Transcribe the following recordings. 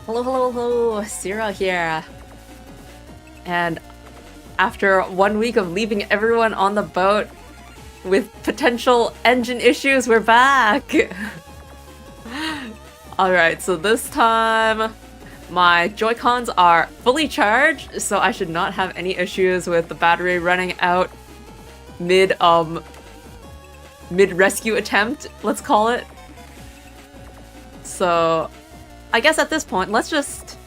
Hello, hello, hello, Ceero here. And after 1 week of leaving everyone on the boat with potential engine issues, we're back! Alright, so this time my Joy-Cons are fully charged, so I should not have any issues with the battery running out mid-rescue attempt, let's call it. So I guess at this point, let's just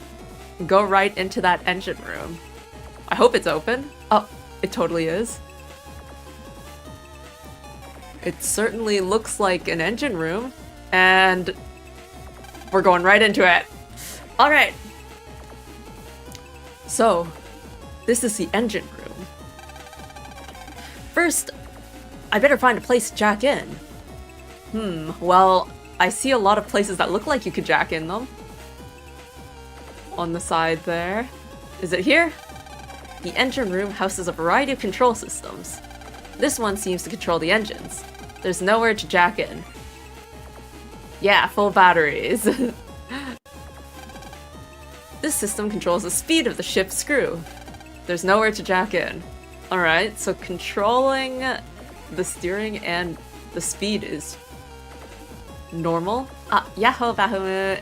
go right into that engine room. I hope it's open. Oh, it totally is. It certainly looks like an engine room, and we're going right into it. All right. So, this is the engine room. First, I better find a place to jack in. Well, I see a lot of places that look like you could jack in them. On the side there. Is it here? The engine room houses a variety of control systems. This one seems to control the engines. There's nowhere to jack in. Yeah, full batteries. This system controls the speed of the ship's screw. There's nowhere to jack in. Alright, so controlling the steering and the speed is normal. Yahoo Bahamut.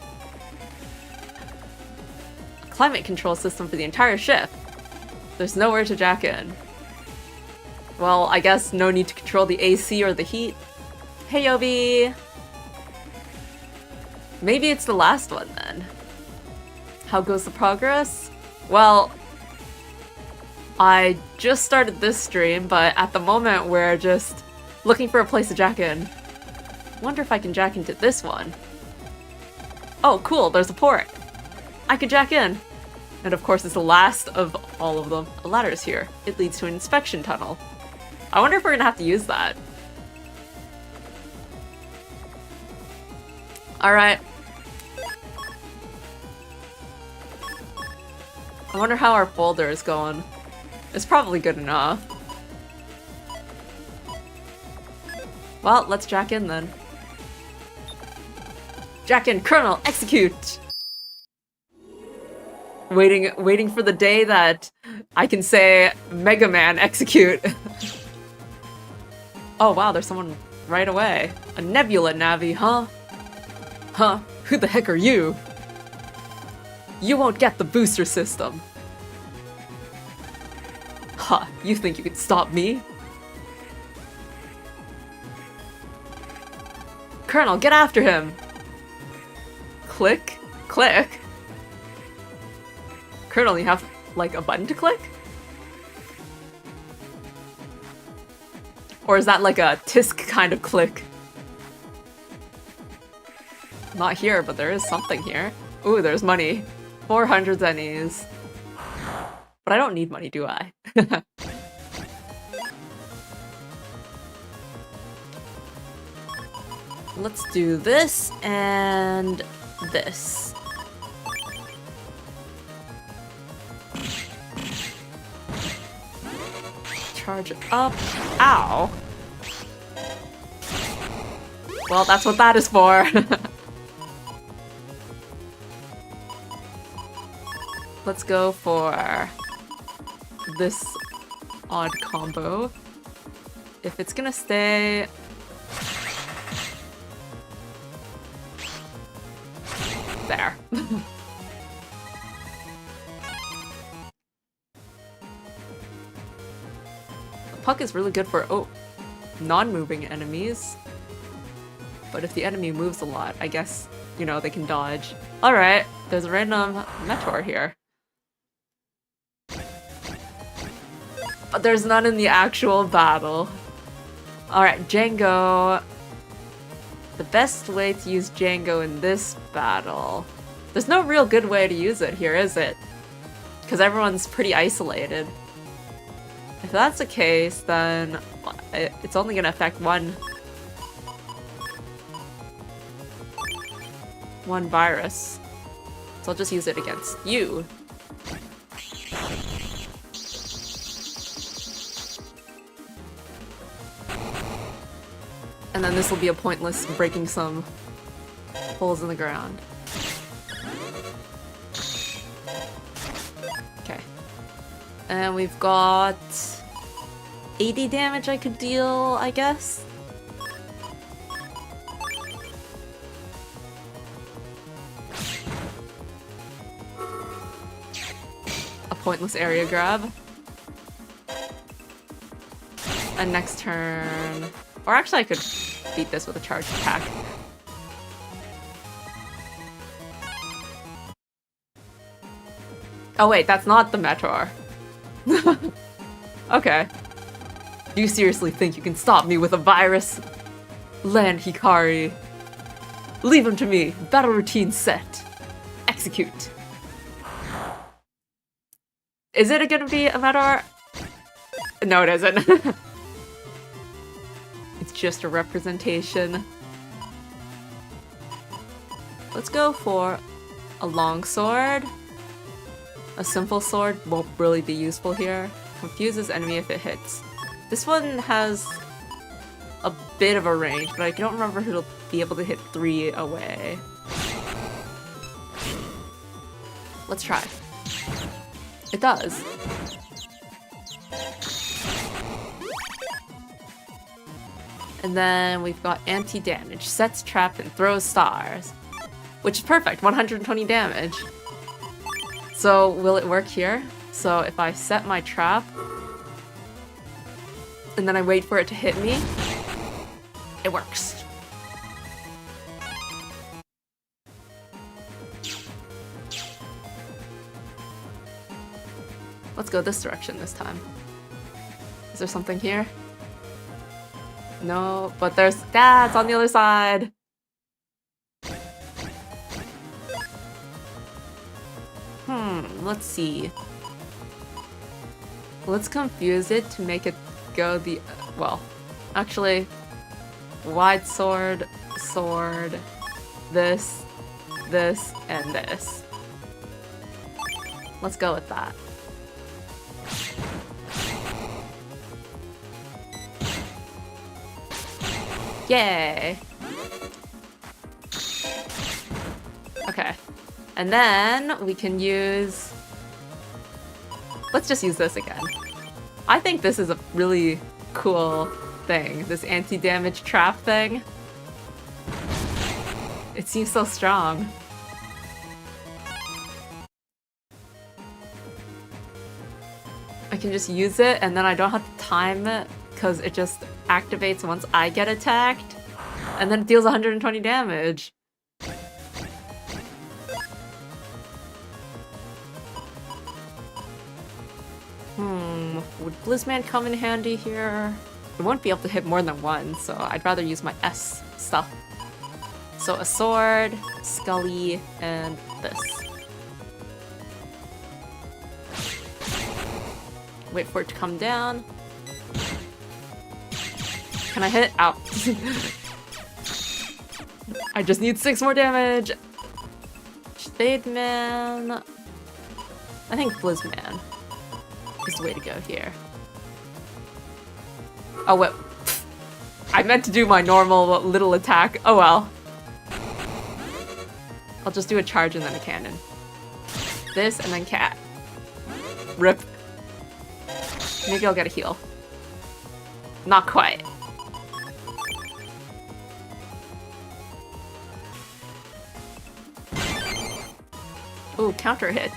Climate control system for the entire ship. There's nowhere to jack in. Well, I guess no need to control the AC or the heat. Hey, Yobi! Maybe it's the last one then. How goes the progress? Well, I just started this stream, but at the moment we're just looking for a place to jack in. Wonder if I can jack into this one. Oh, cool, there's a port. I could jack in. And of course, it's the last of all of them. A ladder is here. It leads to an inspection tunnel. I wonder if we're gonna have to use that. Alright. I wonder how our folder is going. It's probably good enough. Well, let's jack in then. Jack in, Colonel, execute! Waiting for the day that I can say Mega Man, execute. Oh wow, there's someone right away. A Nebula Navi, huh? Huh? Who the heck are you? You won't get the booster system. Huh, you think you could stop me? Colonel, get after him! Click? Click? Colonel, you have, like, a button to click? Or is that like a tisk kind of click? Not here, but there is something here. Ooh, there's money. 400 zennies. But I don't need money, do I? Let's do this and this. Charge up. Ow. Well, that's what that is for. Let's go for this odd combo. If it's gonna stay... there. Puck is really good for, non-moving enemies. But if the enemy moves a lot, I guess, you know, they can dodge. Alright, there's a random Meteor here. But there's none in the actual battle. Alright, Django. The best way to use Django in this battle... There's no real good way to use it here, is it? Because everyone's pretty isolated. If that's the case, then it's only gonna affect one virus. So I'll just use it against you. And then this will be a pointless breaking some holes in the ground. And we've got 80 damage I could deal, I guess. A pointless area grab. And next turn... Or actually I could beat this with a charge attack. Oh wait, that's not the Meteor. Okay. Do you seriously think you can stop me with a virus? Land Hikari. Leave him to me. Battle routine set. Execute. Is it gonna be a Meteor? No, it isn't. It's just a representation. Let's go for a longsword. A simple sword won't really be useful here. Confuses enemy if it hits. This one has a bit of a range, but I don't remember if it'll be able to hit 3 away. Let's try. It does. And then we've got anti-damage, sets trap and throws stars. Which is perfect, 120 damage. So will it work here? So if I set my trap, and then I wait for it to hit me, it works. Let's go this direction this time. Is there something here? No, but there's... it's on the other side! Let's see. Let's confuse it to make it go the... well, actually, wide sword, sword, this, and this. Let's go with that. Yay! Okay. And then we can use... let's just use this again. I think this is a really cool thing, this anti-damage trap thing. It seems so strong. I can just use it and then I don't have to time it because it just activates once I get attacked. And then it deals 120 damage. Would Blizzman come in handy here? It won't be able to hit more than one, so I'd rather use my S stuff. So a sword, Scully, and this. Wait for it to come down. Can I hit? Ow. I just need 6 more damage! Spademan... I think Blizzman is the way to go here. Oh, wait. I meant to do my normal little attack. Oh well. I'll just do a charge and then a cannon. This and then cat. Rip. Maybe I'll get a heal. Not quite. Ooh, counter hit.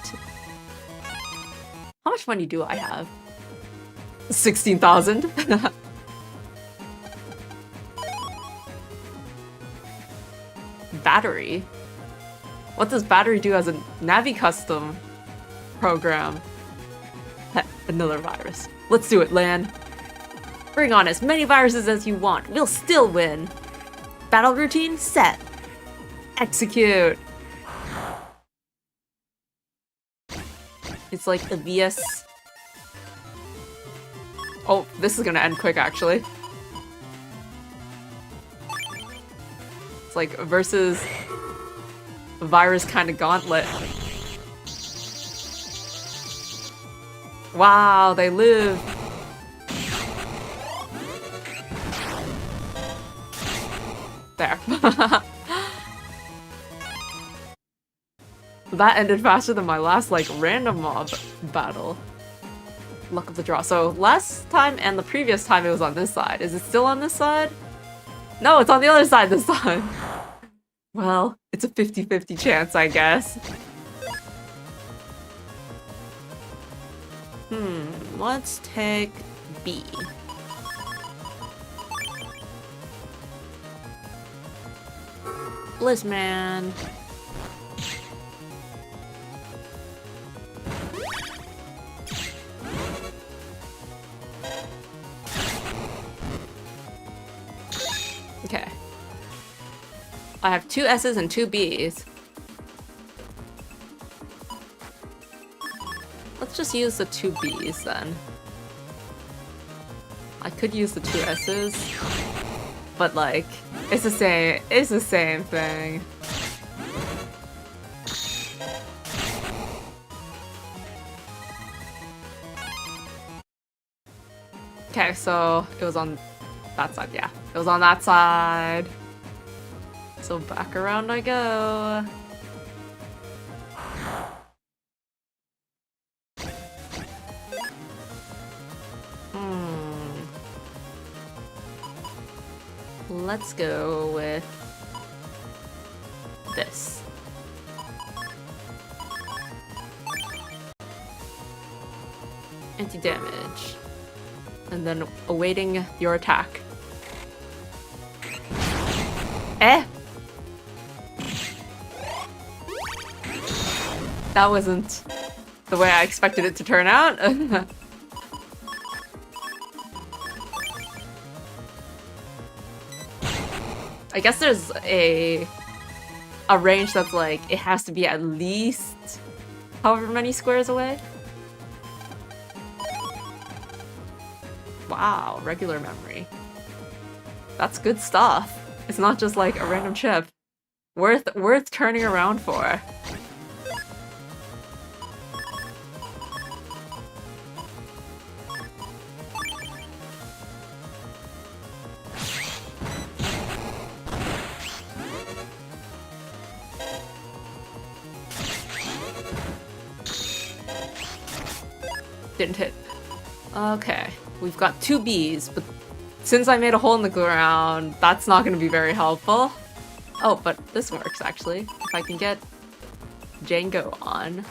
How much money do I have? 16,000? Battery? What does battery do as a Navi custom program? Another virus. Let's do it, Lan. Bring on as many viruses as you want. We'll still win. Battle routine set. Execute. It's like a VS. Oh, this is gonna end quick, actually. It's like versus virus kind of gauntlet. Wow, they live. There. That ended faster than my last, like, random mob battle. Luck of the draw. So last time and the previous time it was on this side. Is it still on this side? No, it's on the other side this time. Well, it's a 50-50 chance, I guess. Let's take B. Blizzman. Okay. I have 2 S's and 2 B's. Let's just use the 2 B's then. I could use the 2 S's, but like, it's the same thing. Okay, so it was on that side, yeah. It was on that side. So back around I go. Let's go with this. Anti-damage. And then awaiting your attack. Eh? That wasn't the way I expected it to turn out. I guess there's a range that's like, it has to be at least however many squares away. Wow, regular memory. That's good stuff. It's not just like a random chip. Worth turning around for. Didn't hit. Okay, we've got 2 B's, but since I made a hole in the ground, that's not going to be very helpful. Oh, but this works actually. If I can get Django on.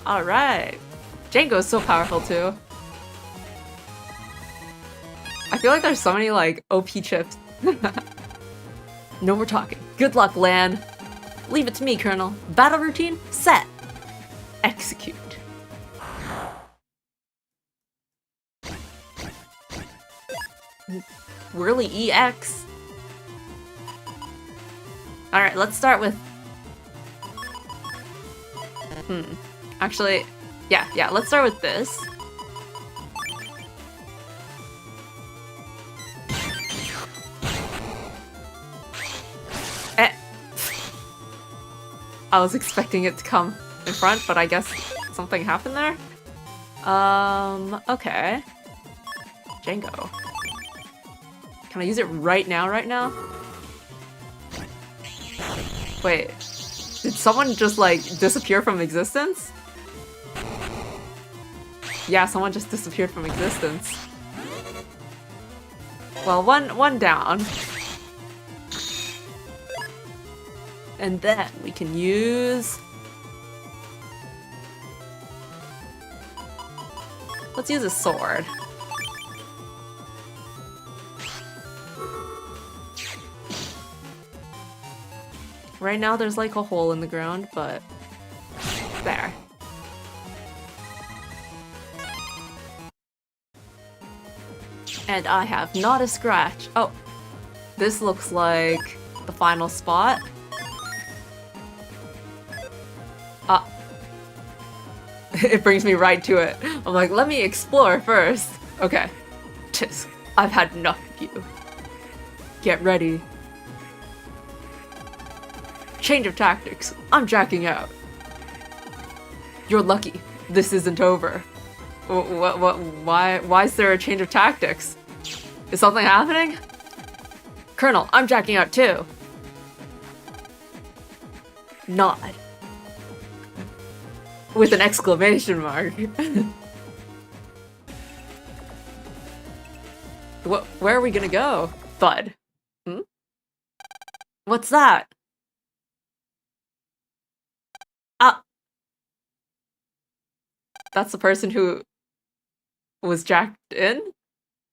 Alright. Django is so powerful too. I feel like there's so many like OP chips. No more talking. Good luck, Lan. Leave it to me, Colonel. Battle routine, set. Execute. Whirly EX. Alright, let's start with... Actually, yeah, let's start with this. I was expecting it to come in front, but I guess something happened there? Okay. Django. Can I use it right now? Wait. Did someone just, like, disappear from existence? Yeah, someone just disappeared from existence. Well, one down. And then we can use... Let's use a sword. Right now there's like a hole in the ground, but... There. And I have not a scratch. Oh. This looks like the final spot. It brings me right to it. I'm like, let me explore first. Okay. Tisk, I've had enough of you. Get ready. Change of tactics. I'm jacking out. You're lucky. This isn't over. Why is there a change of tactics? Is something happening? Colonel, I'm jacking out too. Nod. With an exclamation mark. Where are we gonna go? Thud. Hmm? What's that? Ah! That's the person who was jacked in?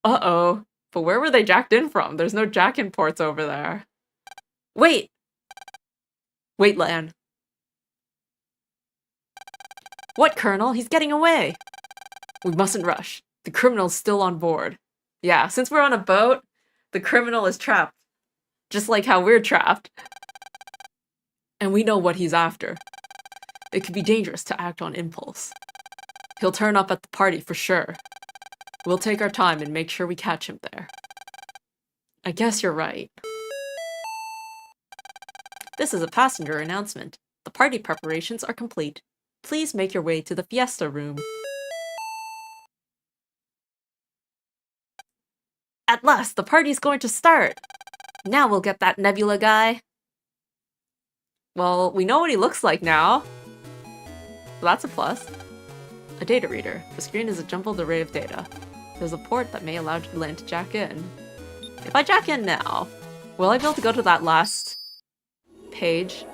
Uh-oh. But where were they jacked in from? There's no jack-in ports over there. Wait! Wait, Lan. What, Colonel? He's getting away! We mustn't rush. The criminal's still on board. Yeah, since we're on a boat, the criminal is trapped. Just like how we're trapped. And we know what he's after. It could be dangerous to act on impulse. He'll turn up at the party for sure. We'll take our time and make sure we catch him there. I guess you're right. This is a passenger announcement. The party preparations are complete. Please make your way to the fiesta room. At last, the party's going to start! Now we'll get that Nebula guy. Well, we know what he looks like now. So that's a plus. A data reader. The screen is a jumbled array of data. There's a port that may allow Lan to jack in. If I jack in now, will I be able to go to that last page?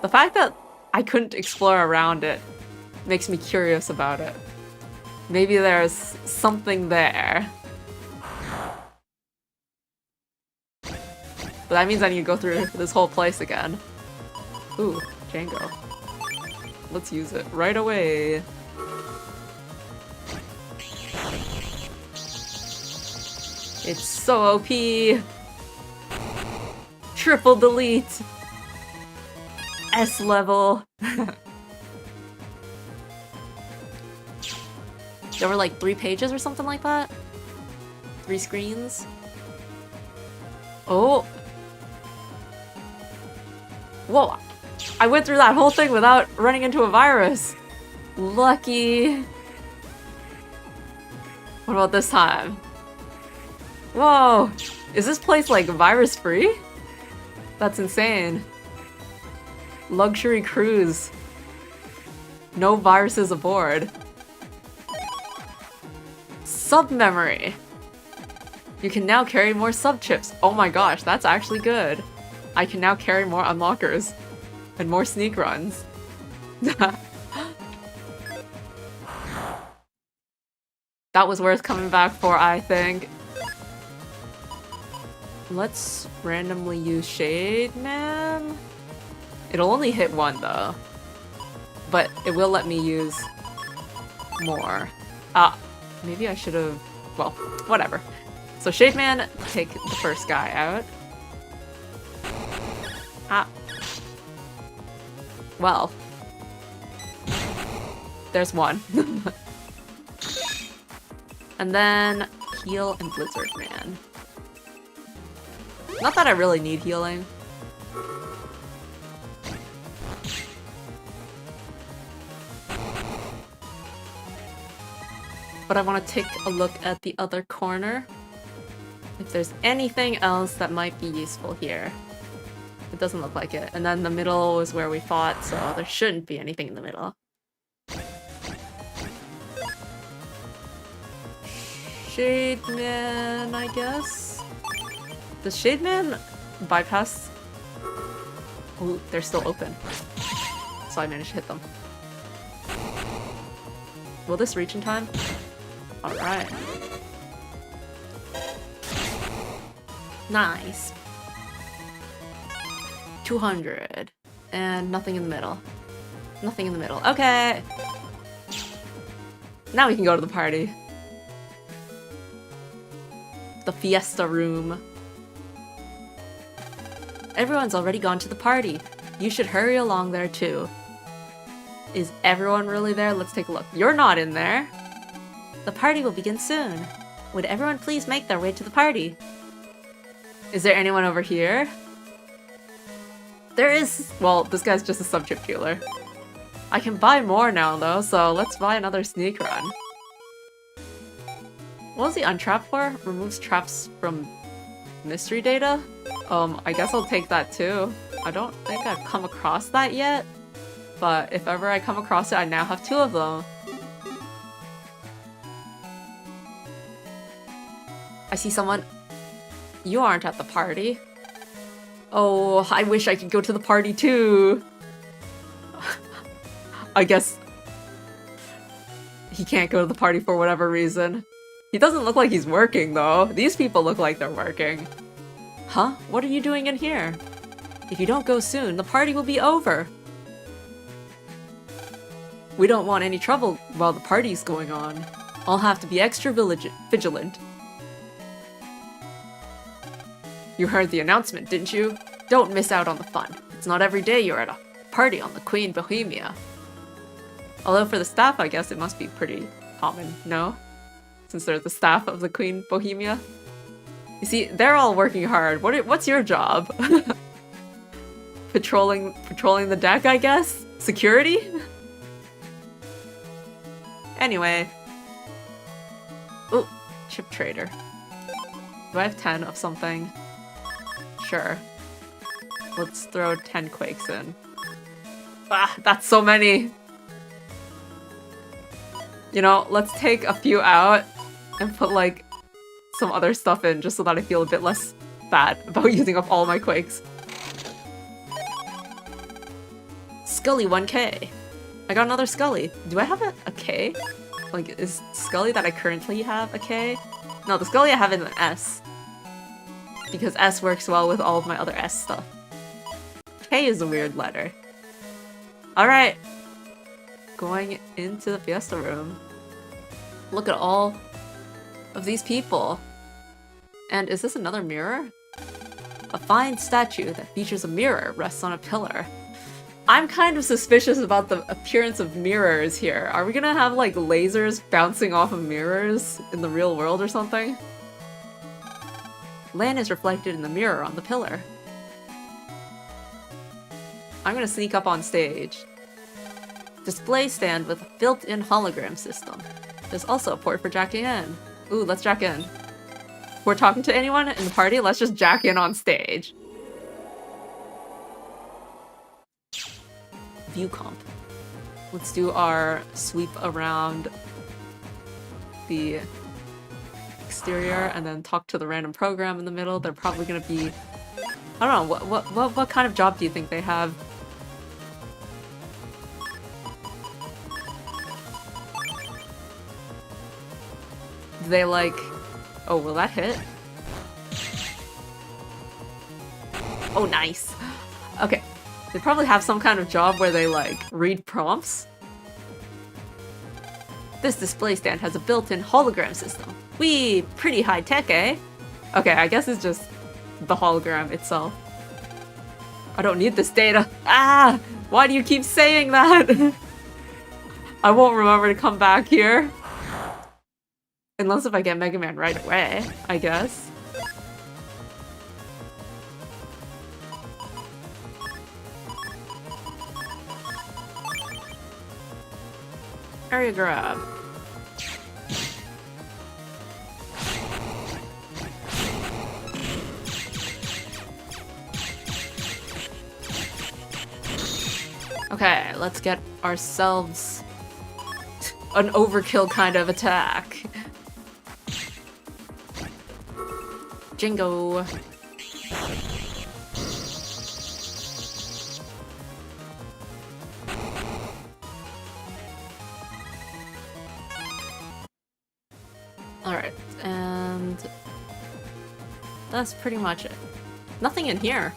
The fact that I couldn't explore around it makes me curious about it. Maybe there's something there. But that means I need to go through this whole place again. Ooh, Django. Let's use it right away. It's so OP! Triple delete! S level! There were like 3 pages or something like that? 3 screens? Oh! Whoa! I went through that whole thing without running into a virus! Lucky! What about this time? Whoa! Is this place like virus-free? That's insane. Luxury cruise. No viruses aboard. Sub-memory. You can now carry more sub-chips. Oh my gosh, that's actually good. I can now carry more unlockers. And more sneak runs. That was worth coming back for, I think. Let's randomly use Shade Man. It'll only hit 1 though. But it will let me use more. Maybe I should have... Well, whatever. So Shade Man, take the first guy out. Well. There's 1. And then Heal and Blizzard Man. Not that I really need healing. But I want to take a look at the other corner. If there's anything else that might be useful here. It doesn't look like it. And then the middle is where we fought, so there shouldn't be anything in the middle. Shade Man, I guess? Does Shade Man bypass? Ooh, they're still open. So I managed to hit them. Will this reach in time? Alright. Nice. 200. And nothing in the middle. Nothing in the middle. Okay! Now we can go to the party. The fiesta room. Everyone's already gone to the party. You should hurry along there too. Is everyone really there? Let's take a look. You're not in there. The party will begin soon. Would everyone please make their way to the party? Is there anyone over here? There is... Well, this guy's just a sub-chip dealer. I can buy more now though, so let's buy another sneak run. What was the untrap for? Removes traps from mystery data? I guess I'll take that too. I don't think I've come across that yet, but if ever I come across it, I now have 2 of them. I see someone. You aren't at the party. Oh, I wish I could go to the party too. I guess he can't go to the party for whatever reason. He doesn't look like he's working though. These people look like they're working. Huh? What are you doing in here? If you don't go soon, the party will be over. We don't want any trouble while the party's going on. I'll have to be extra vigilant. You heard the announcement, didn't you? Don't miss out on the fun. It's not every day you're at a party on the Queen Bohemia. Although for the staff, I guess it must be pretty common, no? Since they're the staff of the Queen Bohemia. You see, they're all working hard. What's your job? Patrolling the deck, I guess? Security? Anyway. Oh, chip trader. Do I have 10 of something? Sure. Let's throw 10 quakes in. Ah, that's so many! You know, let's take a few out and put, like, some other stuff in just so that I feel a bit less bad about using up all my quakes. Scully 1k. I got another Scully. Do I have a K? Like, is Scully that I currently have a K? No, the Scully I have is an S. Because S works well with all of my other S stuff. K is a weird letter. Alright. Going into the Fiesta room. Look at all of these people. And is this another mirror? A fine statue that features a mirror rests on a pillar. I'm kind of suspicious about the appearance of mirrors here. Are we gonna have like lasers bouncing off of mirrors in the real world or something? Lan is reflected in the mirror on the pillar. I'm gonna sneak up on stage. Display stand with a built-in hologram system. There's also a port for jacking in. Ooh, let's jack in. If we're talking to anyone in the party, let's just jack in on stage. View comp. Let's do our sweep around the exterior and then talk to the random program in the middle. They're probably gonna be... I don't know, what kind of job do you think they have? Do they like... Oh, will that hit? Oh, nice. Okay. They probably have some kind of job where they, like, read prompts. This display stand has a built-in hologram system. Whee! Pretty high-tech, eh? Okay, I guess it's just the hologram itself. I don't need this data. Ah! Why do you keep saying that? I won't remember to come back here. Unless if I get Mega Man right away, I guess. Area grab. Okay, let's get ourselves an overkill kind of attack. Jingo. Alright, and that's pretty much it. Nothing in here.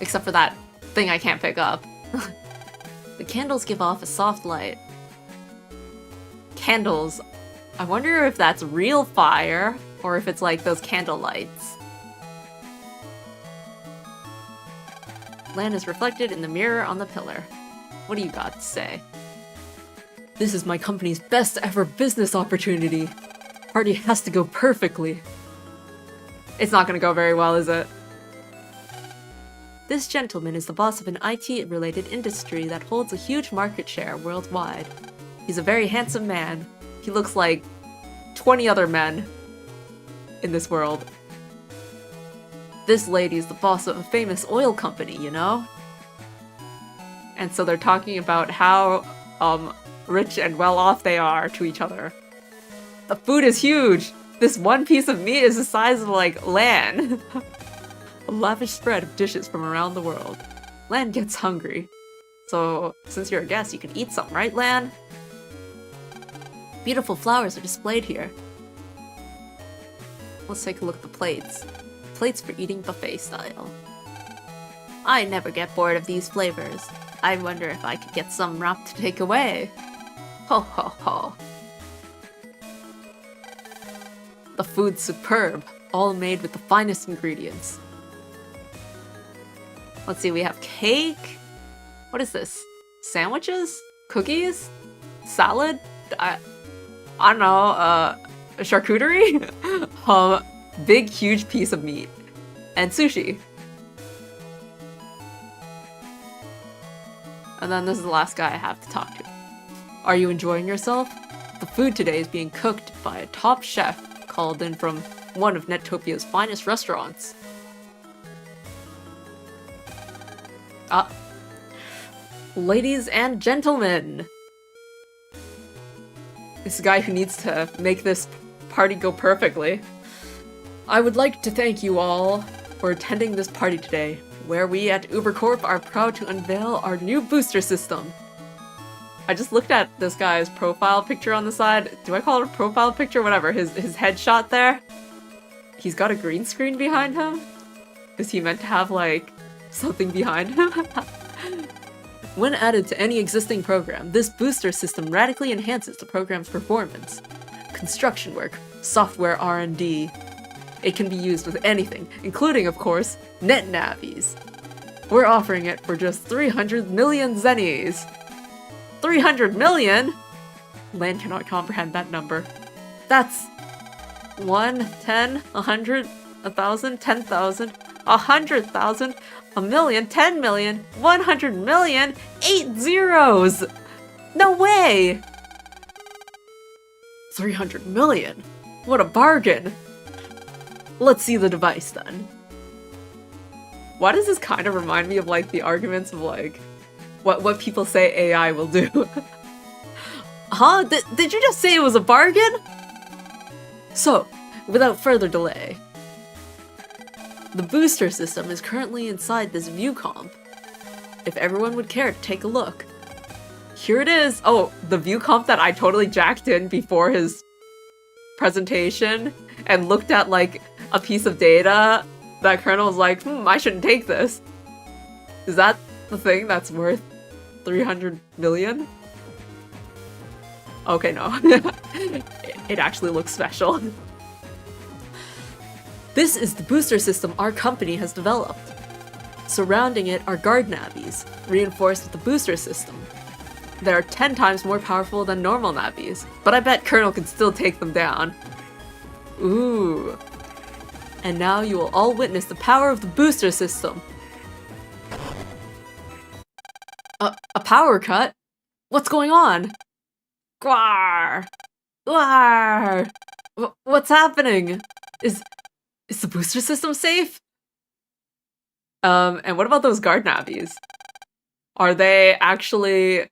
Except for that thing I can't pick up. The candles give off a soft light. Candles. I wonder if that's real fire, or if it's like those candle lights. Land is reflected in the mirror on the pillar. What do you got to say? This is my company's best ever business opportunity. Party has to go perfectly. It's not gonna go very well, is it? This gentleman is the boss of an IT-related industry that holds a huge market share worldwide. He's a very handsome man. He looks like 20 other men in this world. This lady is the boss of a famous oil company, you know? And so they're talking about how, rich and well-off they are to each other. The food is huge! This one piece of meat is the size of, like, land. A lavish spread of dishes from around the world. Lan gets hungry. So, since you're a guest, you can eat some, right, Lan? Beautiful flowers are displayed here. Let's take a look at the plates. Plates for eating buffet style. I never get bored of these flavors. I wonder if I could get some wrap to take away. Ho ho ho. The food's superb, all made with the finest ingredients. Let's see, we have cake. What is this? Sandwiches? Cookies? Salad? I don't know, charcuterie? Big, huge piece of meat. And sushi. And then this is the last guy I have to talk to. Are you enjoying yourself? The food today is being cooked by a top chef called in from one of Netopia's finest restaurants. Ladies and gentlemen! This guy who needs to make this party go perfectly. I would like to thank you all for attending this party today, where we at UberCorp are proud to unveil our new booster system. I just looked at this guy's profile picture on the side. Do I call it a profile picture? Whatever. His headshot there. He's got a green screen behind him. Is he meant to have, like, something behind him? When added to any existing program, this booster system radically enhances the program's performance. Construction work, software R&D. It can be used with anything, including, of course, NetNavis. We're offering it for just 300 million zennies. 300 million? Lan cannot comprehend that number. That's 1, 10, 100, 1,000, 10,000, 100,000, a million, 10 million, 100 million, 8 zeros! No way! 300 million? What a bargain! Let's see the device then. Why does this kind of remind me of, like, the arguments of, like, what people say AI will do? Huh? Did you just say it was a bargain? So, without further delay, the booster system is currently inside this view comp. If everyone would care to take a look. Here it is! Oh, the view comp that I totally jacked in before his presentation and looked at, like, a piece of data that Colonel was like, I shouldn't take this. Is that the thing that's worth 300 million? Okay, no. It actually looks special. This is the booster system our company has developed. Surrounding it are guard navies, reinforced with the booster system. They are 10 times more powerful than normal navies, but I bet Colonel can still take them down. Ooh. And now you will all witness the power of the booster system. A power cut? What's going on? Gwar! Gwar! What's happening? Is the booster system safe? And what about those guard navies? Are they actually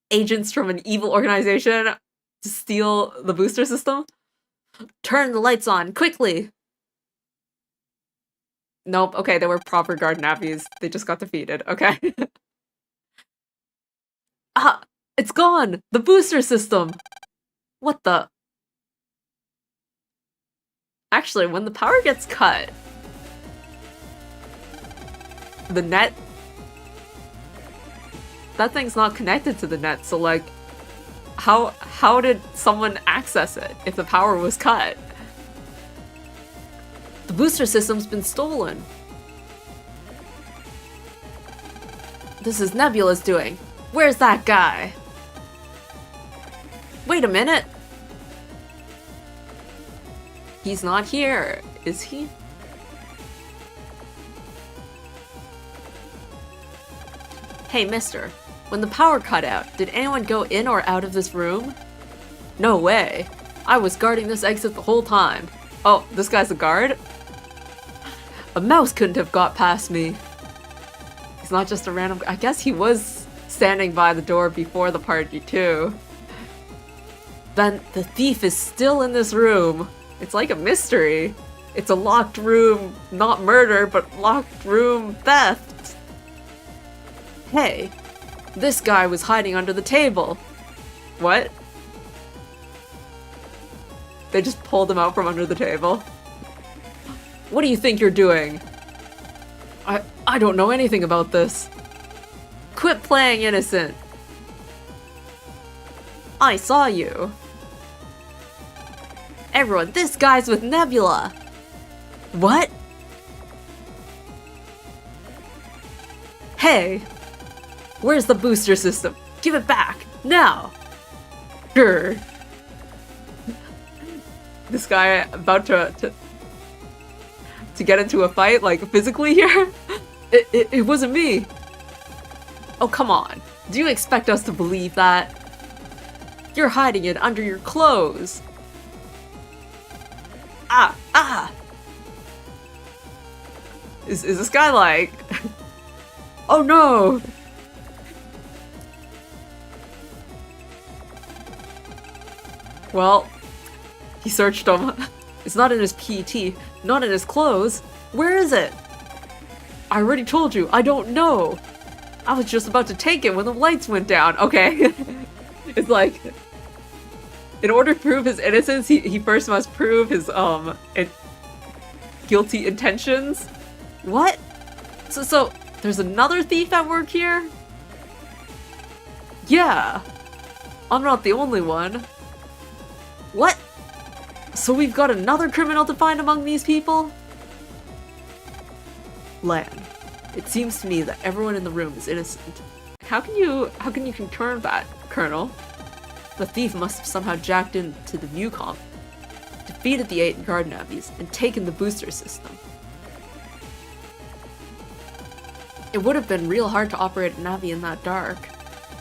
agents from an evil organization to steal the booster system? Turn the lights on, quickly! Nope, okay, they were proper guard navies. They just got defeated, okay. Ah! It's gone! The booster system! What the? Actually, when the power gets cut, the net, that thing's not connected to the net, so like, how did someone access it if the power was cut? The booster system's been stolen. This is Nebula's doing. Where's that guy? Wait a minute. He's not here, is he? Hey, mister. When the power cut out, did anyone go in or out of this room? No way. I was guarding this exit the whole time. Oh, this guy's a guard? A mouse couldn't have got past me. He's not just a random... I guess he was standing by the door before the party, too. Then the thief is still in this room. It's like a mystery. It's a locked room, not murder, but locked room theft. Hey, this guy was hiding under the table. What? They just pulled him out from under the table. What do you think you're doing? I don't know anything about this. Quit playing innocent. I saw you. Everyone, this guy's with Nebula. What? Hey, where's the booster system? Give it back, now! Grr. This guy about to get into a fight, like, physically here? It wasn't me. Oh, come on. Do you expect us to believe that? You're hiding it under your clothes. Ah! Is this guy like... Oh no! Well, he searched him. It's not in his PT, not in his clothes. Where is it? I already told you, I don't know. I was just about to take it when the lights went down. Okay. It's like, in order to prove his innocence, he first must prove his guilty intentions. What? So there's another thief at work here? Yeah. I'm not the only one. What? So we've got another criminal to find among these people? Lan, it seems to me that everyone in the room is innocent. How can you confirm that, Colonel? The thief must have somehow jacked into the view comp, defeated the 8 guard navies, and taken the booster system. It would have been real hard to operate a navi in that dark,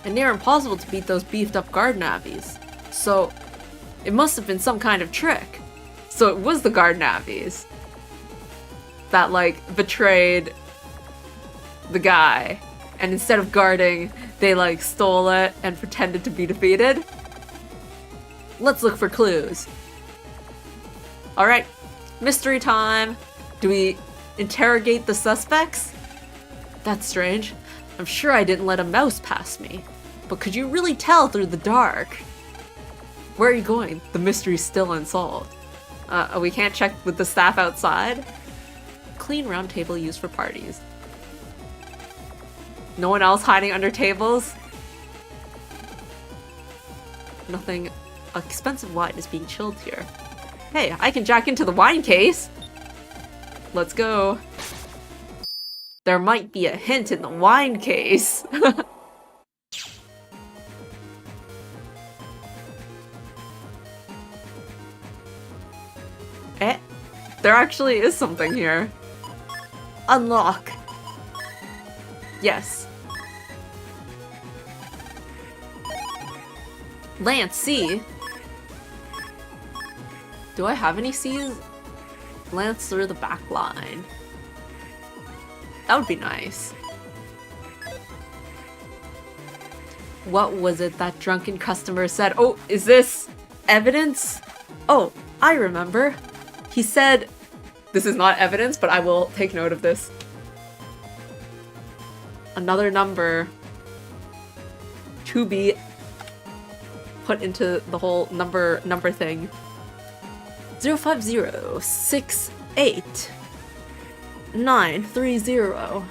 and near impossible to beat those beefed up guard navies. So, it must have been some kind of trick. So it was the guard navies that, like, betrayed the guy, and instead of guarding, they, like, stole it and pretended to be defeated. Let's look for clues. Alright, mystery time. Do we interrogate the suspects? That's strange. I'm sure I didn't let a mouse pass me. But could you really tell through the dark? Where are you going? The mystery's still unsolved. We can't check with the staff outside? Clean round table used for parties. No one else hiding under tables? Nothing. Expensive wine is being chilled here. Hey, I can jack into the wine case! Let's go. There might be a hint in the wine case. Eh? There actually is something here. Unlock. Yes. Lance, C. Do I have any C's? Lance through the back line. That would be nice. What was it that drunken customer said? Oh, is this evidence? Oh, I remember. He said, this is not evidence, but I will take note of this. Another number to be put into the whole number thing. 05068 930.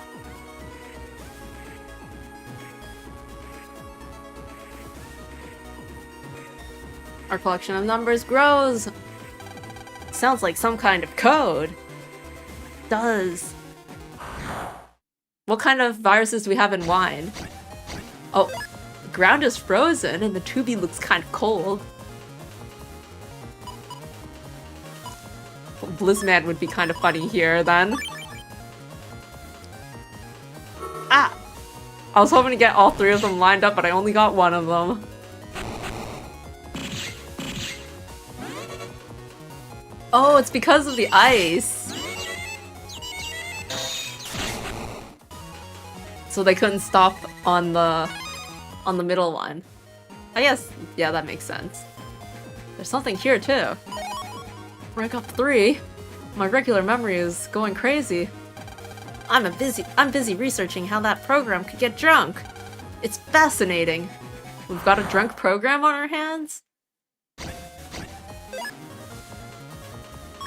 Our collection of numbers grows. Sounds like some kind of code. Does. What kind of viruses do we have in wine? Oh, the ground is frozen and the tubie looks kind of cold. Blizzman would be kind of funny here then. Ah! I was hoping to get all 3 of them lined up, but I only got 1 of them. Oh, it's because of the ice. So they couldn't stop on the middle one. I guess, yeah, that makes sense. There's something here too. Rank up 3. My regular memory is going crazy. I'm busy researching how that program could get drunk. It's fascinating. We've got a drunk program on our hands?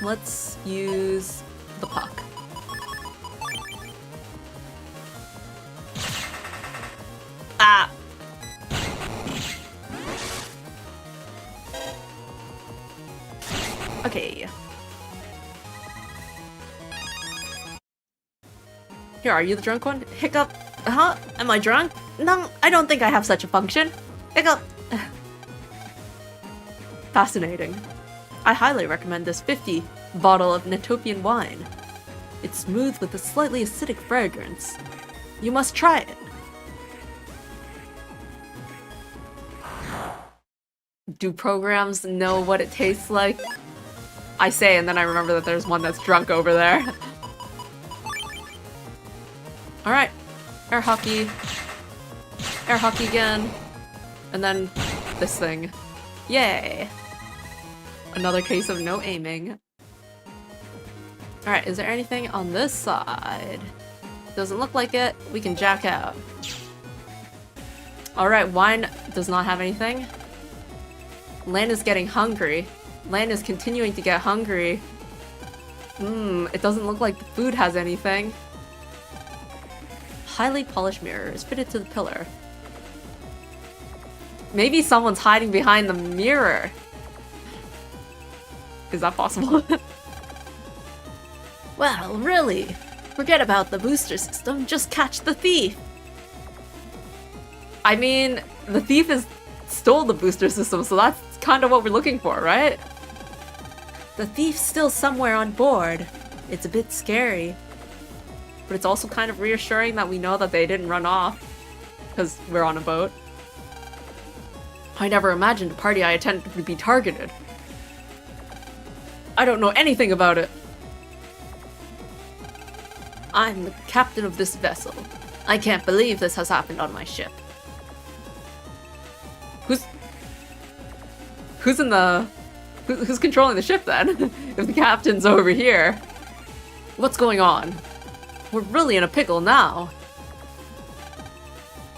Let's use the puck. Ah! Okay. Here, are you the drunk one? Hiccup. Huh? Am I drunk? No, I don't think I have such a function. Hiccup. Fascinating. I highly recommend this 50 bottle of Netopian wine. It's smooth with a slightly acidic fragrance. You must try it. Do programs know what it tastes like? I say, and then I remember that there's one that's drunk over there. Alright. Air hockey. Air hockey again. And then this thing. Yay! Another case of no aiming. Alright, is there anything on this side? Doesn't look like it. We can jack out. Alright, wine does not have anything. Lan is getting hungry. Lan is continuing to get hungry. It doesn't look like the food has anything. Highly polished mirrors fitted to the pillar. Maybe someone's hiding behind the mirror. Is that possible? Well, really? Forget about the booster system, just catch the thief! I mean, the thief stole the booster system, so that's kind of what we're looking for, right? The thief's still somewhere on board. It's a bit scary. But it's also kind of reassuring that we know that they didn't run off. Because we're on a boat. I never imagined a party I attended would be targeted. I don't know anything about it. I'm the captain of this vessel. I can't believe this has happened on my ship. Who's controlling the ship then? If the captain's over here. What's going on? We're really in a pickle now.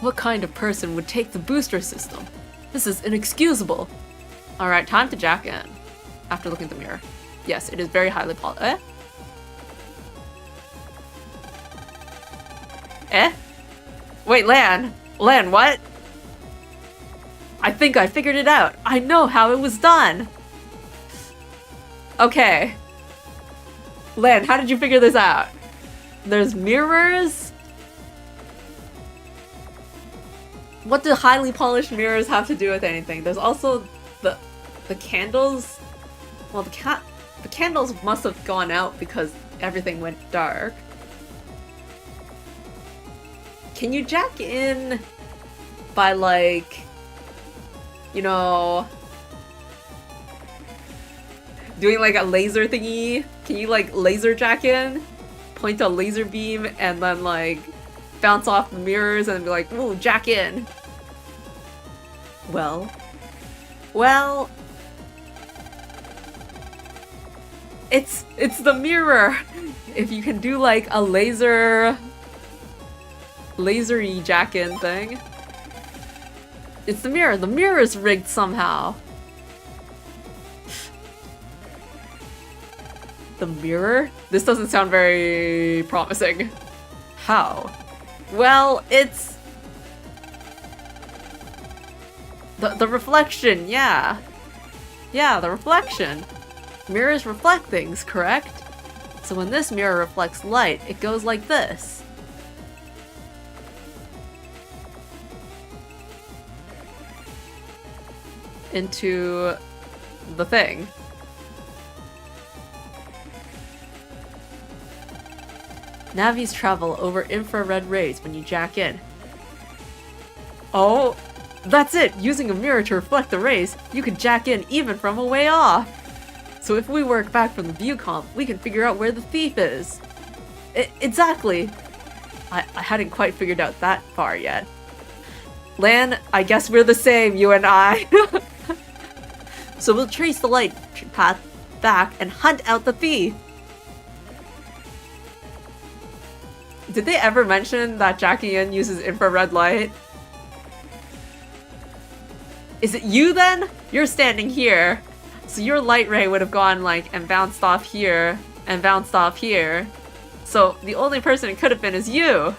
What kind of person would take the booster system? This is inexcusable. Alright, time to jack in. After looking at the mirror. Yes, it is very highly polished. Eh? Eh? Wait, Lan! Lan, what? I think I figured it out. I know how it was done. Okay. Lan, how did you figure this out? There's mirrors? What do highly polished mirrors have to do with anything? There's also the candles. Well, the candles must have gone out because everything went dark. Can you jack in by, like, you know, doing like a laser thingy? Can you like laser jack in? Point a laser beam and then like bounce off the mirrors and be like, ooh, jack in. Well, it's the mirror. If you can do like a lasery jack in thing. It's the mirror. The mirror is rigged somehow. The mirror? This doesn't sound very promising. How? Well, it's the reflection, yeah. Yeah, the reflection. Mirrors reflect things, correct? So when this mirror reflects light, it goes like this. Into the thing. Navis travel over infrared rays when you jack in. Oh, that's it! Using a mirror to reflect the rays, you can jack in even from a way off! So if we work back from the view comp, we can figure out where the thief is. Exactly! I hadn't quite figured out that far yet. Lan, I guess we're the same, you and I. So we'll trace the light path back and hunt out the thief. Did they ever mention that Jackie Yin uses infrared light? Is it you then? You're standing here. So your light ray would have gone like and bounced off here and bounced off here. So the only person it could have been is you.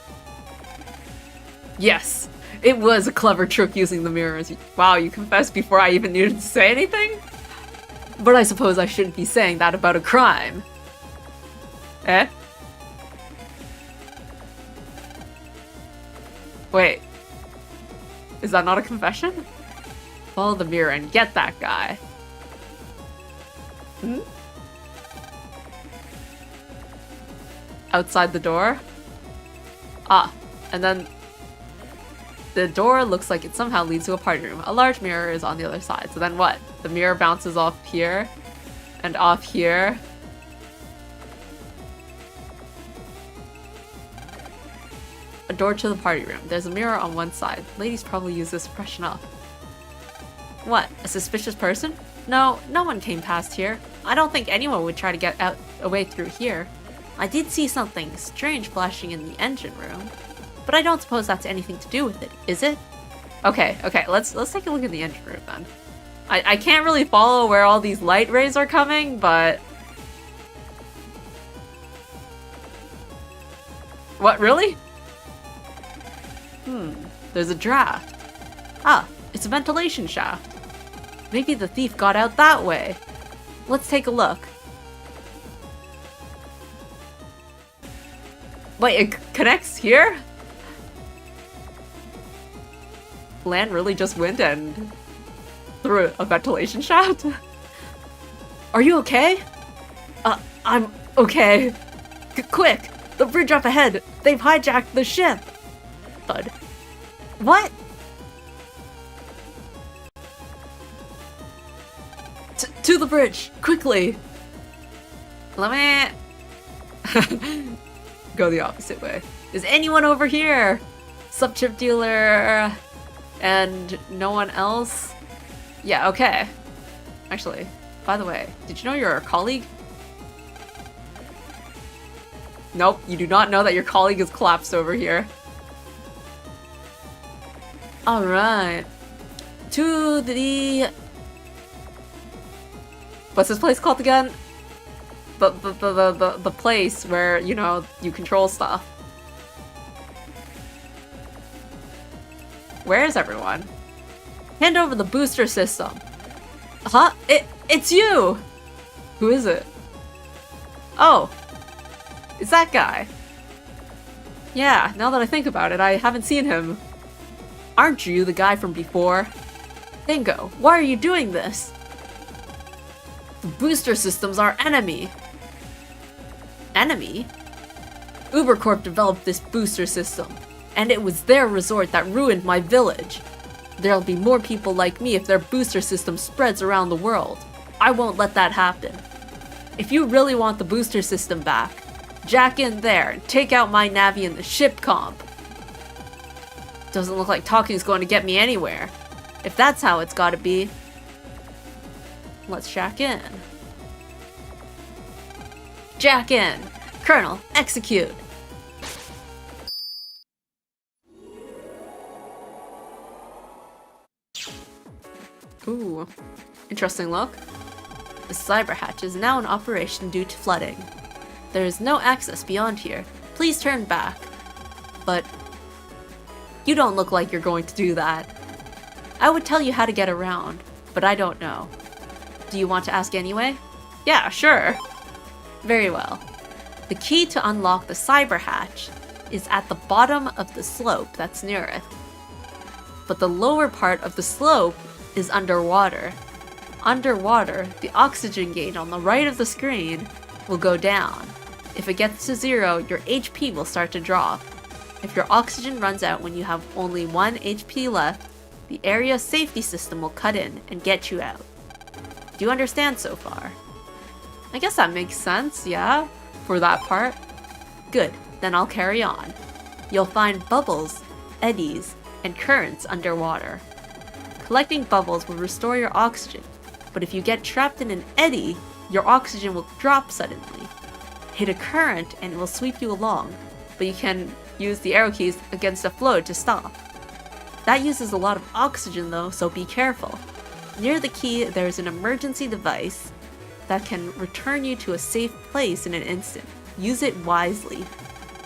Yes, it was a clever trick using the mirrors. Wow, you confessed before I even needed to say anything? But I suppose I shouldn't be saying that about a crime. Eh? Wait. Is that not a confession? Follow the mirror and get that guy. Hmm? Outside the door? Ah, and then the door looks like it somehow leads to a party room. A large mirror is on the other side. So then what? The mirror bounces off here and off here. A door to the party room. There's a mirror on one side. Ladies probably use this to freshen up. What? A suspicious person? No, no one came past here. I don't think anyone would try to get away through here. I did see something strange flashing in the engine room, but I don't suppose that's anything to do with it, is it? Okay, let's take a look at the engine room then. I can't really follow where all these light rays are coming, but... What, really? There's a draft. Ah, it's a ventilation shaft. Maybe the thief got out that way. Let's take a look. Wait, it connects here? Lan really just went and through a ventilation shaft? Are you okay? I'm okay. Quick! The bridge up ahead! They've hijacked the ship! Thud. What? To the bridge! Quickly! Let me... go the opposite way. Is anyone over here? Sub-chip dealer... and no one else? Yeah, okay. Actually, by the way, did you know you're a colleague? Nope, you do not know that your colleague is collapsed over here. Alright. To the... What's this place called again? The place where, you know, you control stuff. Where is everyone? Hand over the booster system. Huh? It's you! Who is it? Oh. It's that guy. Yeah, now that I think about it, I haven't seen him. Aren't you the guy from before? Bingo, why are you doing this? The booster system's our enemy. Enemy? Ubercorp developed this booster system, and it was their resort that ruined my village. There'll be more people like me if their booster system spreads around the world. I won't let that happen. If you really want the booster system back, jack in there and take out my Navi in the ship comp. Doesn't look like talking's going to get me anywhere. If that's how it's gotta be, let's jack in. Jack in! Colonel, execute! Ooh, interesting look. The cyber hatch is now in operation due to flooding. There is no access beyond here. Please turn back. But you don't look like you're going to do that. I would tell you how to get around, but I don't know. Do you want to ask anyway? Yeah, sure. Very well. The key to unlock the cyber hatch is at the bottom of the slope that's near it. But the lower part of the slope is underwater. Underwater, the oxygen gauge on the right of the screen will go down. If it gets to 0, your HP will start to drop. If your oxygen runs out when you have only 1 HP left, the area safety system will cut in and get you out. Do you understand so far? I guess that makes sense, yeah, for that part. Good, then I'll carry on. You'll find bubbles, eddies, and currents underwater. Collecting bubbles will restore your oxygen, but if you get trapped in an eddy, your oxygen will drop suddenly. Hit a current and it will sweep you along, but you can use the arrow keys against a float to stop. That uses a lot of oxygen though, so be careful. Near the key, there is an emergency device that can return you to a safe place in an instant. Use it wisely.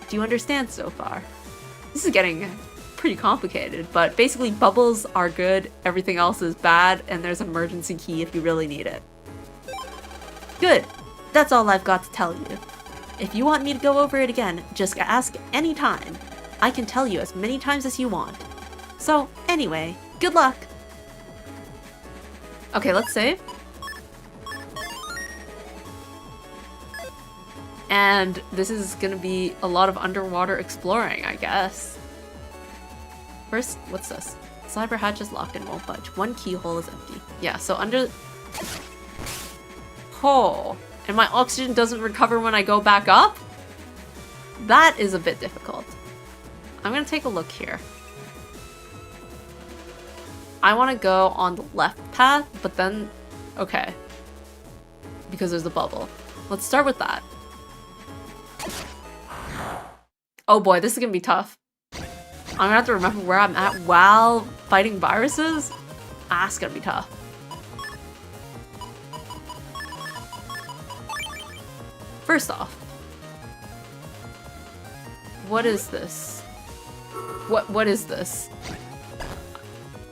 Do you understand so far? This is getting pretty complicated, but basically bubbles are good, everything else is bad, and there's an emergency key if you really need it. Good. That's all I've got to tell you. If you want me to go over it again, just ask any time. I can tell you as many times as you want. So, anyway, good luck! Okay, let's save. And this is gonna be a lot of underwater exploring, I guess. First, what's this? Cyber hatch is locked and won't budge. One keyhole is empty. Yeah, so under... Oh, and my oxygen doesn't recover when I go back up? That is a bit difficult. I'm gonna take a look here. I want to go on the left path, but then... Okay. Because there's a bubble. Let's start with that. Oh boy, this is gonna be tough. I'm gonna have to remember where I'm at while fighting viruses. Ah, it's gonna be tough. First off, what is this? What is this?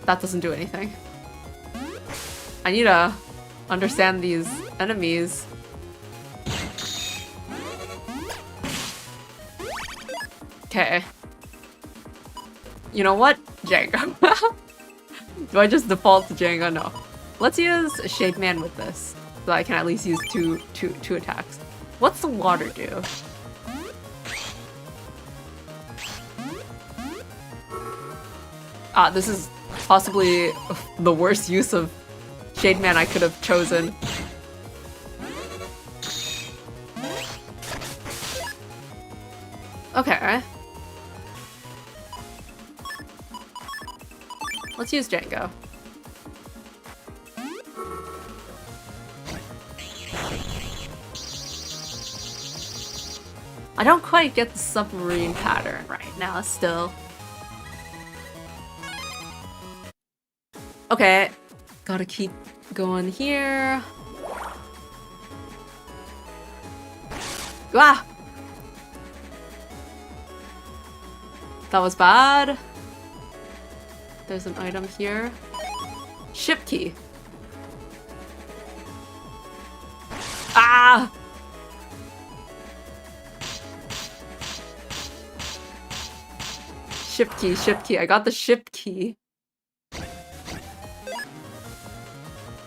That doesn't do anything. I need to understand these enemies. Okay. You know what? Django. Do I just default to Django? No. Let's use Shape Man with this, so I can at least use two attacks. What's the water do? Ah, this is possibly the worst use of Shade Man I could have chosen. Okay. Let's use Django. I don't quite get the submarine pattern right now still. Okay, gotta keep going here. Ah! That was bad. There's an item here. Ship key. Ah! Ship key, ship key. I got the ship key.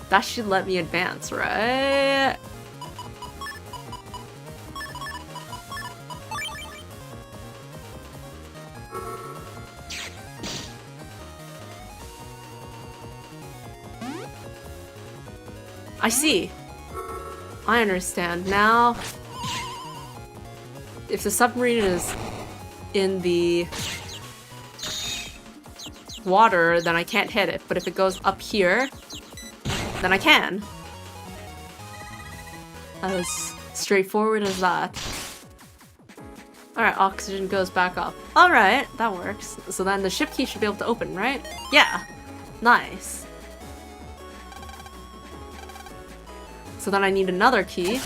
That should let me advance, right? I see. I understand. Now, if the submarine is in the water, then I can't hit it. But if it goes up here, then I can. As straightforward as that. Alright, oxygen goes back up. Alright, that works. So then the ship key should be able to open, right? Yeah. Nice. So then I need another key.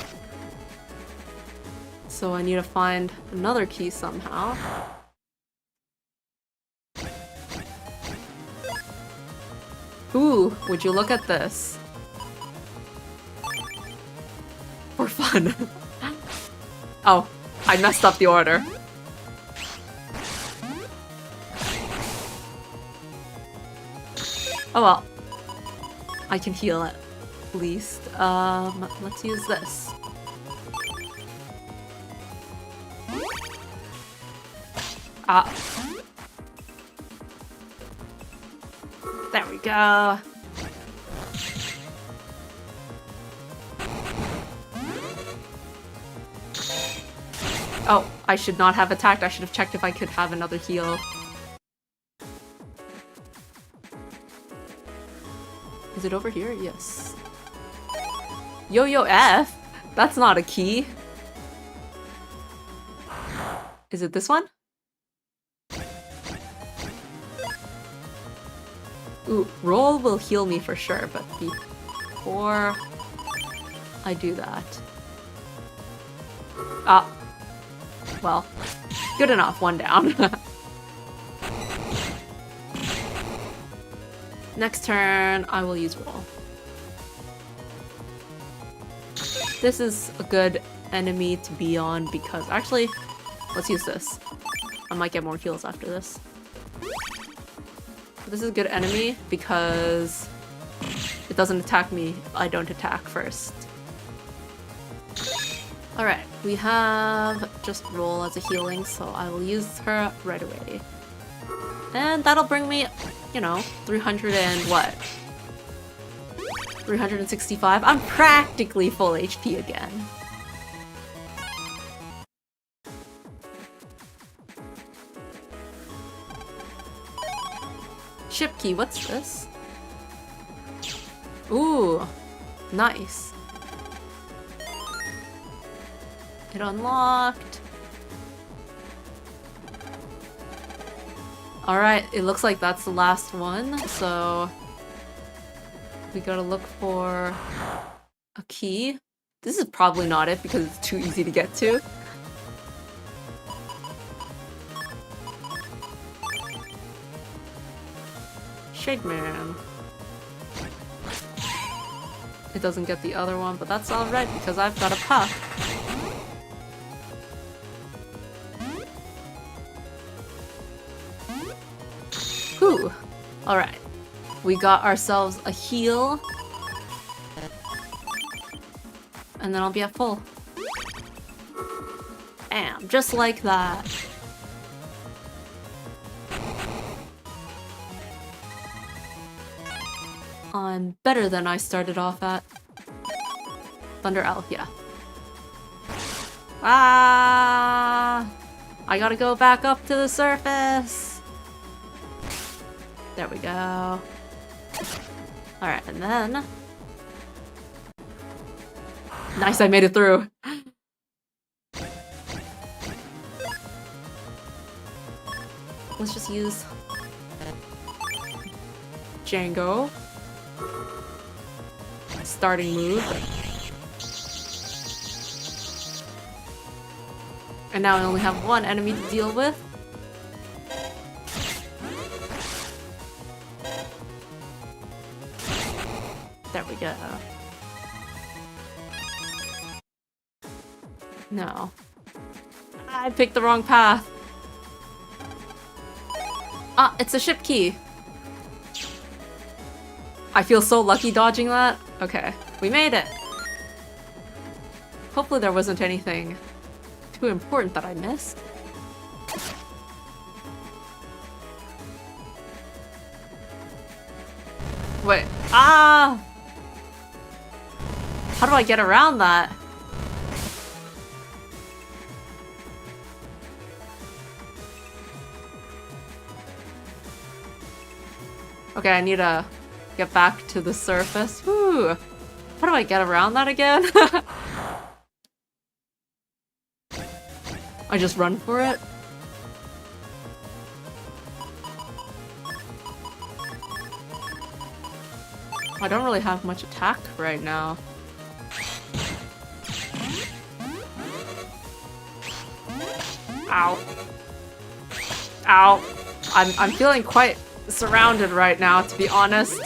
So I need to find another key somehow. Ooh, would you look at this? For fun. Oh, I messed up the order. Oh well. I can heal it, at least. Let's use this. Ah. There we go. Oh, I should not have attacked. I should have checked if I could have another heal. Is it over here? Yes. Yo-yo F? That's not a key. Is it this one? Ooh, roll will heal me for sure, but before I do that... Ah. Well, good enough, one down. Next turn, I will use roll. This is a good enemy to be on because... Actually, let's use this. I might get more heals after this. This is a good enemy because it doesn't attack me. I don't attack first. Alright, we have just roll as a healing, so I will use her right away. And that'll bring me, you know, 300 and what? 365? I'm practically full HP again. Ship key, what's this? Ooh, nice. It unlocked. Alright, it looks like that's the last one, so we gotta look for a key. This is probably not it because it's too easy to get to. Shade Man. It doesn't get the other one, but that's alright because I've got a puck. Whew. Alright. We got ourselves a heal. And then I'll be at full. Bam, just like that. I'm better than I started off at. Thunder Elf, yeah. Ah! I gotta go back up to the surface! There we go. Alright, and then... Nice, I made it through! Let's just use... Django. Starting move. And now I only have one enemy to deal with. There we go. No. I picked the wrong path. Ah, it's a ship key. I feel so lucky dodging that. Okay, we made it. Hopefully there wasn't anything too important that I missed. Wait, ah! How do I get around that? Okay, I need to get back to the surface. Whew. How do I get around that again? I just run for it? I don't really have much attack right now. Ow. Ow. I'm feeling quite surrounded right now, to be honest.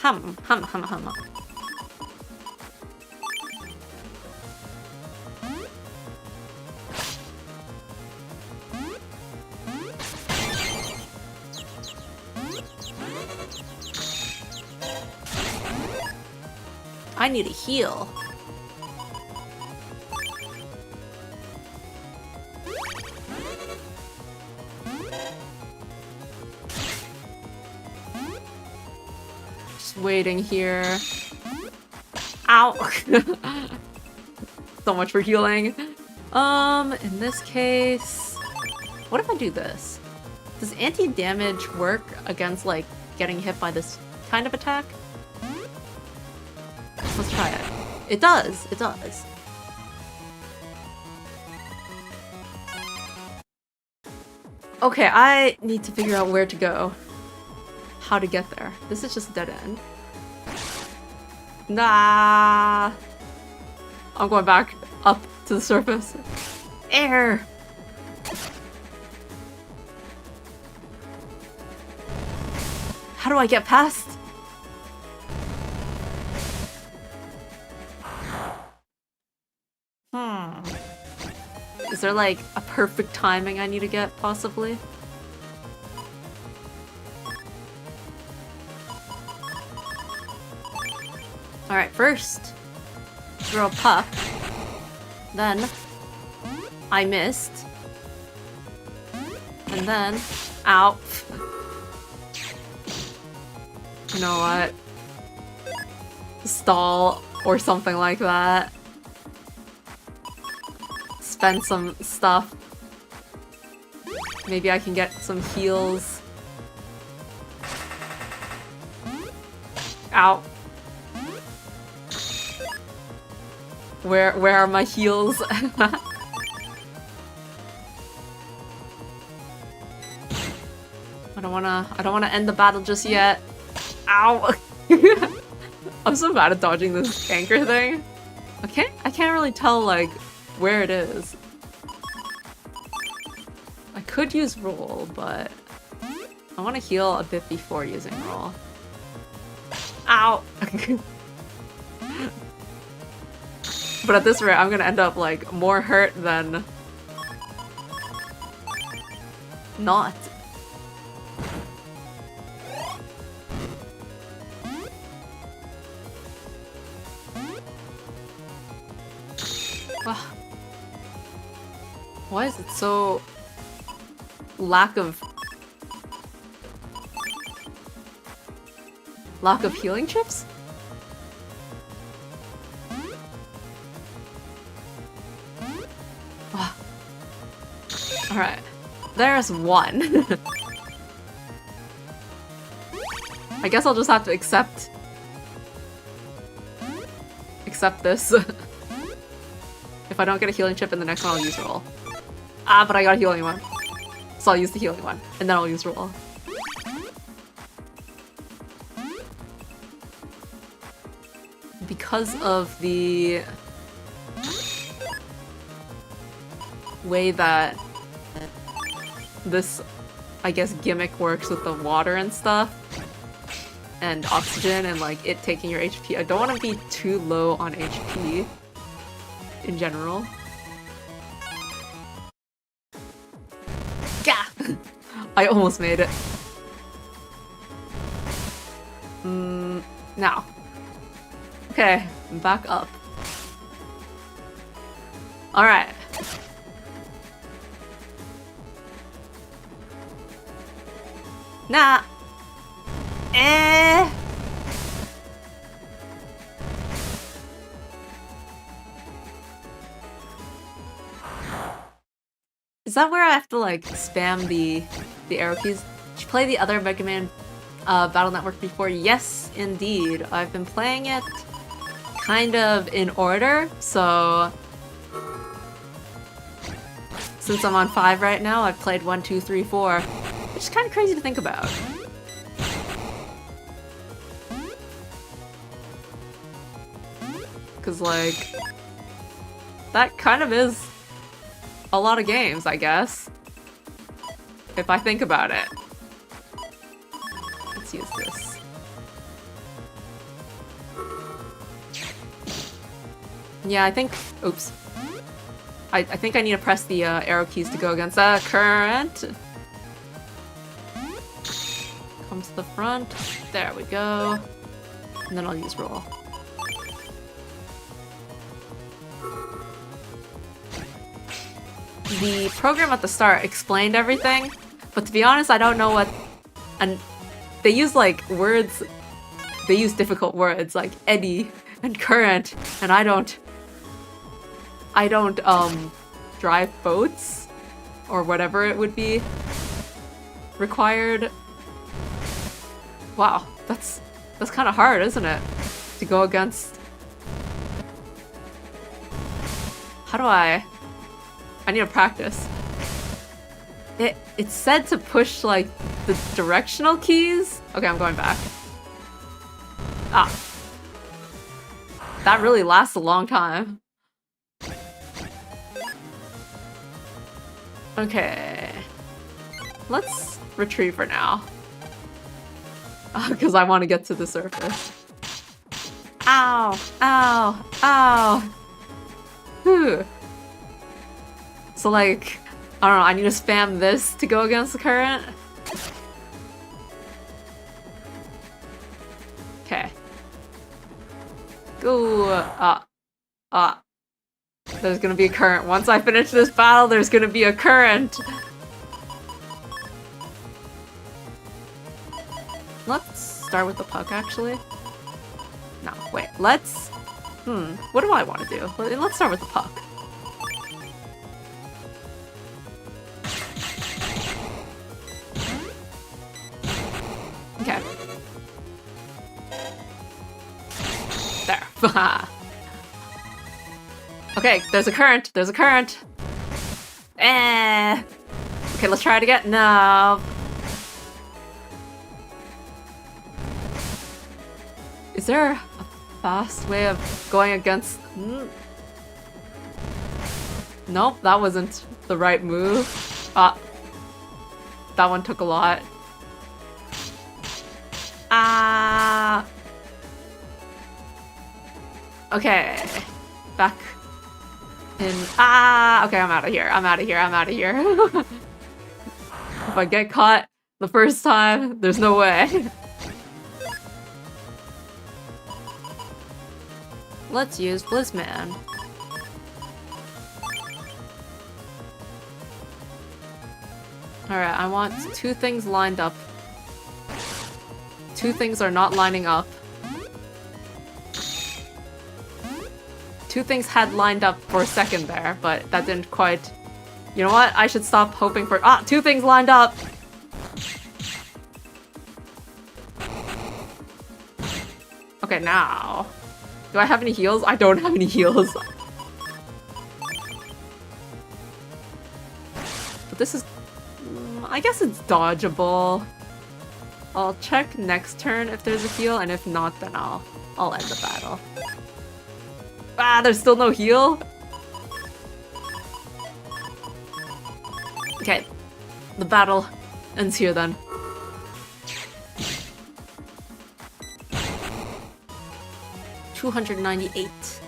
Hum. I need a heal. Just waiting here. Ow! So much for healing. In this case... What if I do this? Does anti-damage work against, like, getting hit by this kind of attack? Let's try it. It does! It does. Okay, I need to figure out where to go. How to get there. This is just a dead end. Nah! I'm going back up to the surface. Air! How do I get past? Is there like a perfect timing I need to get, possibly? Alright, first, throw a puck. Then, I missed. And then, ow. You know what? Stall or something like that. Spend some stuff. Maybe I can get some heals. Ow. Where are my heals? I don't wanna end the battle just yet. Ow! I'm so bad at dodging this anchor thing. I can't really tell like where it is. I could use roll, but I want to heal a bit before using roll. Ow! But at this rate, I'm gonna end up like more hurt than not. Why is it so lack of healing chips? Alright. There's one. I guess I'll just have to accept this. If I don't get a healing chip in the next one, I'll use roll. Ah, but I got a healing one. So I'll use the healing one, and then I'll use roll. Because of the way that this, I guess, gimmick works with the water and stuff, and oxygen, and like it taking your HP, I don't want to be too low on HP in general. Gah! I almost made it. Now. Okay, I'm back up. Alright. Nah. Is that where I have to like spam the arrow keys? Did you play the other Mega Man Battle Network before? Yes, indeed. I've been playing it kind of in order, so since I'm on 5 right now, I've played 1, 2, 3, 4, which is kind of crazy to think about. Cause like, that kind of is a lot of games, I guess. If I think about it. Let's use this. Yeah, I think... Oops. I think I need to press the arrow keys to go against that current. Come to the front. There we go. And then I'll use roll. The program at the start explained everything, but to be honest, I don't know what... And they use like words they use difficult words like eddy and current, and I don't drive boats or whatever it would be required. Wow, that's kind of hard, isn't it? To go against. How do I need to practice. It's said to push like the directional keys. Okay, I'm going back. Ah. That really lasts a long time. Okay. Let's retreat for now. Because I want to get to the surface. Ow! Ow! Ow! Whew. So like, I don't know, I need to spam this to go against the current? Okay. Go! There's gonna be a current. Once I finish this battle, there's gonna be a current! Let's start with the puck, actually. No, wait, let's... what do I want to do? Let's start with the puck. Okay. There. Okay, there's a current. There's a current. Okay, let's try it again. No. Is there a fast way of going against... Nope, that wasn't the right move. That one took a lot. Okay. Back in... Okay, I'm out of here. I'm out of here. I'm out of here. If I get caught the first time, there's no way. Let's use Blizzman. Alright, I want 2 things lined up. 2 things are not lining up. 2 things had lined up for a second there, but that didn't quite... You know what? I should stop hoping for... 2 things lined up! Okay, now... Do I have any heals? I don't have any heals. But this is... I guess it's dodgeable. I'll check next turn if there's a heal, and if not, then I'll end the battle. There's still no heal? Okay. The battle ends here then. $298.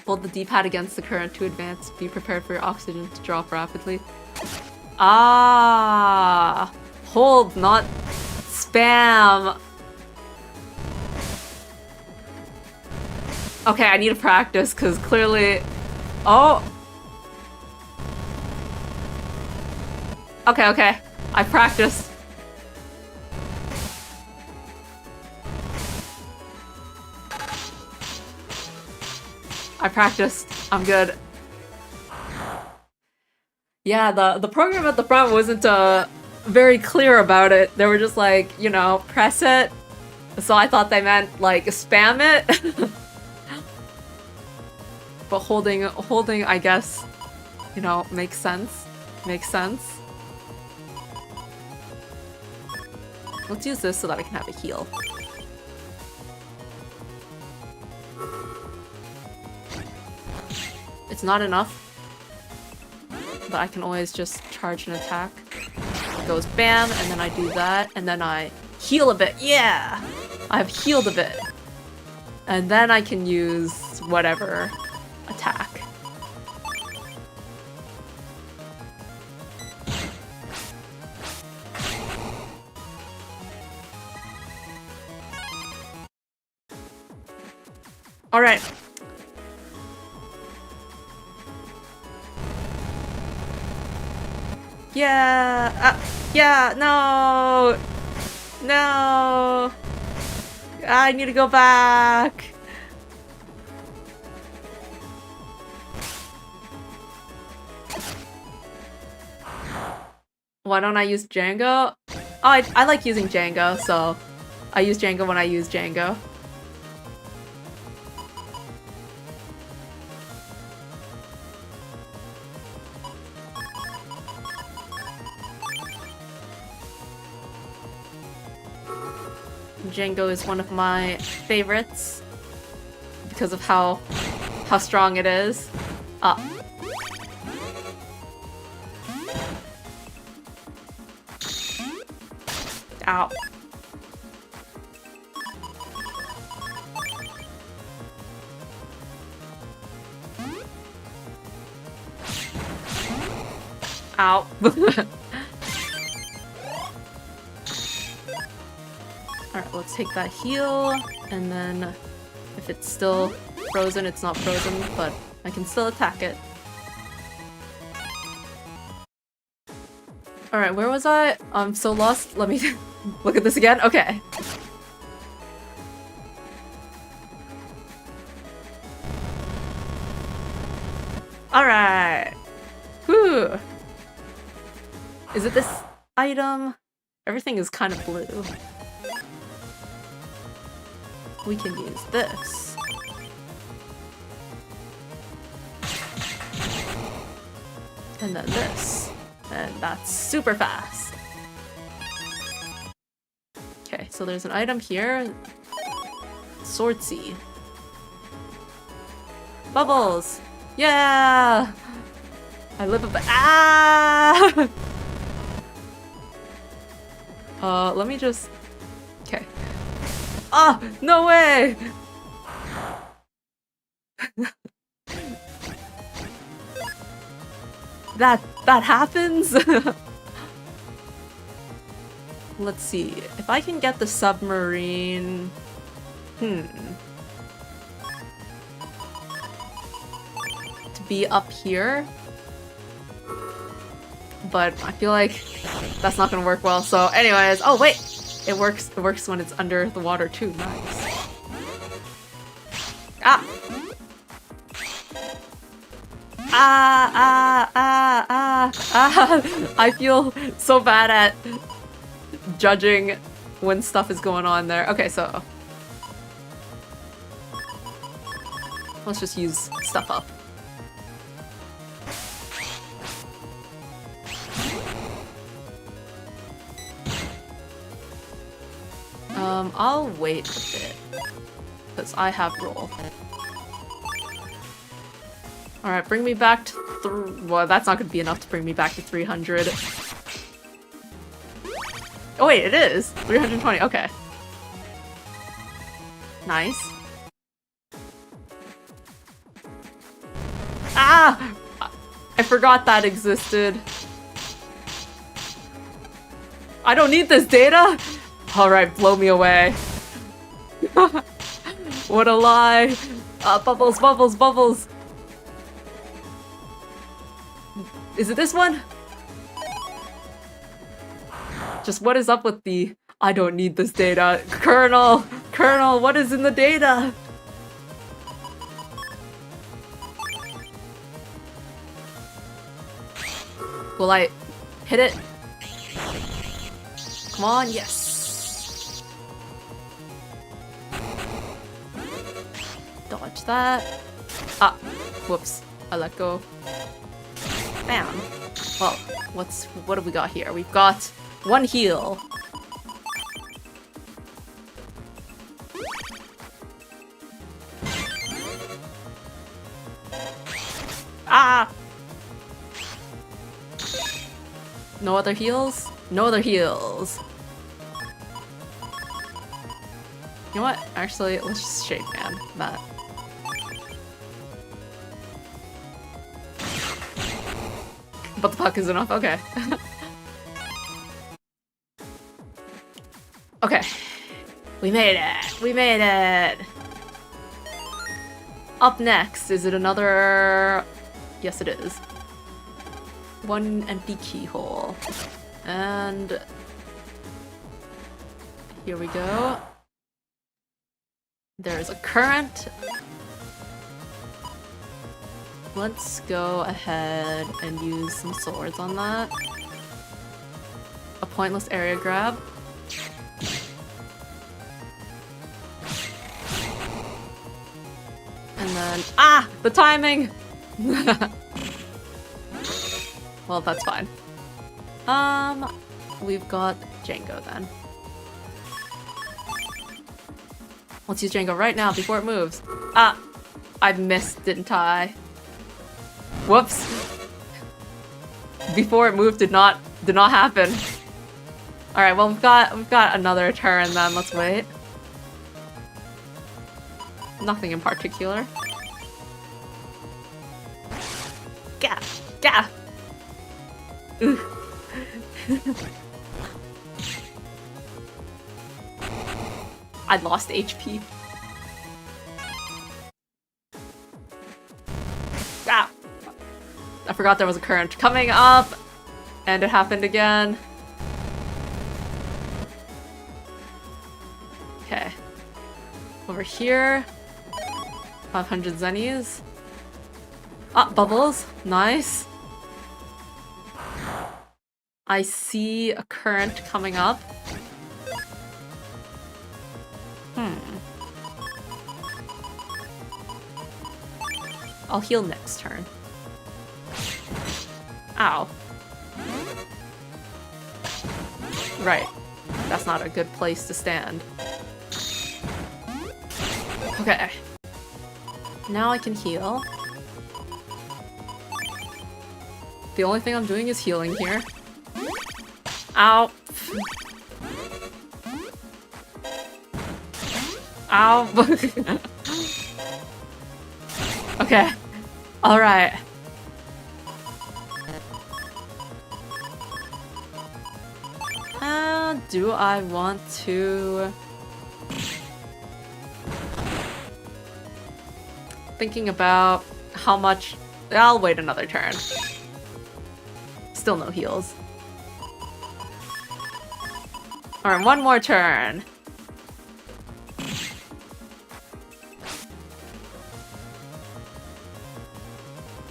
Hold the D-pad against the current to advance. Be prepared for your oxygen to drop rapidly. Hold, not spam. Okay, I need to practice because clearly... Oh! Okay. I practiced. I'm good. Yeah, the program at the front wasn't very clear about it. They were just like, you know, press it. So I thought they meant like spam it. But holding, I guess, you know, makes sense. Let's use this so that I can have a heal. It's not enough, but I can always just charge an attack. It goes bam, and then I do that, and then I heal a bit. Yeah! I've healed a bit. And then I can use whatever attack. Alright. Yeah! Yeah, no! No! I need to go back! Why don't I use Django? Oh, I like using Django, so I use Django when I use Django. Django is one of my favorites because of how strong it is. Ah. Ow. Ow. Alright, let's take that heal, and then if it's still frozen, it's not frozen, but I can still attack it. Alright, where was I? I'm so lost. Let me look at this again. Okay. Alright. Whew. Is it this item? Everything is kind of blue. We can use this. And then this. And that's super fast. Okay, so there's an item here. Swordsy. Bubbles! Yeah! I live up. Ah! Let me just. Okay. Ah! No way! That happens? Let's see. If I can get the submarine. To be up here. But I feel like that's not gonna work well. So anyways, oh wait! It works when it's under the water too. Nice. Ah! I feel so bad at judging when stuff is going on there. Okay, so let's just use stuff up. I'll wait a bit because I have roll. Alright, bring me back to well, that's not gonna be enough to bring me back to 300. Oh wait, it is! 320, okay. Nice. Ah! I forgot that existed. I don't need this data! Alright, blow me away. What a lie! Bubbles, bubbles, bubbles! Is it this one? Just what is up with the I don't need this data? Colonel! Colonel, what is in the data? Will I hit it? Come on, yes! Dodge that. Ah, whoops. I let go. Bam. Well, what have we got here? We've got one heal. Ah! No other heals? No other heals. You know what? Actually, let's just shake man that. But the puck is enough? Okay. Okay. We made it! We made it! Up next, is it another... Yes, it is. One empty keyhole. And... Here we go. There's a current. Let's go ahead and use some swords on that. A pointless area grab. And then, ah! The timing! Well, that's fine. We've got Django then. Let's use Django right now before it moves. Ah! I missed, didn't I? Whoops. Before it moved did not happen. Alright, well we've got another turn then, let's wait. Nothing in particular. Gah! Gah! Ooh. I lost HP. Ah! I forgot there was a current coming up! And it happened again. Okay. Over here. 500 zennies. Ah, bubbles. Nice. I see a current coming up. I'll heal next turn. Ow. Right. That's not a good place to stand. Okay. Now I can heal. The only thing I'm doing is healing here. Ow. Ow. Okay. Alright. Do I want to... Thinking about how much... I'll wait another turn. Still no heals. Alright, one more turn.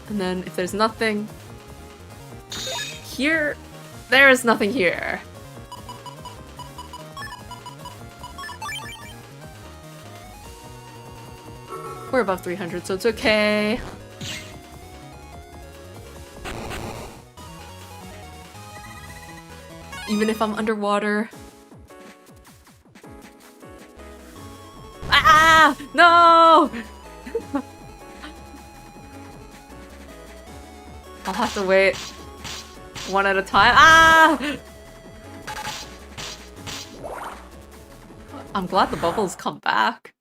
And then if there's nothing here, there is nothing here. We're above 300, so it's okay. Even if I'm underwater. Ah! No! I'll have to wait one at a time. Ah! I'm glad the bubbles come back.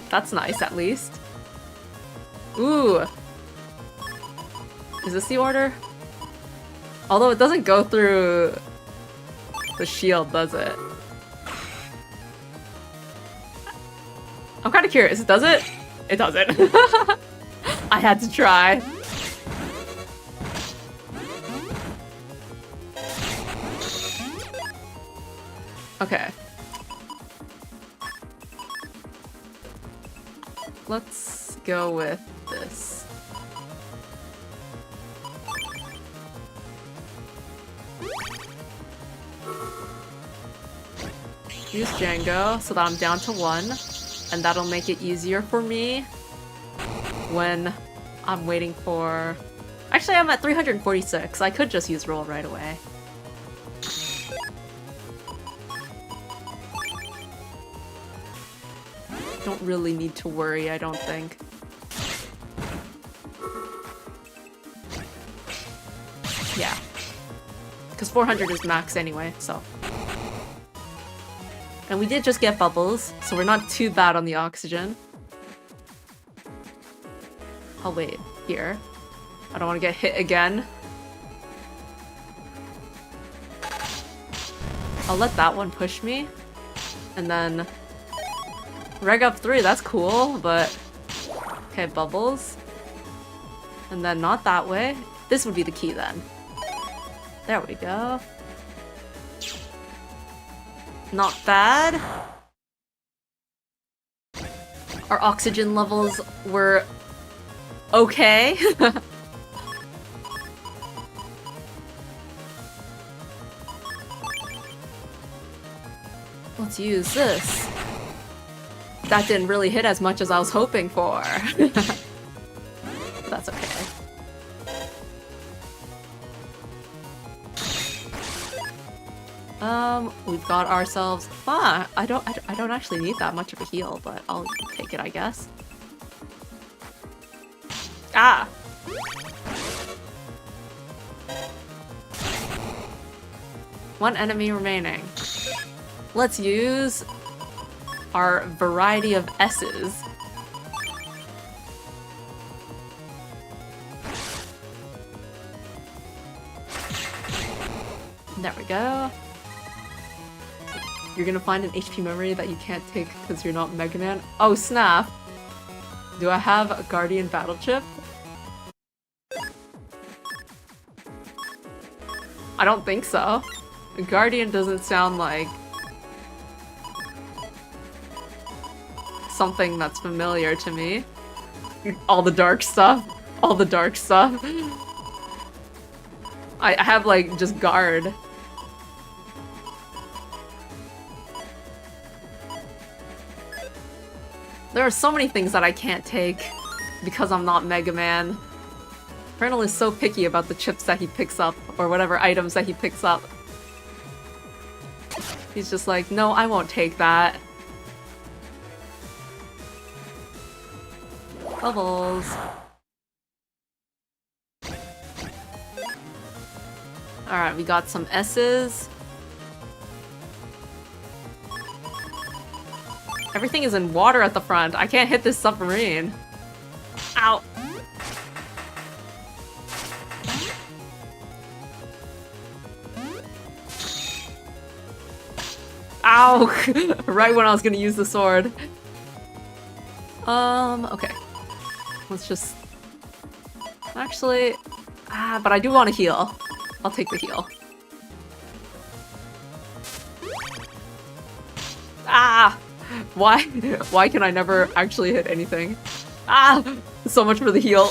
That's nice, at least. Ooh. Is this the order? Although it doesn't go through the shield, does it? I'm kind of curious. Does it? It doesn't. I had to try. Okay. Let's go with this. Use Django so that I'm down to 1, and that'll make it easier for me when I'm waiting for... Actually, I'm at 346. I could just use roll right away. Don't really need to worry, I don't think. Yeah. Because 400 is max anyway, so... And we did just get bubbles, so we're not too bad on the oxygen. I'll wait here. I don't want to get hit again. I'll let that one push me. And then... Reg up 3, that's cool, but... Okay, bubbles. And then not that way. This would be the key then. There we go. Not bad. Our oxygen levels were okay. Let's use this. That didn't really hit as much as I was hoping for. That's okay. We've got ourselves. I don't actually need that much of a heal, but I'll take it, I guess. Ah. One enemy remaining. Let's use our variety of S's. There we go. You're gonna find an HP memory that you can't take because you're not Mega Man. Oh snap! Do I have a Guardian battle chip? I don't think so. Guardian doesn't sound like something that's familiar to me. All the dark stuff. All the dark stuff. I have like just guard. There are so many things that I can't take because I'm not Mega Man. Colonel is so picky about the chips that he picks up, or whatever items that he picks up. He's just like, no, I won't take that. Bubbles. Alright, we got some S's. Everything is in water at the front. I can't hit this submarine. Ow. Ow! Right when I was gonna use the sword. Okay. Let's just... Actually... but I do want to heal. I'll take the heal. Ah! Why can I never actually hit anything? Ah! So much for the heal.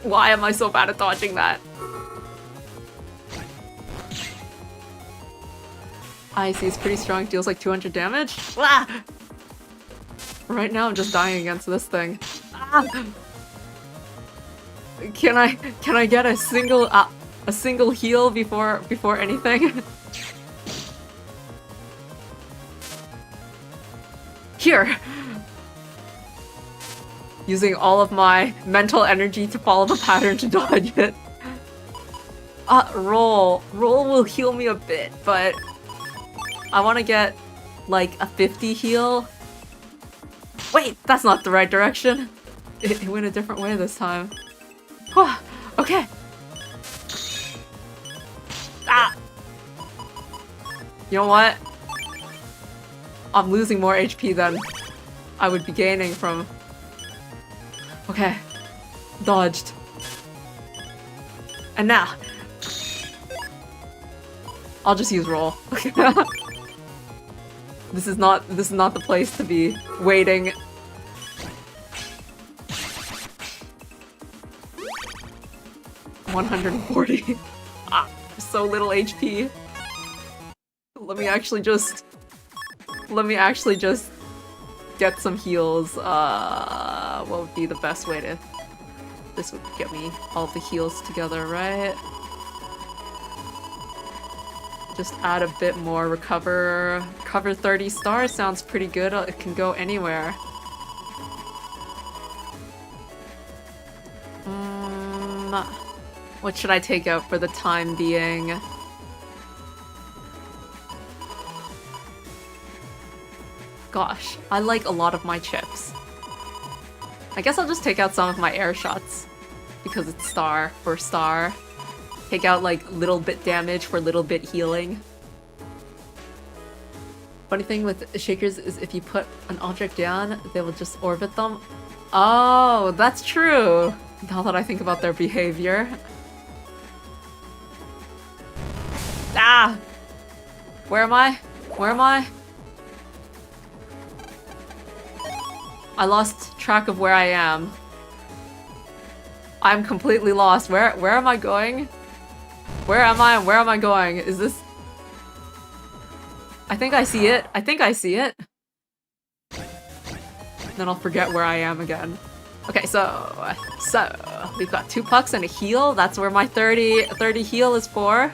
Why am I so bad at dodging that? Icy is pretty strong, deals like 200 damage. Ah! Right now I'm just dying against this thing. Ah! Can I get a single heal before anything? Here. Using all of my mental energy to follow the pattern to dodge it. Roll. Roll will heal me a bit, but I want to get like a 50 heal. Wait, that's not the right direction. It went a different way this time. Okay. Ah. You know what? I'm losing more HP than I would be gaining from... Okay. Dodged. And now. I'll just use roll. This is not the place to be waiting. $140. So little HP. Let me actually just get some heals. What would be the best way to... This would get me all the heals together, right? Just add a bit more recover. Recover 30 stars sounds pretty good. It can go anywhere. What should I take out for the time being? Gosh, I like a lot of my chips. I guess I'll just take out some of my air shots. Because it's star for star. Take out like little bit damage for little bit healing. Funny thing with shakers is if you put an object down, they will just orbit them. Oh, that's true. Now that I think about their behavior. Ah! Where am I? Where am I? I lost track of where I am. I'm completely lost. Where am I going? Where am I? Where am I going? Is this... I think I see it. I think I see it. Then I'll forget where I am again. Okay, so we've got 2 pucks and a heal. That's where my 30 heal is for.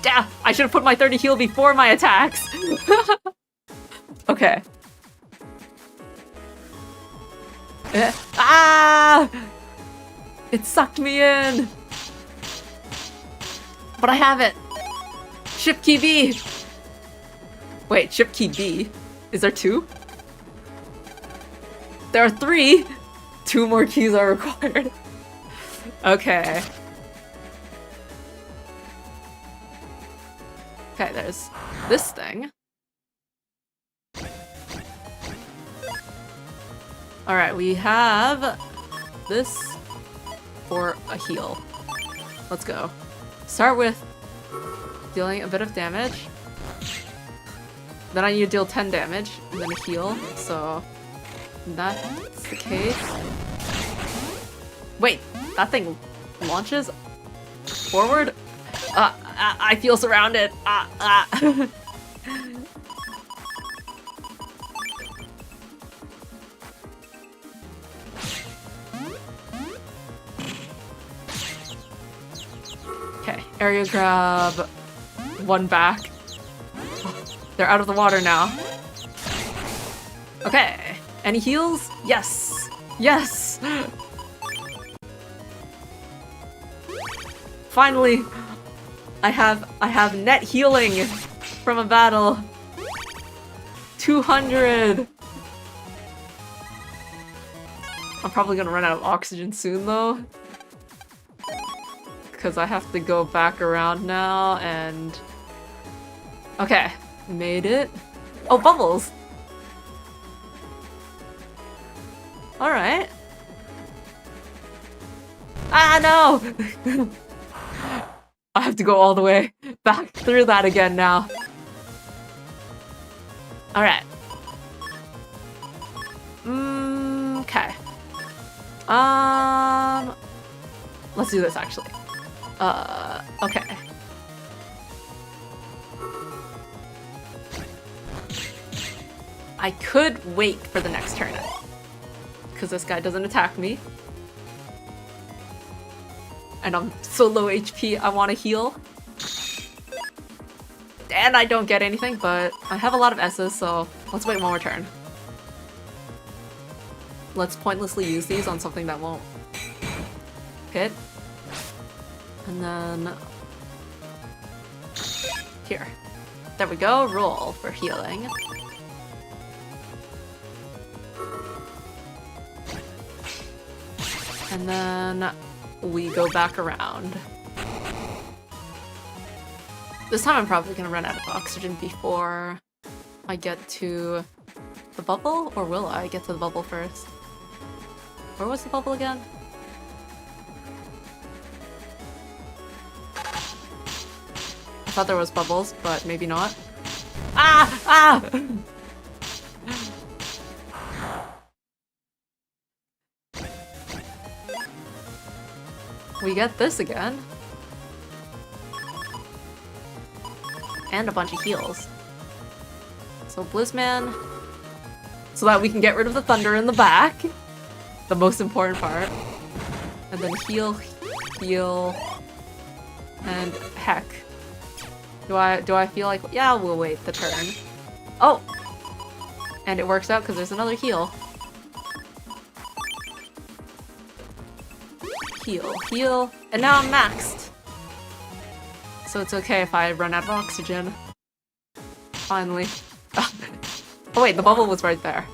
Damn! I should have put my 30 heal before my attacks. Okay. Ah! It sucked me in. But I have it. Ship key B. Wait, ship key B? Is there 2? There are 3! 2 more keys are required. Okay. Okay, there's this thing. Alright, we have this for a heal. Let's go. Start with dealing a bit of damage. Then I need to deal 10 damage, and then a heal, so that's the case. Wait, that thing launches forward? I feel surrounded. Okay, area grab 1 back. They're out of the water now. Okay, any heals? Yes! Yes! Finally! I have net healing from a battle. 200! I'm probably gonna run out of oxygen soon though. Because I have to go back around now and... Okay, made it. Oh, bubbles! Alright. Ah, no! I have to go all the way back through that again now. Alright. Okay. Let's do this actually. Okay. I could wait for the next turn, because this guy doesn't attack me. And I'm so low HP, I want to heal. And I don't get anything, but I have a lot of S's, so let's wait 1 more turn. Let's pointlessly use these on something that won't hit. And then... Here. There we go, roll for healing. And then we go back around. This time I'm probably gonna run out of oxygen before I get to the bubble, or will I get to the bubble first? Where was the bubble again? I thought there was bubbles, but maybe not. Ah! Ah! We get this again. And a bunch of heals. So Blizzman, so that we can get rid of the thunder in the back. The most important part. And then heal, heal, and heck. Do I feel like, yeah, we'll wait the turn. Oh! And it works out because there's another heal. Heal, heal, and now I'm maxed. So it's okay if I run out of oxygen. Finally. Oh wait, the bubble was right there.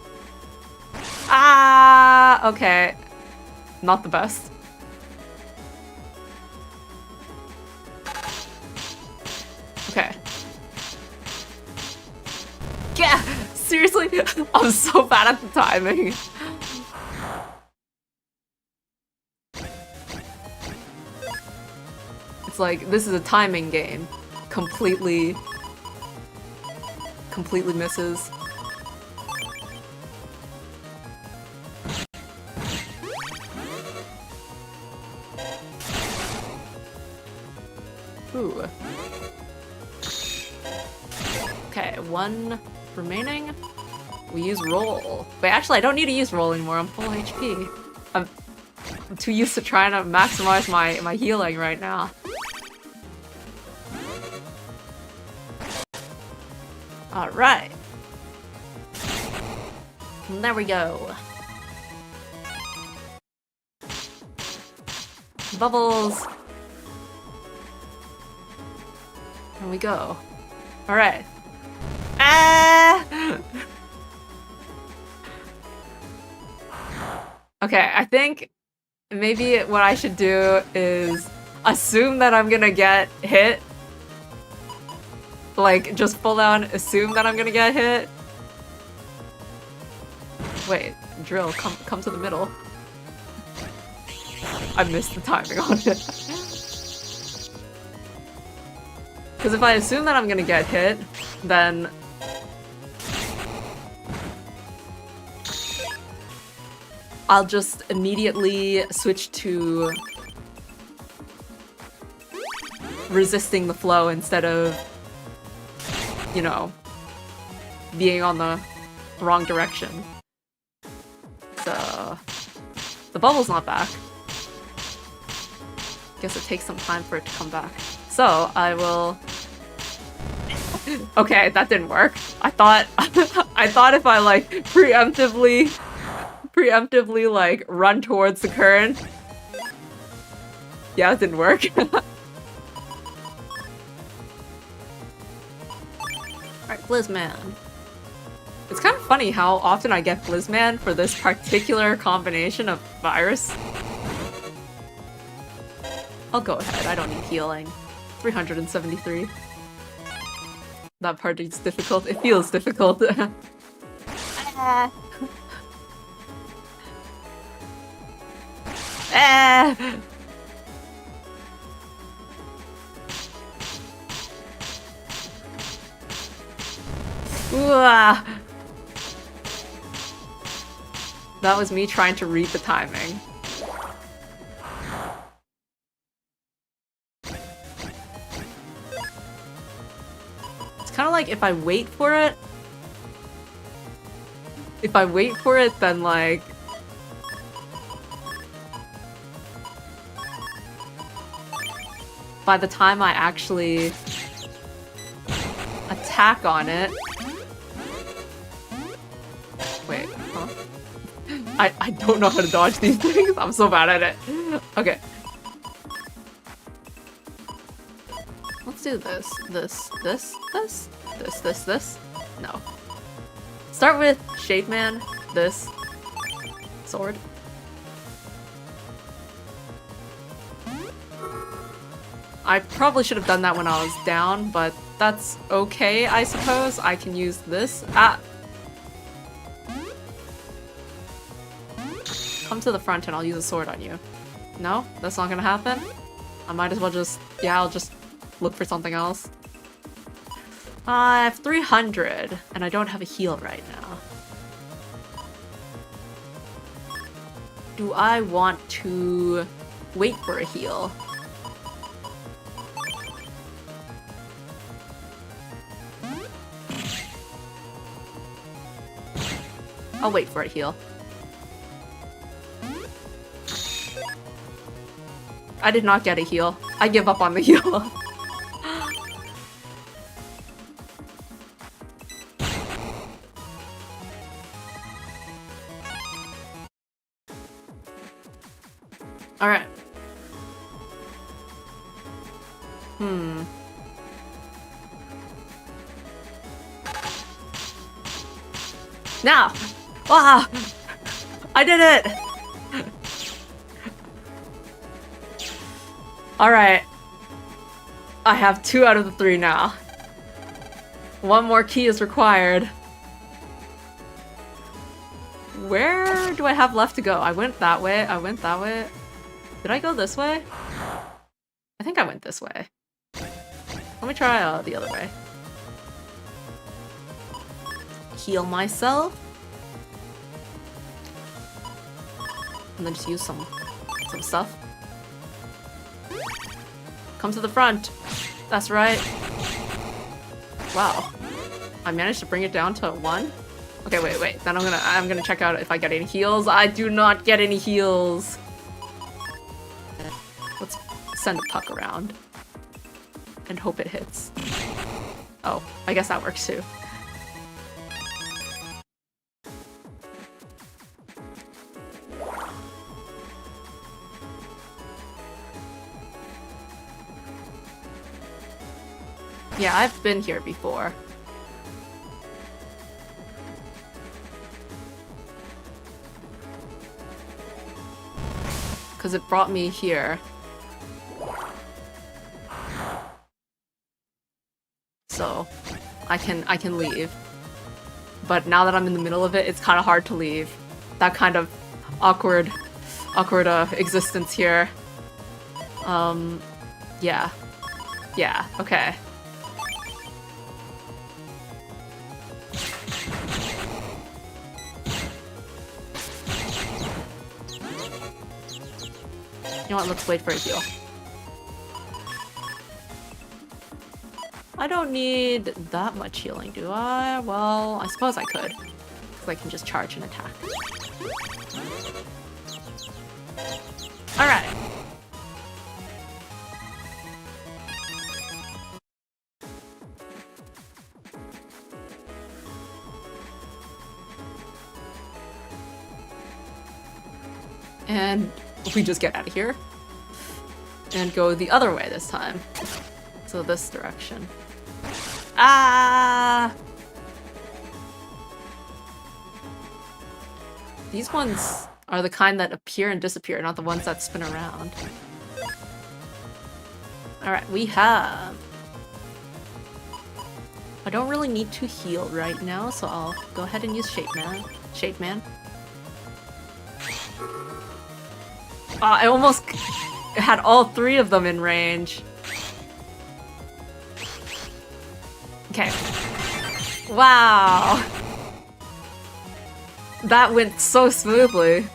Ah, okay. Not the best. Okay. seriously? I'm so bad at the timing. It's like, this is a timing game. Completely misses. Ooh. Okay, 1 remaining. We use roll. Wait, actually, I don't need to use roll anymore. I'm full HP. I'm too used to trying to maximize my healing right now. Alright. There we go. Bubbles. Here we go. Alright. Ah! Okay, I think maybe what I should do is assume that I'm gonna get hit. Like, just full on assume that I'm gonna get hit. Wait, drill, come to the middle. I missed the timing on it. Because if I assume that I'm gonna get hit, then I'll just immediately switch to resisting the flow instead of, you know, being on the wrong direction. So, the bubble's not back. Guess it takes some time for it to come back. So, I will... Okay, that didn't work. I thought if I, like, preemptively, like, run towards the current. Yeah, it didn't work. Alright, Blizzman. It's kind of funny how often I get Blizzman for this particular combination of virus. I'll go ahead, I don't need healing. 373. That part is difficult. It feels difficult. Ah. Ooh. That was me trying to read the timing. It's kind of like if I wait for it, then like... by the time I actually attack on it... Wait, huh? I don't know how to dodge these things. I'm so bad at it. Okay. Let's do this. This. No. Start with Shape Man. This. Sword. I probably should have done that when I was down, but that's okay, I suppose. I can use this. Ah! Come to the front and I'll use a sword on you. No? That's not gonna happen? I might as well just... yeah, I'll just look for something else. I have 300, and I don't have a heal right now. Do I want to wait for a heal? I'll wait for a heal. I did not get a heal. I give up on the heal. Alright. Now! Wow! I did it! Alright. I have 2 out of the 3 now. 1 more key is required. Where do I have left to go? I went that way. I went that way. Did I go this way? I think I went this way. Let me try the other way. Heal myself. And then just use some stuff. Come to the front. That's right. Wow. I managed to bring it down to 1. Okay, wait. Then I'm gonna check out if I get any heals. I do not get any heals. Let's send a puck around and hope it hits. Oh, I guess that works too. Yeah, I've been here before. Because it brought me here. So, I can leave. But now that I'm in the middle of it, it's kind of hard to leave. That kind of awkward existence here. Yeah. Yeah, okay. You know what, let's wait for a heal. I don't need that much healing, do I? Well, I suppose I could. Because I can just charge and attack. Alright. And we just get out of here and go the other way this time. So this direction. Ah! These ones are the kind that appear and disappear, not the ones that spin around. Alright, we have... I don't really need to heal right now, so I'll go ahead and use Shape Man. I almost had all 3 of them in range. Okay. Wow. That went so smoothly.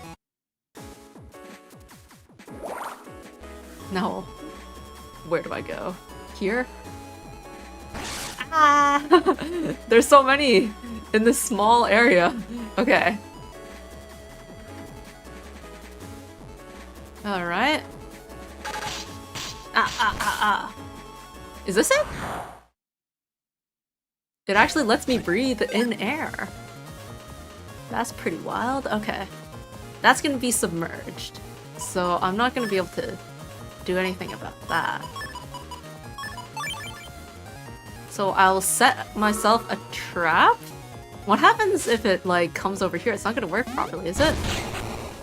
No. Where do I go? Here? Ah! There's so many in this small area. Okay. Alright. Is this it? It actually lets me breathe in air. That's pretty wild. Okay. That's gonna be submerged. So I'm not gonna be able to do anything about that. So I'll set myself a trap? What happens if it, like, comes over here? It's not gonna work properly, is it?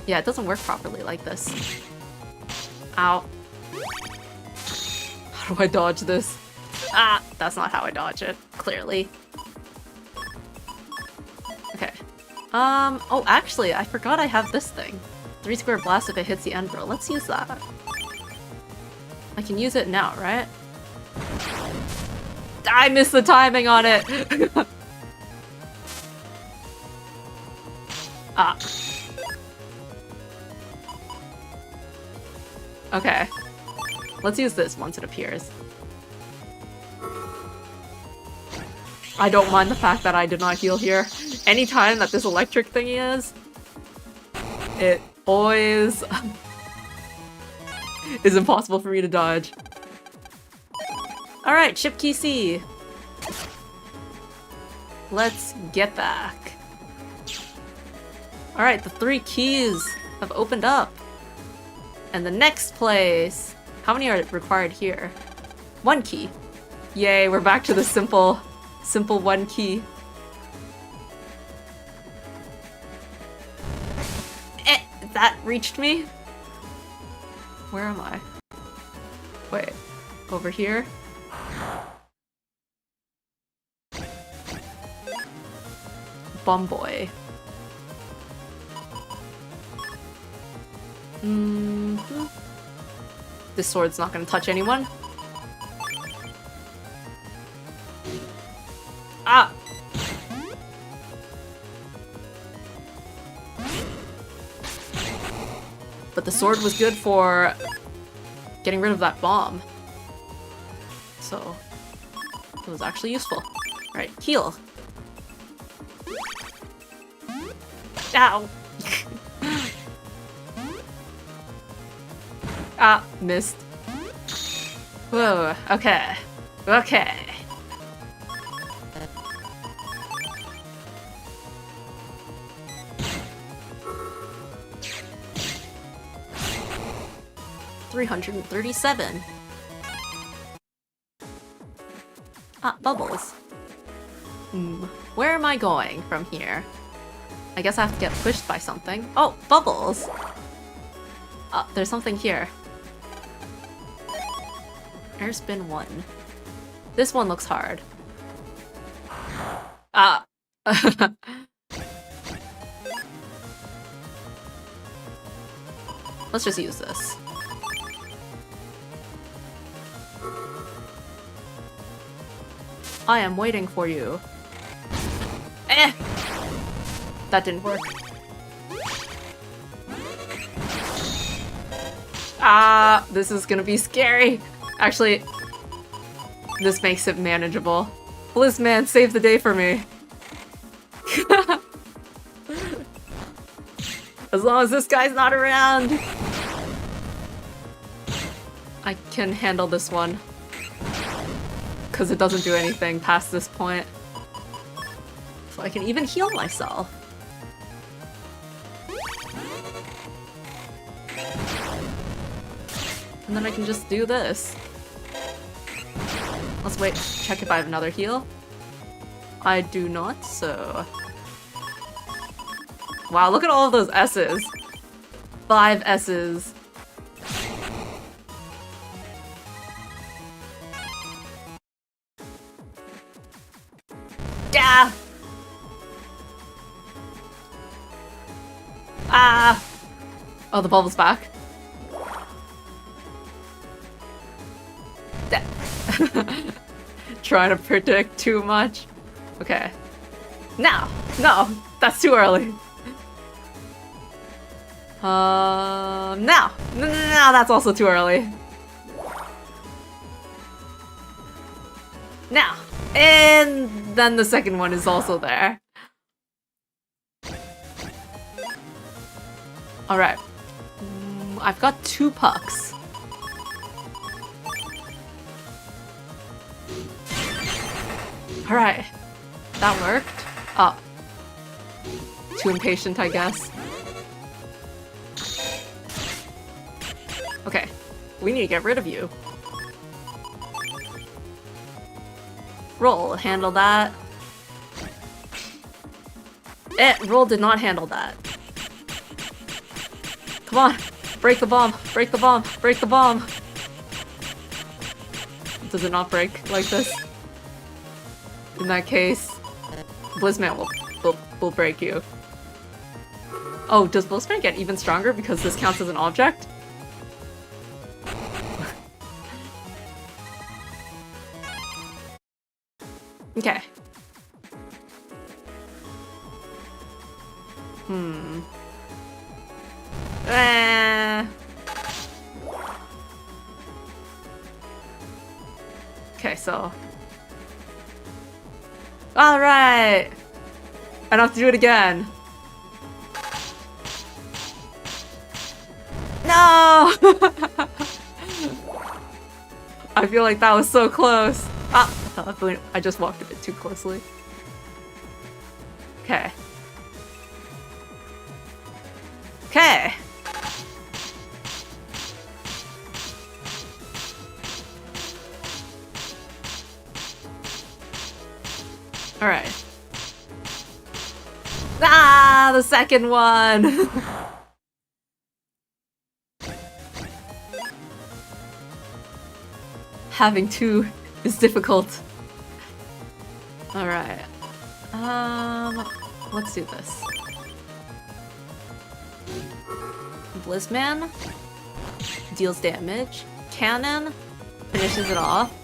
Yeah, it doesn't work properly like this. Ow. How do I dodge this? Ah, that's not how I dodge it, clearly. Okay. Oh, actually, I forgot I have this thing. 3 square blast if it hits the end row. Let's use that. I can use it now, right? I missed the timing on it! Ah. Okay. Let's use this once it appears. I don't mind the fact that I did not heal here. Anytime that this electric thingy is, it always is impossible for me to dodge. Alright, ship key C. Let's get back. Alright, the 3 keys have opened up. And the next place... How many are required here? 1 key. Yay, we're back to the simple 1 key. That reached me? Where am I? Wait, over here? Bumboy. This sword's not gonna touch anyone. Ah! But the sword was good for getting rid of that bomb. So, it was actually useful. Alright, heal. Ow! Ah, missed. Whoa, okay. Okay. $337. Ah, bubbles. Where am I going from here? I guess I have to get pushed by something. Oh, bubbles! There's something here. There's been one. This one looks hard. Ah! Let's just use this. I am waiting for you. Eh! That didn't work. Ah, this is gonna be scary. Actually, this makes it manageable. Blizzman, save the day for me. As long as this guy's not around. I can handle this one. Because it doesn't do anything past this point. So I can even heal myself. And then I can just do this. Let's wait, check if I have another heal. I do not, so... Wow, look at all of those S's. 5 S's. Yeah! Ah! Oh, the bubble's back. Trying to predict too much. Okay. Now! No! That's too early. Now! No, that's also too early. Now! And then the second one is also there. Alright. I've got 2 pucks. Alright. That worked. Oh. Too impatient, I guess. Okay. We need to get rid of you. Roll, handle that. Roll did not handle that. Come on! Break the bomb! Break the bomb! Break the bomb! Does it not break like this? In that case, Blizzman will break you. Oh, does Blizzman get even stronger because this counts as an object? Okay. Okay, so... Alright! I don't have to do it again. No! I feel like that was so close. Ah! I just walked a bit too closely. Okay. Okay! Alright. Ah! The second one! Having 2 is difficult. Alright. Let's do this. Blizzman deals damage. Cannon finishes it off.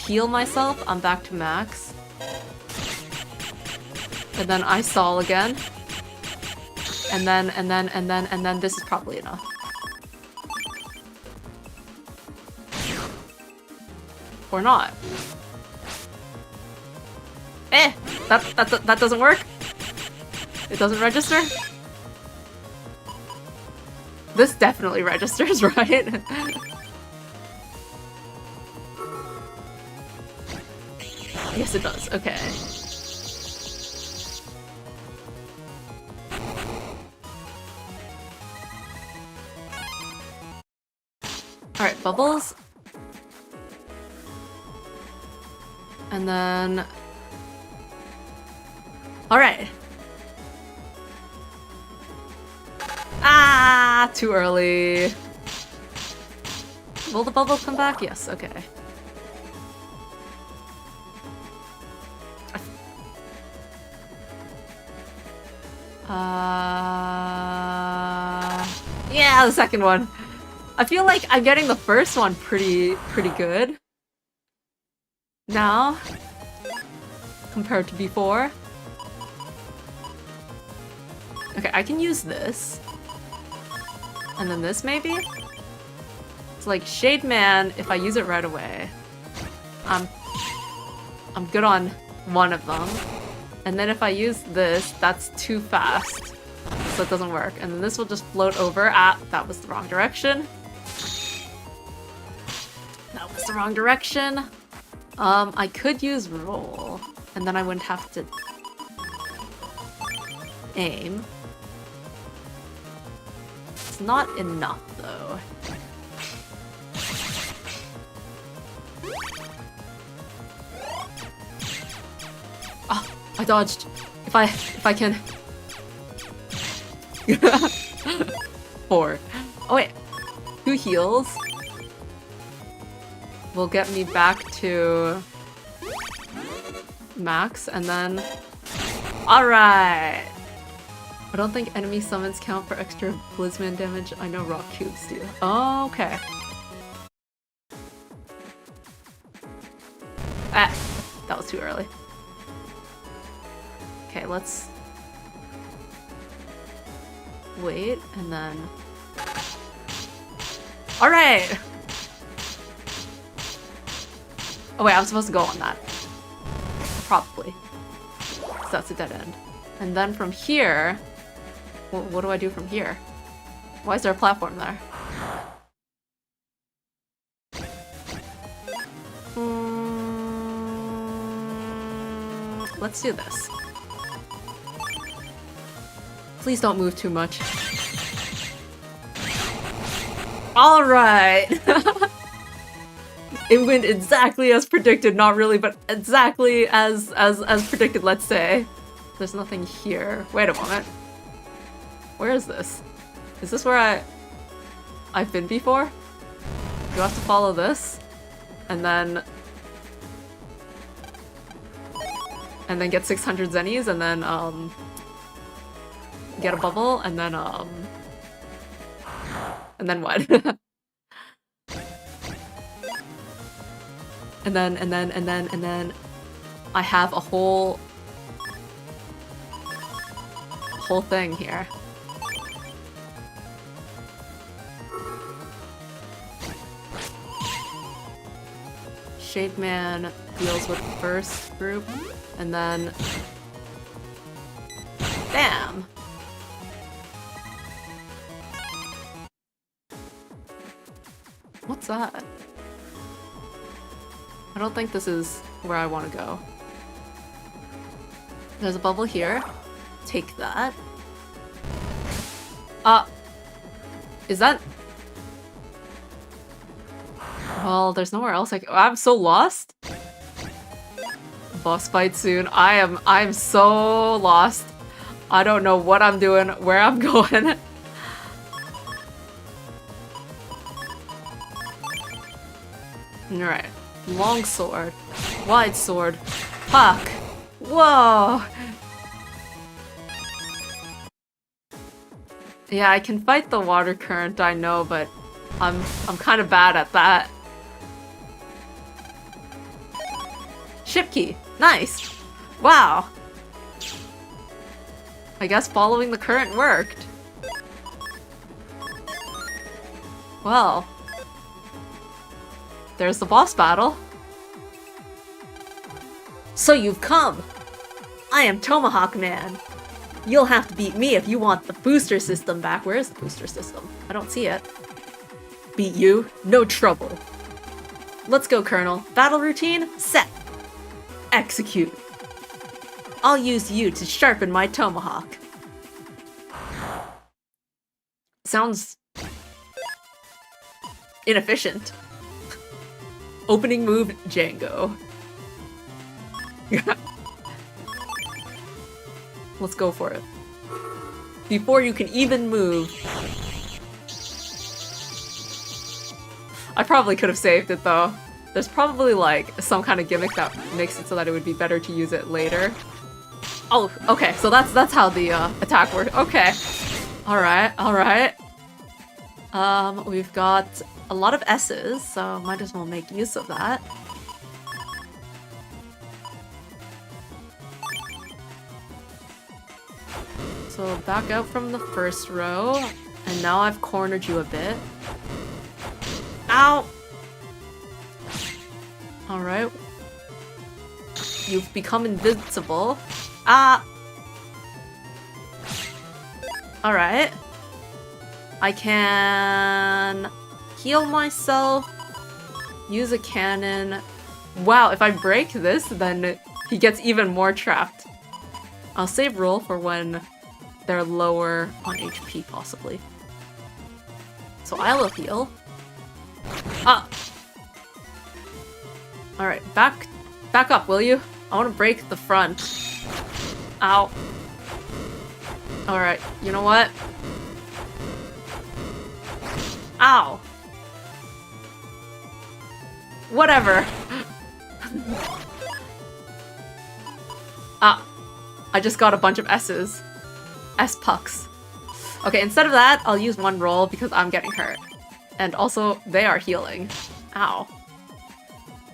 Heal myself, I'm back to max. And then I stall again. And then this is probably enough. Or not. That doesn't work. It doesn't register. This definitely registers, right? Yes, it does. Okay. Alright, bubbles. And then... Alright. Ah, too early. Will the bubbles come back? Yes, okay. Yeah, the second one. I feel like I'm getting the first one pretty good now compared to before. Okay, I can use this. And then this maybe? It's like Shade Man, if I use it right away. I'm good on one of them. And then if I use this, that's too fast. So it doesn't work. And then this will just float over. Ah, that was the wrong direction. That was the wrong direction. I could use roll. And then I wouldn't have to aim. It's not enough though. Ah, I dodged. If I can. 4. Oh wait. 2 heals will get me back to max, and then... Alright! I don't think enemy summons count for extra Blizzman damage. I know rock cubes do. Oh, okay. Ah! That was too early. Okay, let's... wait, and then... Alright! Oh wait, I'm supposed to go on that. Probably. So that's a dead end. And then from here... what do I do from here? Why is there a platform there? Let's do this. Please don't move too much. Alright! It went exactly as predicted, not really, but exactly as predicted, let's say. There's nothing here. Wait a moment. Where is this? Is this where I've been before? Do I have to follow this? And then get 600 zennies, and then get a bubble, and then what? and then I have a whole thing here. Shade Man deals with the first group, and then... Bam! What's that? I don't think this is where I want to go. There's a bubble here. Take that. Is that... Well, there's nowhere else I can... I'm so lost. Boss fight soon. I'm so lost. I don't know what I'm doing, where I'm going. Alright. Long sword. Wide sword. Puck. Whoa! Yeah, I can fight the water current, I know, but I'm kind of bad at that. Ship key. Nice. Wow. I guess following the current worked. Well, there's the boss battle. So you've come! I am Tomahawk Man. You'll have to beat me if you want the booster system back. Where is the booster system? I don't see it. Beat you? No trouble. Let's go, Colonel. Battle routine? Set. Execute. I'll use you to sharpen my tomahawk. Sounds inefficient. Opening move, Django. Let's go for it. Before you can even move. I probably could have saved it though. There's probably like some kind of gimmick that makes it so that it would be better to use it later. Oh, okay, so that's how the attack works. Okay. Alright, alright. We've got a lot of S's, so might as well make use of that. So back out from the first row, and now I've cornered you a bit. Ow! Alright. You've become invincible. Ah! Alright. I can heal myself, use a cannon. Wow, if I break this, then he gets even more trapped. I'll save roll for when they're lower on HP, possibly. So I'll heal. Ah! Alright, back up, will you? I want to break the front. Ow. Alright, you know what? Ow. Whatever. Ah. I just got a bunch of S's. S-pucks. Okay, instead of that, I'll use one roll because I'm getting hurt. And also, they are healing. Ow.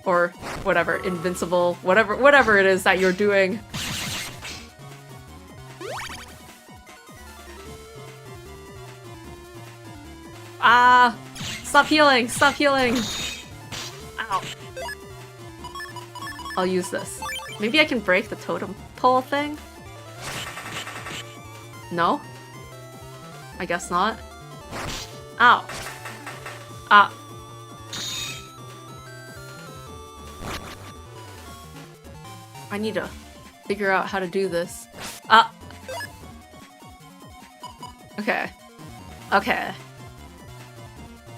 Or whatever, invincible, whatever it is that you're doing. Ah! Stop healing! Stop healing! Ow. I'll use this. Maybe I can break the totem pole thing? No? I guess not. Ow. Ah. I need to figure out how to do this. Ah. Okay. Okay.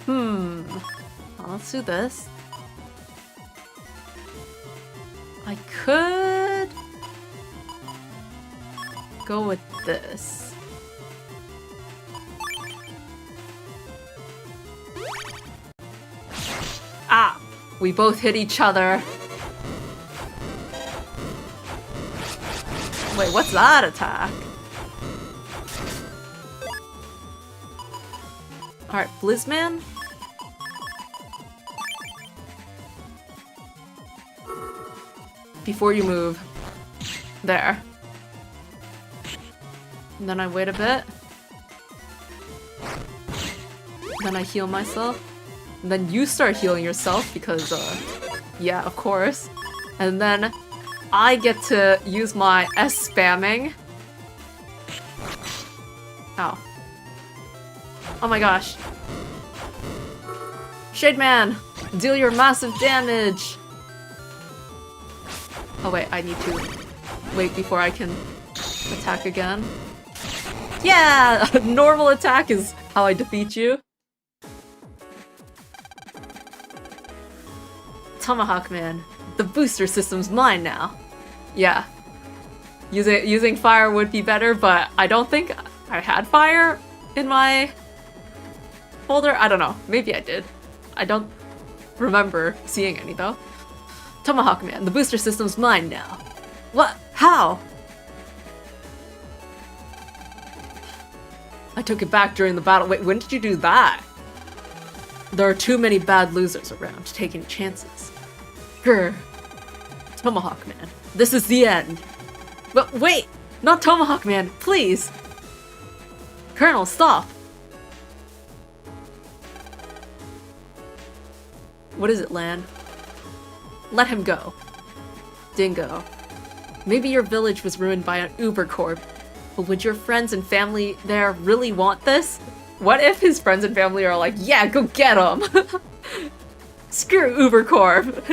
Well, let's do this. I could go with this. Ah! We both hit each other. Wait, what's that attack? Alright, Blizzman? Before you move. There. And then I wait a bit. Then I heal myself. And then you start healing yourself because, yeah, of course. And then I get to use my S spamming. Ow. Oh my gosh. Shade Man! Deal your massive damage! Oh wait, I need to wait before I can attack again. Yeah! Normal attack is how I defeat you. Tomahawk Man, the booster system's mine now. Yeah. Using fire would be better, but I don't think I had fire in my folder. I don't know. Maybe I did. I don't remember seeing any though. Tomahawk Man, the booster system's mine now. What? How? I took it back during the battle. Wait, when did you do that? There are too many bad losers around to take any chances. Grr. Tomahawk Man, this is the end. But wait, not Tomahawk Man, please. Colonel, stop. What is it, Lan? Let him go. Dingo. Maybe your village was ruined by an Uber Corp, but would your friends and family there really want this? What if his friends and family are like, yeah, go get him! Screw Uber Corp!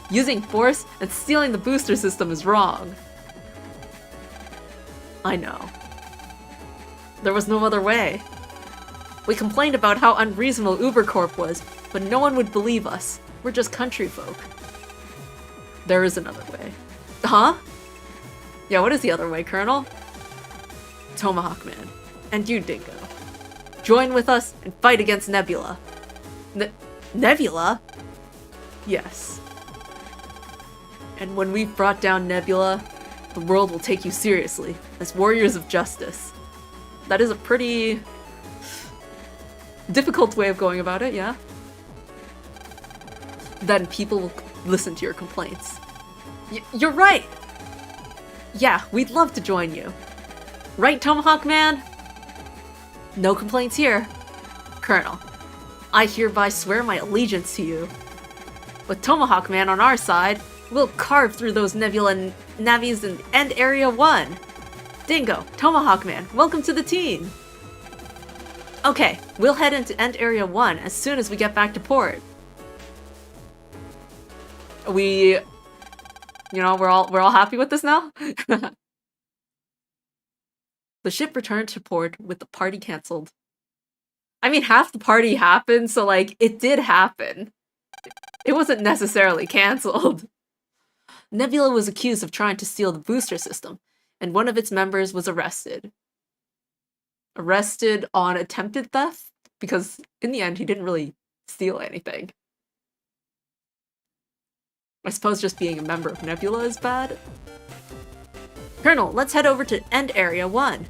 Using force and stealing the booster system is wrong. I know. There was no other way. We complained about how unreasonable Uber Corp was, but no one would believe us. We're just country folk. There is another way. Huh? Yeah, what is the other way, Colonel? Tomahawk Man. And you, Dingo. Join with us and fight against Nebula. Nebula? Yes. And when we've brought down Nebula, the world will take you seriously, as warriors of justice. That is a pretty difficult way of going about it, yeah? Then people will listen to your complaints. You're right! Yeah, we'd love to join you. Right, Tomahawk Man? No complaints here. Colonel, I hereby swear my allegiance to you. With Tomahawk Man on our side, we'll carve through those Nebula navies and end Area 1. Dingo, Tomahawk Man, welcome to the team. Okay, we'll head into End Area 1 as soon as we get back to port. We're all happy with this now? The ship returned to port with the party cancelled. I mean, half the party happened, so like, it did happen. It wasn't necessarily cancelled. Nebula was accused of trying to steal the booster system, and one of its members was arrested. Arrested on attempted theft? Because in the end, he didn't really steal anything. I suppose just being a member of Nebula is bad. Colonel, let's head over to End Area 1.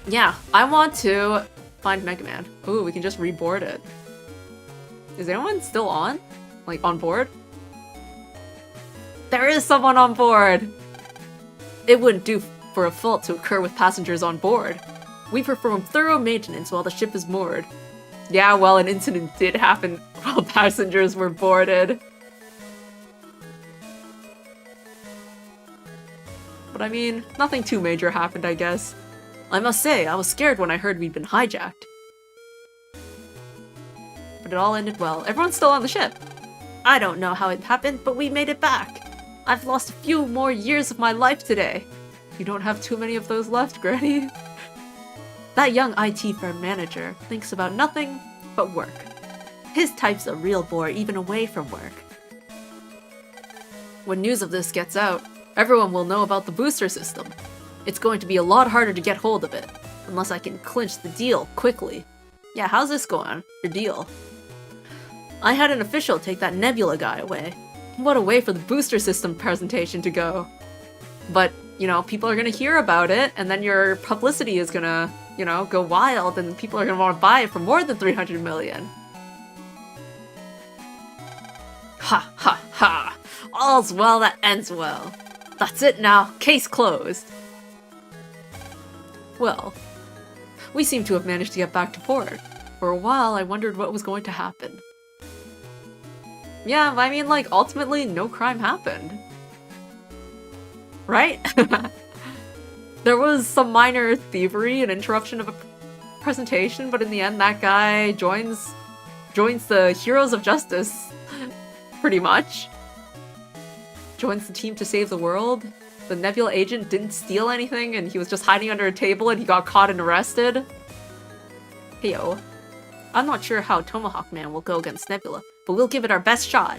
Yeah, I want to find Mega Man. Ooh, we can just reboard it. Is anyone still on? Like, on board? There is someone on board! It wouldn't do for a fault to occur with passengers on board. We perform thorough maintenance while the ship is moored. Yeah, well, an incident did happen while passengers were boarded. But I mean, nothing too major happened, I guess. I must say, I was scared when I heard we'd been hijacked. But it all ended well. Everyone's still on the ship. I don't know how it happened, but we made it back. I've lost a few more years of my life today. You don't have too many of those left, Granny. That young IT firm manager thinks about nothing but work. His type's a real bore even away from work. When news of this gets out, everyone will know about the booster system. It's going to be a lot harder to get hold of it, unless I can clinch the deal quickly. Yeah, how's this going? Your deal? I had an official take that Nebula guy away. What a way for the booster system presentation to go. But, you know, people are gonna hear about it, and then your publicity is gonna, you know, go wild, and people are gonna want to buy it for more than 300 million. Ha ha ha! All's well that ends well. That's it now, case closed. Well, we seem to have managed to get back to port. For a while, I wondered what was going to happen. Yeah, I mean, like, ultimately, no crime happened. Right? There was some minor thievery and interruption of a presentation, but in the end, that guy joins the Heroes of Justice, pretty much. Joins the team to save the world. The Nebula agent didn't steal anything, and he was just hiding under a table, and he got caught and arrested. Heyo. I'm not sure how Tomahawk Man will go against Nebula, but we'll give it our best shot.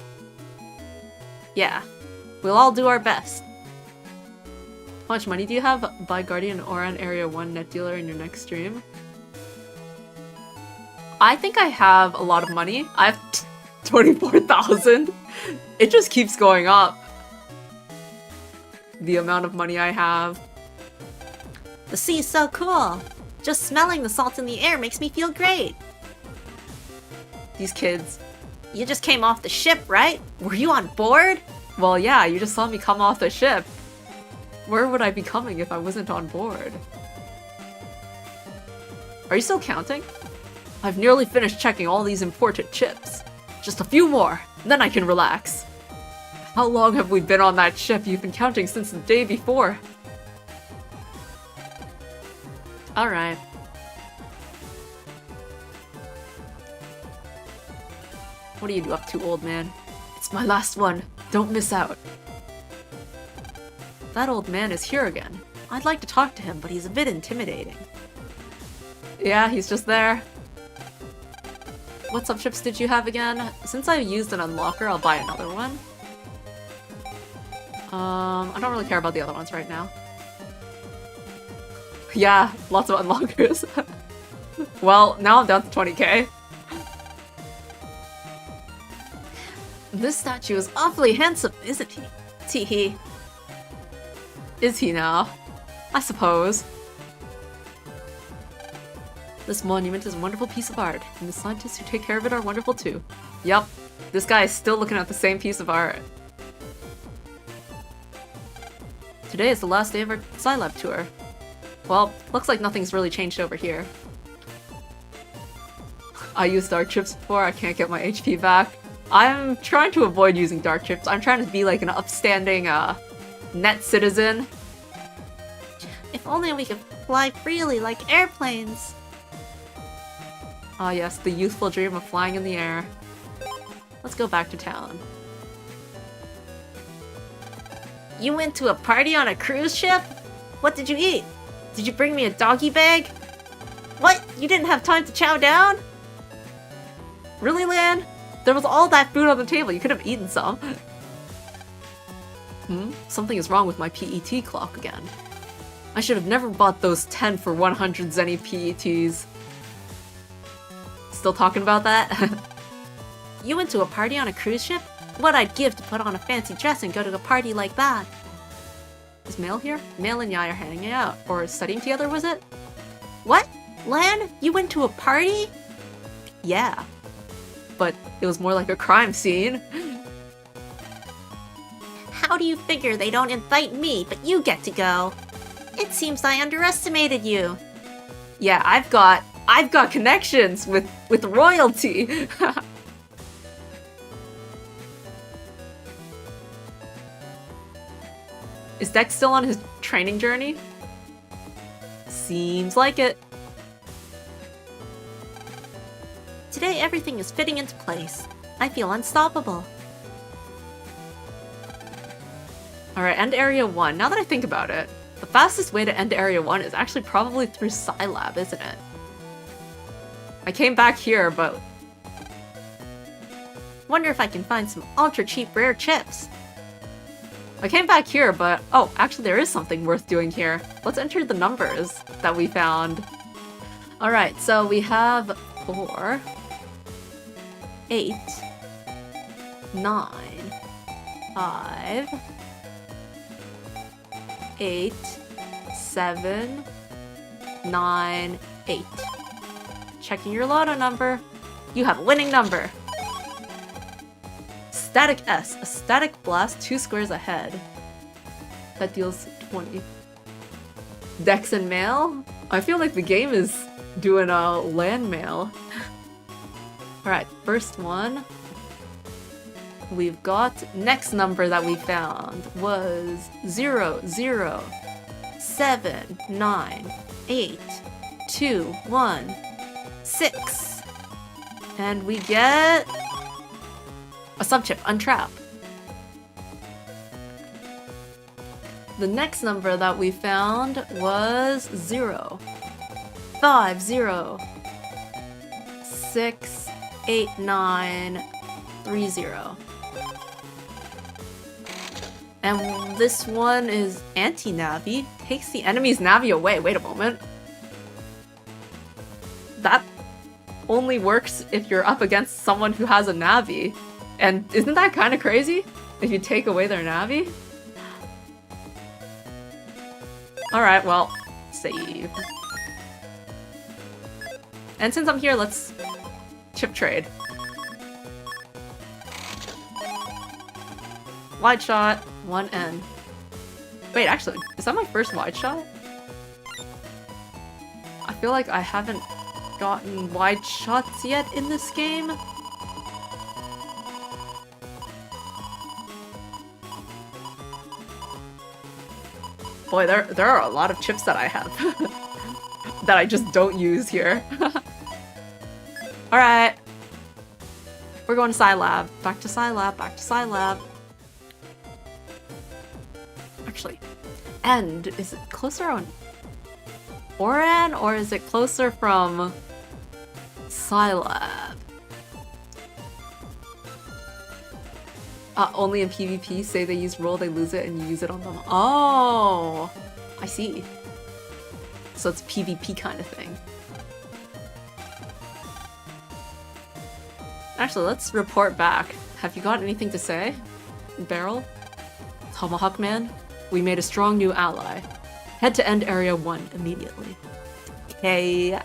Yeah, we'll all do our best. How much money do you have? Buy Guardian Aura on Area 1 Net Dealer in your next stream. I think I have a lot of money. I have 24,000. It just keeps going up. The amount of money I have. The sea is so cool. Just smelling the salt in the air makes me feel great. These kids. You just came off the ship, right? Were you on board? Well, yeah, you just saw me come off the ship. Where would I be coming if I wasn't on board? Are you still counting? I've nearly finished checking all these imported chips. Just a few more, then I can relax. How long have we been on that ship? You've been counting since the day before. Alright. What are you up to, old man? It's my last one. Don't miss out. That old man is here again. I'd like to talk to him, but he's a bit intimidating. Yeah, he's just there. What subchips did you have again? Since I used an unlocker, I'll buy another one. I don't really care about the other ones right now. Yeah, lots of unlockers. Well, now I'm down to 20k. This statue is awfully handsome, isn't he? Teehee. Is he now? I suppose. This monument is a wonderful piece of art, and the scientists who take care of it are wonderful too. Yup. This guy is still looking at the same piece of art. Today is the last day of our Scilab tour. Well, looks like nothing's really changed over here. I used dark chips before, I can't get my HP back. I'm trying to avoid using dark chips. I'm trying to be like an upstanding, net citizen. If only we could fly freely like airplanes. Ah yes, the youthful dream of flying in the air. Let's go back to town. You went to a party on a cruise ship? What did you eat? Did you bring me a doggy bag? What? You didn't have time to chow down? Really, Lan? There was all that food on the table, you could have eaten some. Something is wrong with my PET clock again. I should have never bought those 10 for 100 Zenny PETs. Still talking about that? You went to a party on a cruise ship? What I'd give to put on a fancy dress and go to a party like that. Is Mail here? Mail and Yai are hanging out. Or studying together, was it? What? Lan, you went to a party? Yeah. But it was more like a crime scene. How do you figure they don't invite me, but you get to go? It seems I underestimated you. Yeah, I've got connections with royalty. Is Dex still on his training journey? Seems like it. Today everything is fitting into place. I feel unstoppable. Alright, end Area 1. Now that I think about it, the fastest way to end Area 1 is actually probably through Scilab, isn't it? I came back here, but... Wonder if I can find some ultra cheap rare chips. I came back here, but... Oh, actually there is something worth doing here. Let's enter the numbers that we found. Alright, so we have 4, 8, 9, 5, 8, 7, 9, 8. Checking your lotto number. You have a winning number. Static S, a static blast 2 squares ahead. That deals 20. Dex and mail? I feel like the game is doing a land mail. Alright, first one. We've got next number that we found was 0, 0, 7, 9, 8, 2, 1, 6. And we get a subchip, Untrap. The next number that we found was 0, 5, 0, 6, 8, 9, 3, 0. And this one is anti-navi. Takes the enemy's navi away. Wait a moment. That only works if you're up against someone who has a navi. And isn't that kind of crazy? If you take away their navi? Alright, well, save. And since I'm here, let's chip trade. Wide shot, 1N. Wait, actually, is that my first wide shot? I feel like I haven't gotten wide shots yet in this game. Boy, there are a lot of chips that I have that I just don't use here. Alright. We're going to Scilab. Back to Scilab, back to Scilab. Actually, End, is it closer on Oran, or is it closer from Scilab? Only in PvP, say they use roll, they lose it, and you use it on them. Oh, I see. So it's PvP kind of thing. Actually, let's report back. Have you got anything to say? Barrel? Tomahawk Man? We made a strong new ally. Head to End Area 1 immediately. Okay.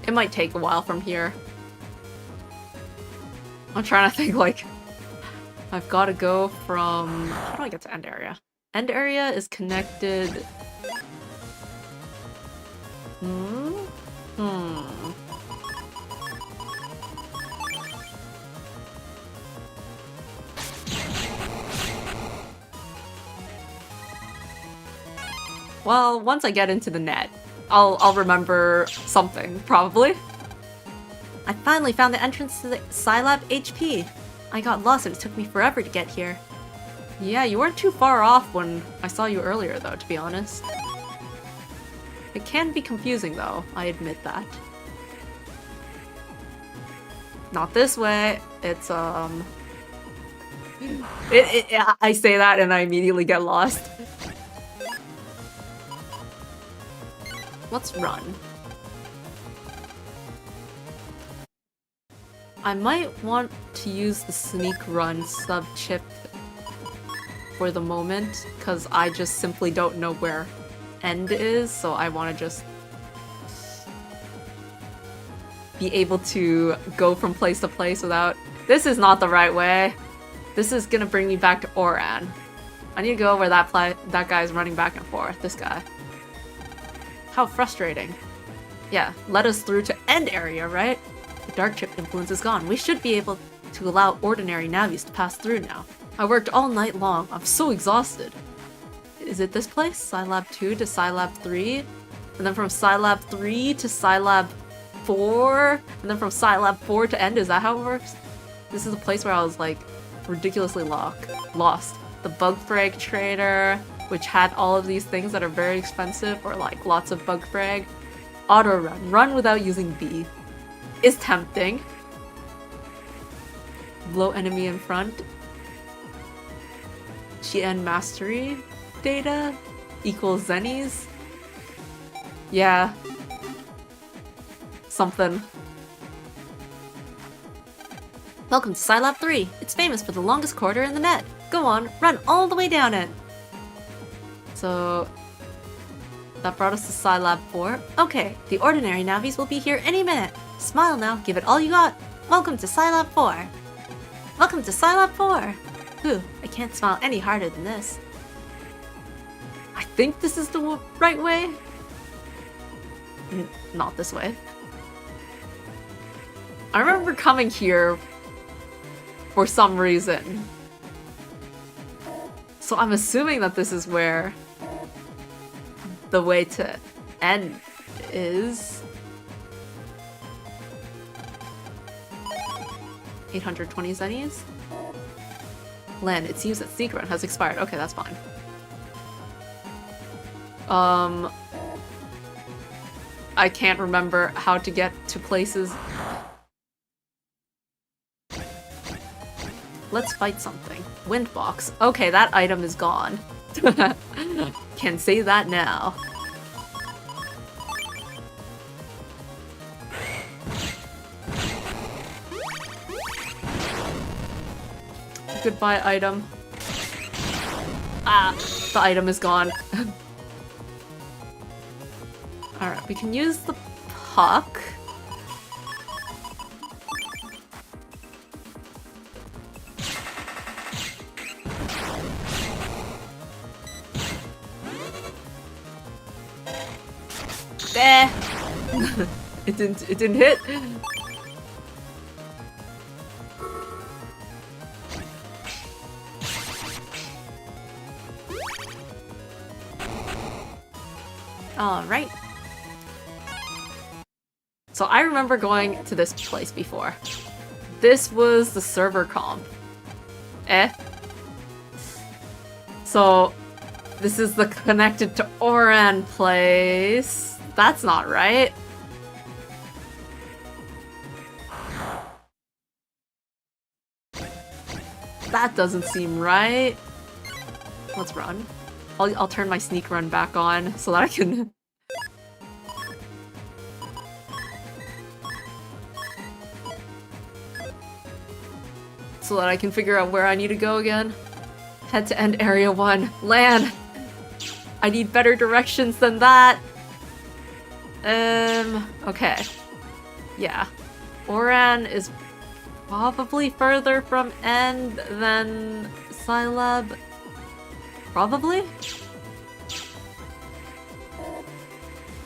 It might take a while from here. I'm trying to think, like, I've got to go from... How do I get to End Area? End Area is connected... Well, once I get into the net, I'll remember something, probably. I finally found the entrance to the Scilab HP. I got lost and it took me forever to get here. Yeah, you weren't too far off when I saw you earlier, though, to be honest. It can be confusing, though, I admit that. Not this way. It's, I say that and I immediately get lost. Let's run. I might want to use the sneak run sub-chip for the moment, because I just simply don't know where End is, so I want to just be able to go from place to place without... This is not the right way. This is gonna bring me back to Oran. I need to go where that guy's running back and forth, this guy. How frustrating. Yeah, let us through to End Area, right? The dark chip influence is gone. We should be able to allow ordinary navis to pass through now. I worked all night long. I'm so exhausted. Is it this place? Scilab 2 to Scilab 3? And then from Scilab 3 to Scilab 4? And then from Scilab 4 to End? Is that how it works? This is a place where I was, like, ridiculously lost. The bug frag trader, which had all of these things that are very expensive, or, like, lots of bug frag. Auto run. Run without using B. Is tempting. Blow enemy in front. GN mastery data equals Zennies. Yeah. Something. Welcome to Scilab 3. It's famous for the longest corridor in the net. Go on, run all the way down it. So that brought us to Scilab 4. Okay, the ordinary navis will be here any minute. Smile now, give it all you got. Welcome to Scilab 4. Welcome to Scilab 4. Ooh, I can't smile any harder than this. I think this is the right way. Not this way. I remember coming here for some reason. So I'm assuming that this is where the way to End is. 820 zennies? Land, it seems that sneak run has expired. Okay, that's fine. I can't remember how to get to places. Let's fight something. Windbox. Okay, that item is gone. Can say that now. Goodbye, item. Ah, the item is gone. Alright, we can use the puck. Eh. It didn't hit. Alright. So I remember going to this place before. This was the server comp. So this is the connected to Oran place. That's not right. That doesn't seem right. Let's run. I'll turn my sneak run back on so that I can... so that I can figure out where I need to go again. Head to end area 1. Land! I need better directions than that! Okay. Yeah. Oran is probably further from end than Scilab. Probably?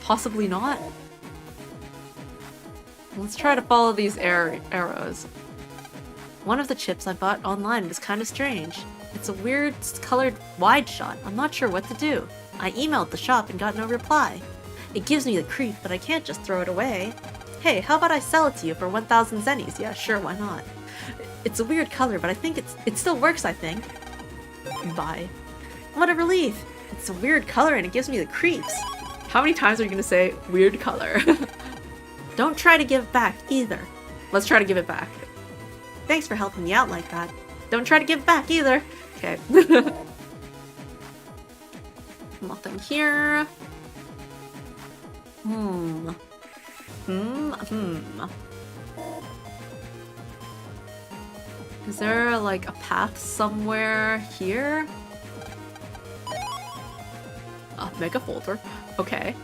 Possibly not? Let's try to follow these arrows. One of the chips I bought online was kind of strange. It's a weird colored wide shot. I'm not sure what to do. I emailed the shop and got no reply. It gives me the creep, but I can't just throw it away. Hey, how about I sell it to you for 1,000 zennies? Yeah, sure, why not? It's a weird color, but I think it still works, I think. Bye. What a relief! It's a weird color and it gives me the creeps. How many times are you gonna say weird color? Don't try to give back either. Let's try to give it back. Thanks for helping me out like that. Don't try to give back either. Okay. Nothing here. Is there like a path somewhere here? Mega folder. Okay.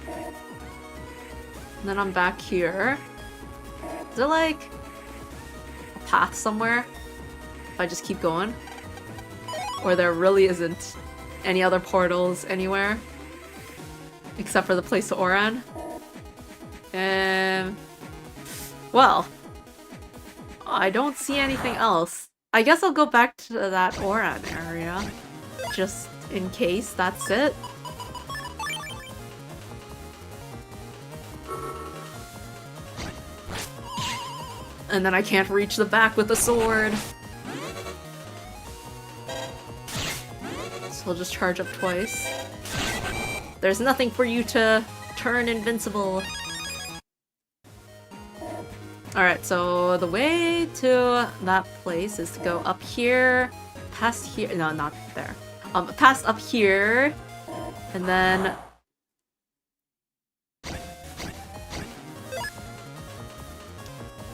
And then I'm back here. Is there like a path somewhere? If I just keep going? Or there really isn't any other portals anywhere? Except for the place to Oran? Well, I don't see anything else. I guess I'll go back to that Oran area. Just in case, that's it. And then I can't reach the back with the sword. So I'll just charge up twice. There's nothing for you to turn invincible. Alright, so the way to that place is to go up here, past here, no, not there. Past up here, and then...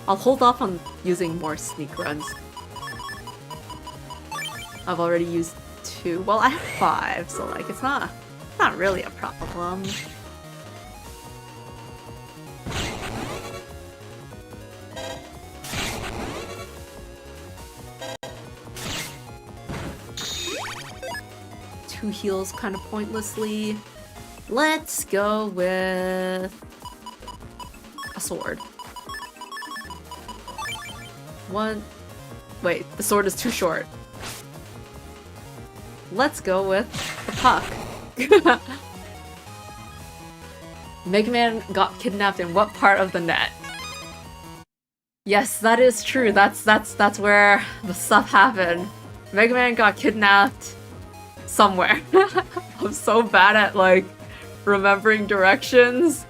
I'll hold off on using more sneak runs. I've already used 2. Well, I have 5, so like it's not really a problem. Two heals kind of pointlessly. Let's go with a sword. One. Wait, the sword is too short. Let's go with the puck. Mega Man got kidnapped in what part of the net? Yes, that is true. That's where the stuff happened. Mega Man got kidnapped somewhere. I'm so bad at like remembering directions.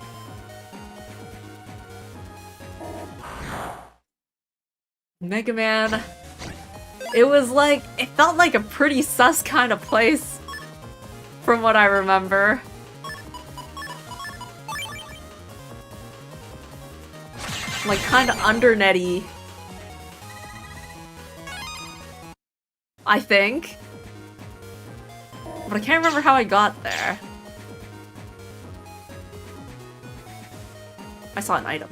Mega Man. It felt like a pretty sus kind of place from what I remember. Like, kinda undernetty. I think. But I can't remember how I got there. I saw an item.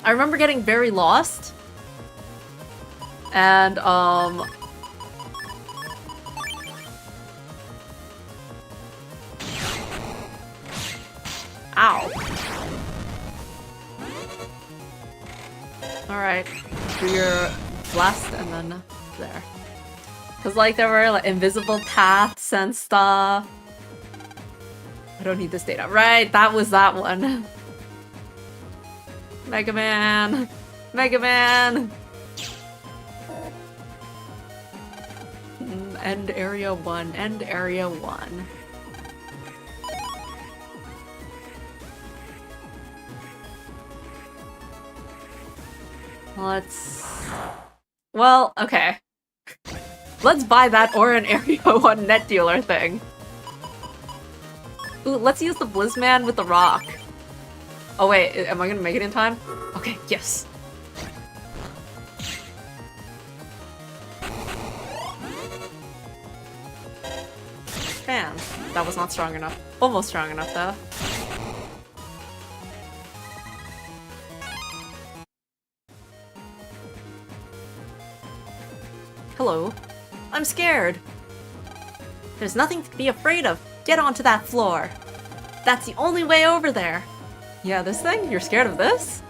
I remember getting very lost. And, Ow. Alright. Do your blast and then there. Cause like there were like invisible paths and stuff. I don't need this data. Right, that was that one. Mega Man! Mega Man! End area 1. End area 1. Let's... Well, okay. Let's buy that or an Area 1 net dealer thing. Ooh, let's use the Blizzman with the rock. Oh wait, am I gonna make it in time? Okay, yes. Damn, that was not strong enough. Almost strong enough though. Hello. I'm scared. There's nothing to be afraid of. Get onto that floor. That's the only way over there. Yeah, this thing? You're scared of this?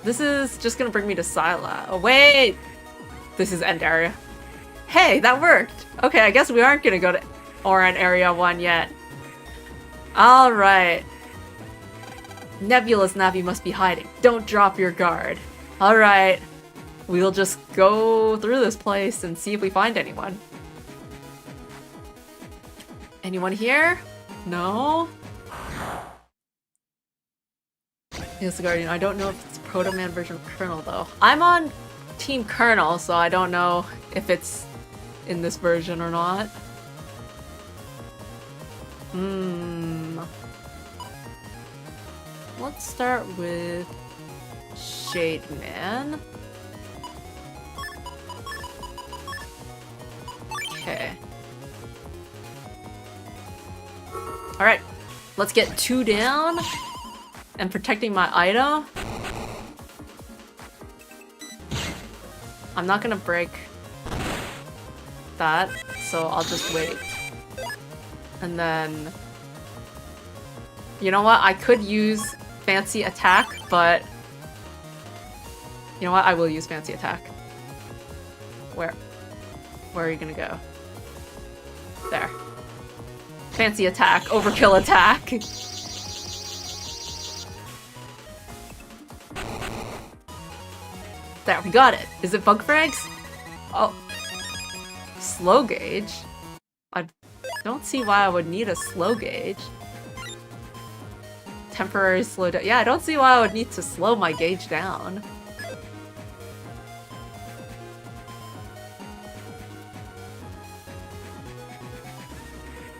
This is just gonna bring me to Sila. Oh, wait! This is end area. Hey, that worked! Okay, I guess we aren't gonna go to Oran Area 1 yet. Alright. Nebula's Navi must be hiding. Don't drop your guard. Alright. We'll just go through this place and see if we find anyone. Anyone here? No? Yes, the Guardian. I don't know if it's Proto Man version of Colonel, though. I'm on Team Colonel, so I don't know if it's in this version or not. Let's start with Shade Man. Okay. Alright, let's get 2 down. And protecting my item. I'm not gonna break that, so I'll just wait. And then... You know what? I could use Fancy Attack, but... You know what? I will use Fancy Attack. Where are you gonna go? There. Fancy Attack. Overkill Attack. There, we got it. Is it bug frags? Oh. Slow gauge? I don't see why I would need a slow gauge. Temporary slow down. Yeah, I don't see why I would need to slow my gauge down.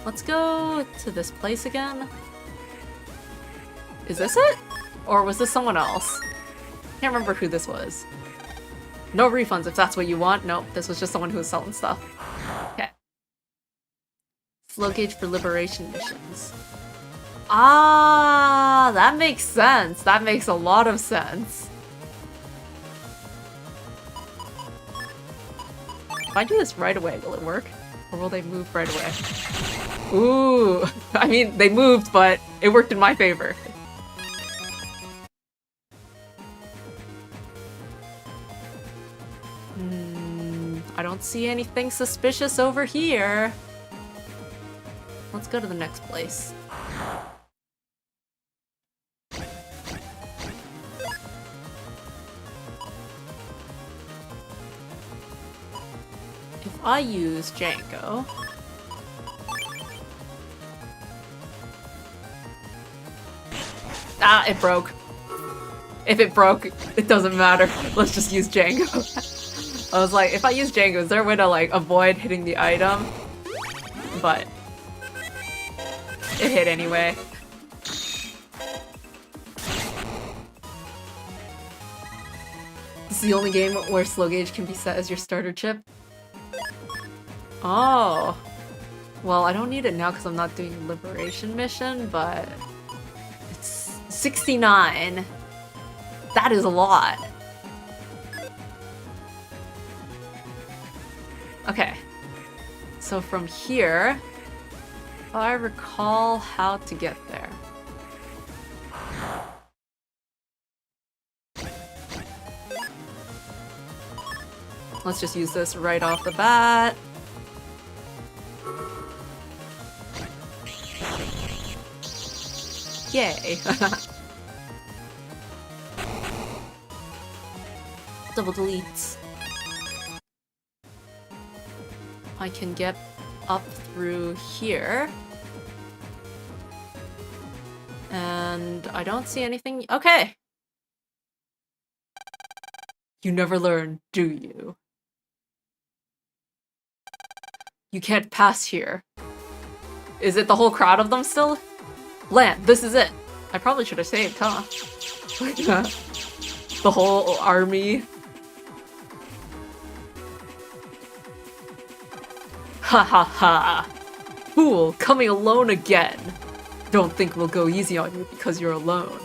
Let's go to this place again. Is this it? Or was this someone else? Can't remember who this was. No refunds if that's what you want. Nope, this was just someone who was selling stuff. Okay. Slow gauge for liberation missions. Ah, that makes sense. That makes a lot of sense. If I do this right away, will it work? Or will they move right away? Ooh, I mean, they moved, but it worked in my favor. I don't see anything suspicious over here. Let's go to the next place. If I use Django... Ah, it broke. If it broke, it doesn't matter. Let's just use Django. I was like, if I use Django, is there a way to like avoid hitting the item? But It hit anyway. This is the only game where slow gauge can be set as your starter chip. Oh. Well, I don't need it now because I'm not doing Liberation Mission, but... It's 69. That is a lot. Okay. So from here... I recall how to get there. Let's just use this right off the bat. Yay! Double deletes. I can get up through here. And I don't see anything. Okay! You never learn, do you? You can't pass here. Is it the whole crowd of them still? Land, this is it. I probably should have saved, huh? The whole army. Ha ha ha! Fool, coming alone again! Don't think we'll go easy on you because you're alone.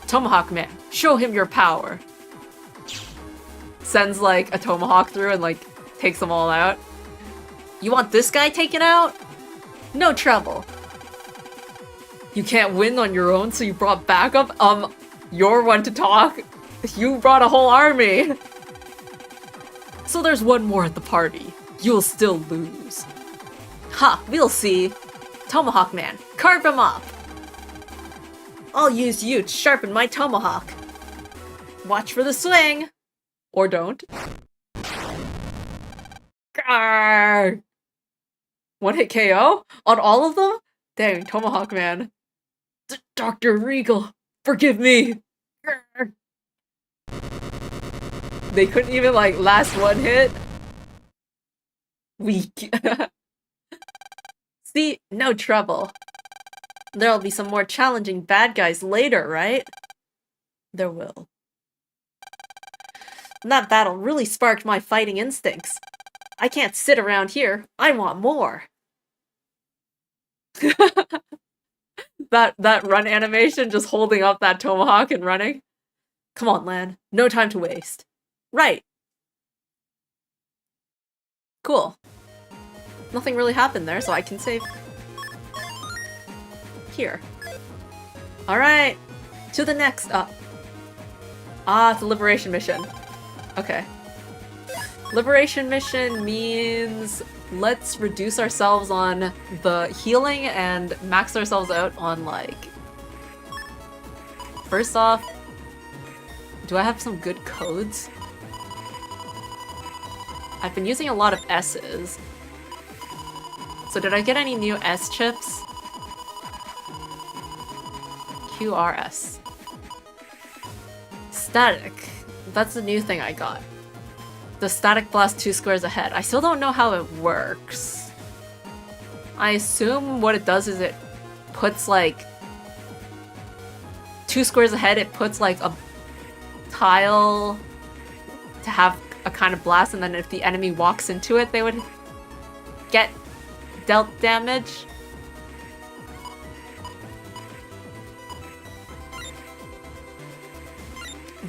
Tomahawk Man, show him your power! Sends like a tomahawk through and like takes them all out. You want this guy taken out? No trouble. You can't win on your own, so you brought backup? You're one to talk? You brought a whole army! So there's one more at the party. You'll still lose. Ha, we'll see. Tomahawk Man, carve him up! I'll use you to sharpen my tomahawk. Watch for the swing! Or don't. Grrr! One hit KO? On all of them? Dang, Tomahawk Man. Dr. Regal, forgive me! Grrr. They couldn't even, like, last one hit? Weak. See? No trouble. There'll be some more challenging bad guys later, right? There will. That battle really sparked my fighting instincts. I can't sit around here. I want more. That run animation, just holding up that tomahawk and running. Come on, Lan. No time to waste. Right. Cool. Nothing really happened there, so I can save here. Alright. To the next it's a liberation mission. Okay. Liberation mission means let's reduce ourselves on the healing and max ourselves out on, like... First off, do I have some good codes? I've been using a lot of S's. So did I get any new S chips? QRS. Static. That's the new thing I got. The static blast 2 squares ahead. I still don't know how it works. I assume what it does is it puts like 2 squares ahead, it puts like a tile to have a kind of blast, and then if the enemy walks into it, they would get dealt damage.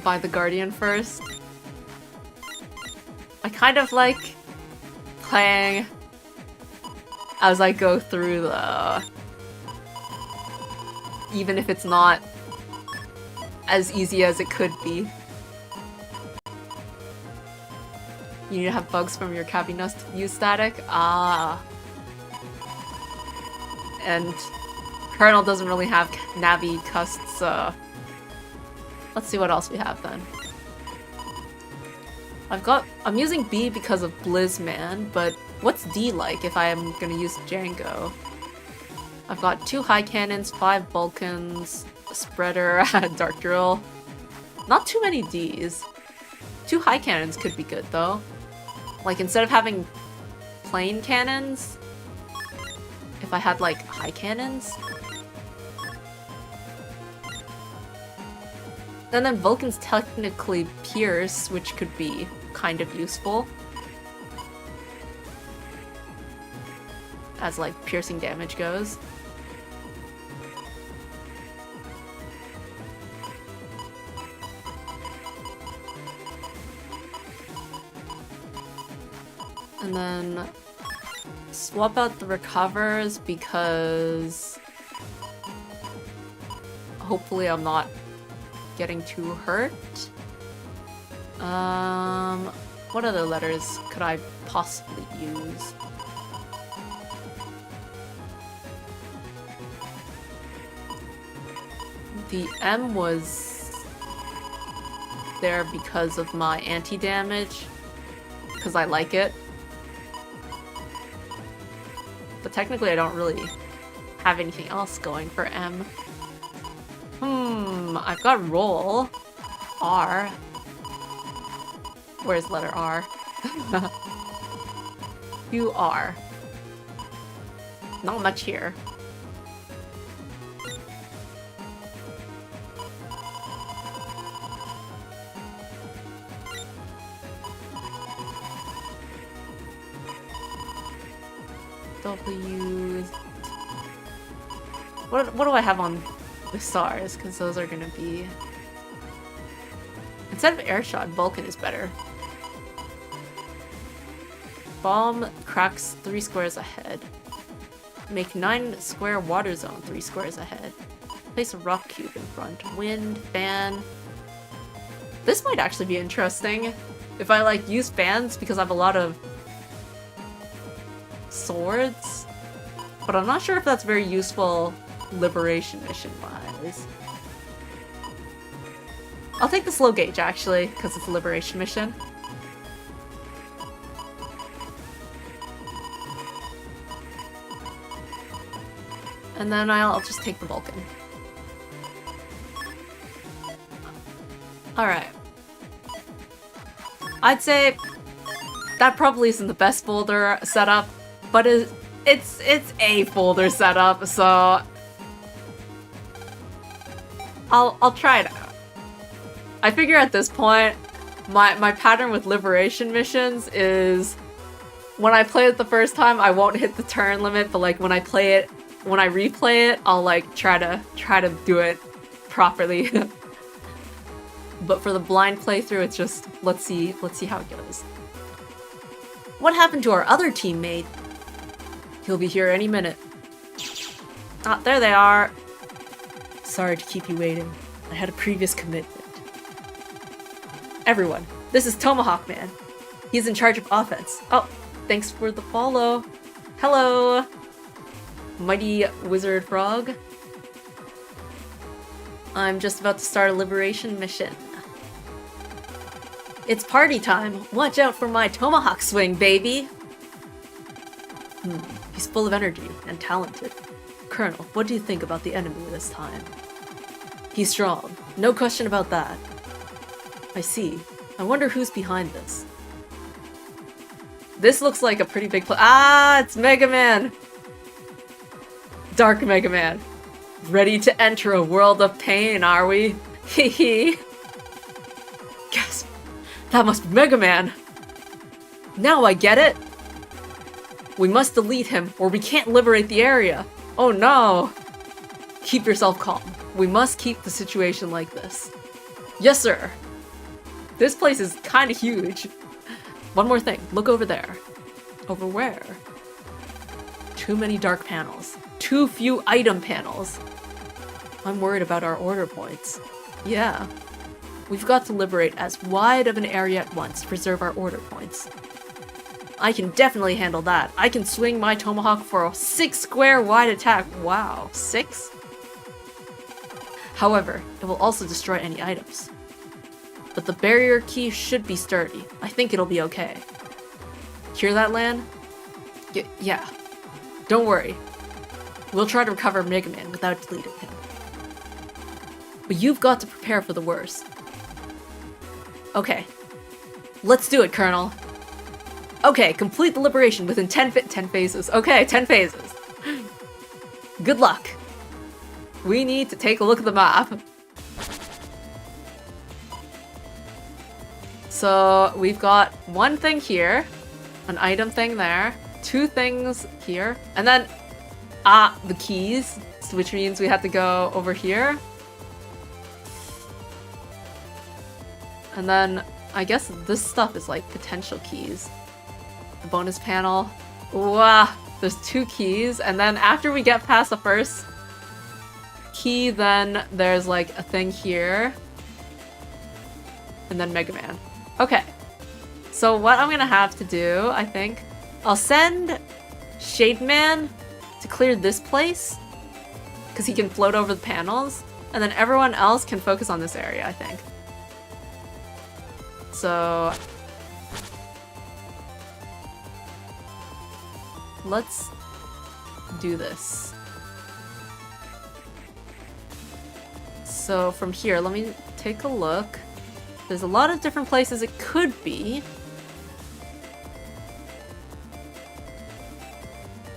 Buy the Guardian first. I kind of like playing as I go through the... Even if it's not as easy as it could be. You need to have bugs from your cabinets to use static? Ah. And Colonel doesn't really have Navi custs, so... Let's see what else we have then. I'm using B because of Blizzman, but what's D like if I am gonna use Django? I've got 2 high cannons, 5 Vulcans, a spreader, Dark Drill. Not too many Ds. 2 high cannons could be good though. Like instead of having plain cannons, if if I had like high cannons. And then Vulcan's technically Pierce, which could be kind of useful. As like piercing damage goes. And then swap out the recovers because hopefully I'm not getting too hurt. What other letters could I possibly use? The M was there because of my anti-damage, because I like it. But technically I don't really have anything else going for M. I've got roll. R. Where's letter R? You are. Not much here. W. What do I have on the stars? Because those are gonna be. Instead of air shot, Vulcan is better. Bomb cracks 3 squares ahead. Make 9 square water zone 3 squares ahead. Place a rock cube in front. Wind, fan. This might actually be interesting. If I like use fans because I have a lot of swords. But I'm not sure if that's very useful liberation mission wise. I'll take the slow gauge actually, because it's a liberation mission. And then I'll just take the Vulcan. Alright. I'd say that probably isn't the best folder setup, but it's a folder setup, so I'll try it out. I figure at this point, my pattern with liberation missions is when I play it the first time, I won't hit the turn limit, but like when I replay it, I'll like try to do it properly. But for the blind playthrough, it's just let's see how it goes. What happened to our other teammate? He'll be here any minute. Ah, there they are. Sorry to keep you waiting. I had a previous commitment. Everyone, this is Tomahawk Man. He's in charge of offense. Oh, thanks for the follow. Hello, Mighty Wizard Frog. I'm just about to start a liberation mission. It's party time. Watch out for my tomahawk swing, baby. He's full of energy and talented. Colonel, what do you think about the enemy this time? He's strong. No question about that. I see. I wonder who's behind this. This looks like a pretty big it's Mega Man! Dark Mega Man. Ready to enter a world of pain, are we? Hehe. Gasp. That must be Mega Man. Now I get it. We must delete him or we can't liberate the area. Oh no. Keep yourself calm. We must keep the situation like this. Yes, sir. This place is kind of huge. One more thing. Look over there. Over where? Too many dark panels. Too few item panels. I'm worried about our order points. Yeah. We've got to liberate as wide of an area at once to preserve our order points. I can definitely handle that. I can swing my tomahawk for a 6 square wide attack. Wow, 6? However, it will also destroy any items. But the barrier key should be sturdy. I think it'll be okay. Hear that, Lan? Yeah. Don't worry. We'll try to recover Mega Man without deleting him. But you've got to prepare for the worst. Okay. Let's do it, Colonel. Okay, complete the liberation within 10 phases. Okay, 10 phases. Good luck. We need to take a look at the map. So we've got one thing here, an item thing there, two things here, and then the keys, which means we have to go over here. And then I guess this stuff is like potential keys. The bonus panel. Wow, there's two keys, and then after we get past the first key, then there's like a thing here. And then Mega Man. Okay. So what I'm gonna have to do, I think, I'll send Shade Man to clear this place, because he can float over the panels, and then everyone else can focus on this area, I think. So let's do this. So from here, let me take a look. There's a lot of different places it could be.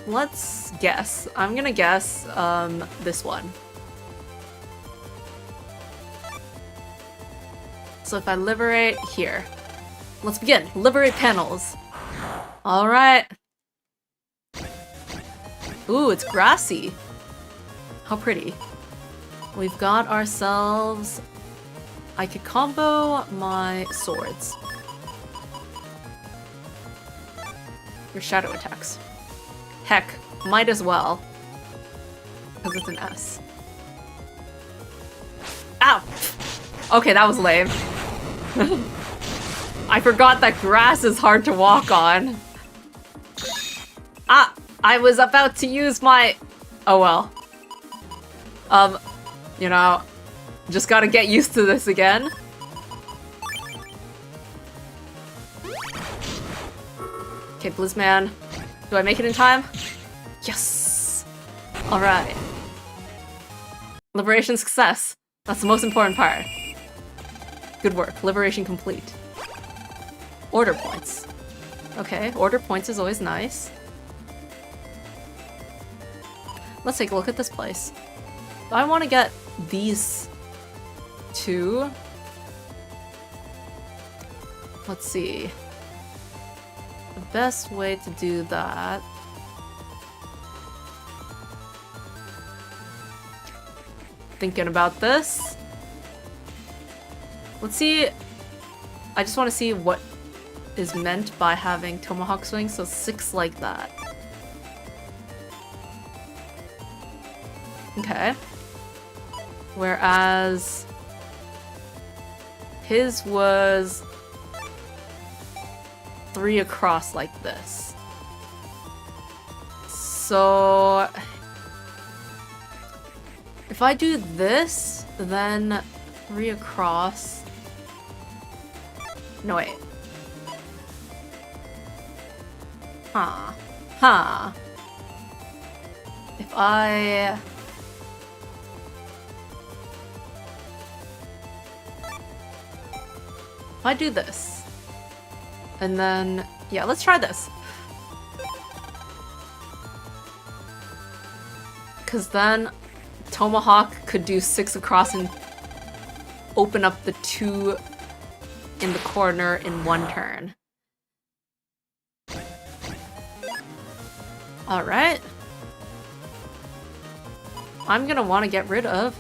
Let's guess. I'm gonna guess this one. So if I liberate here. Let's begin. Liberate panels. Alright. Ooh, it's grassy. How pretty. We've got ourselves... I could combo my swords. Your shadow attacks. Heck, might as well. Because it's an S. Ow! Okay, that was lame. I forgot that grass is hard to walk on. I was about to use my... Oh well. You know, just gotta get used to this again. Okay, Blizzman. Do I make it in time? Yes! Alright. Liberation success. That's the most important part. Good work. Liberation complete. Order points. Okay, order points is always nice. Let's take a look at this place. I want to get these two. Let's see. The best way to do that... Thinking about this. Let's see. I just want to see what is meant by having Tomahawk Swing, so 6 like that. Okay. Whereas his was 3 across like this. So if I do this, then 3 across. No, wait. Huh. Huh. If I... If I do this, and then, yeah, let's try this. Because then Tomahawk could do 6 across and open up the 2 in the corner in 1 turn. Alright. I'm gonna want to get rid of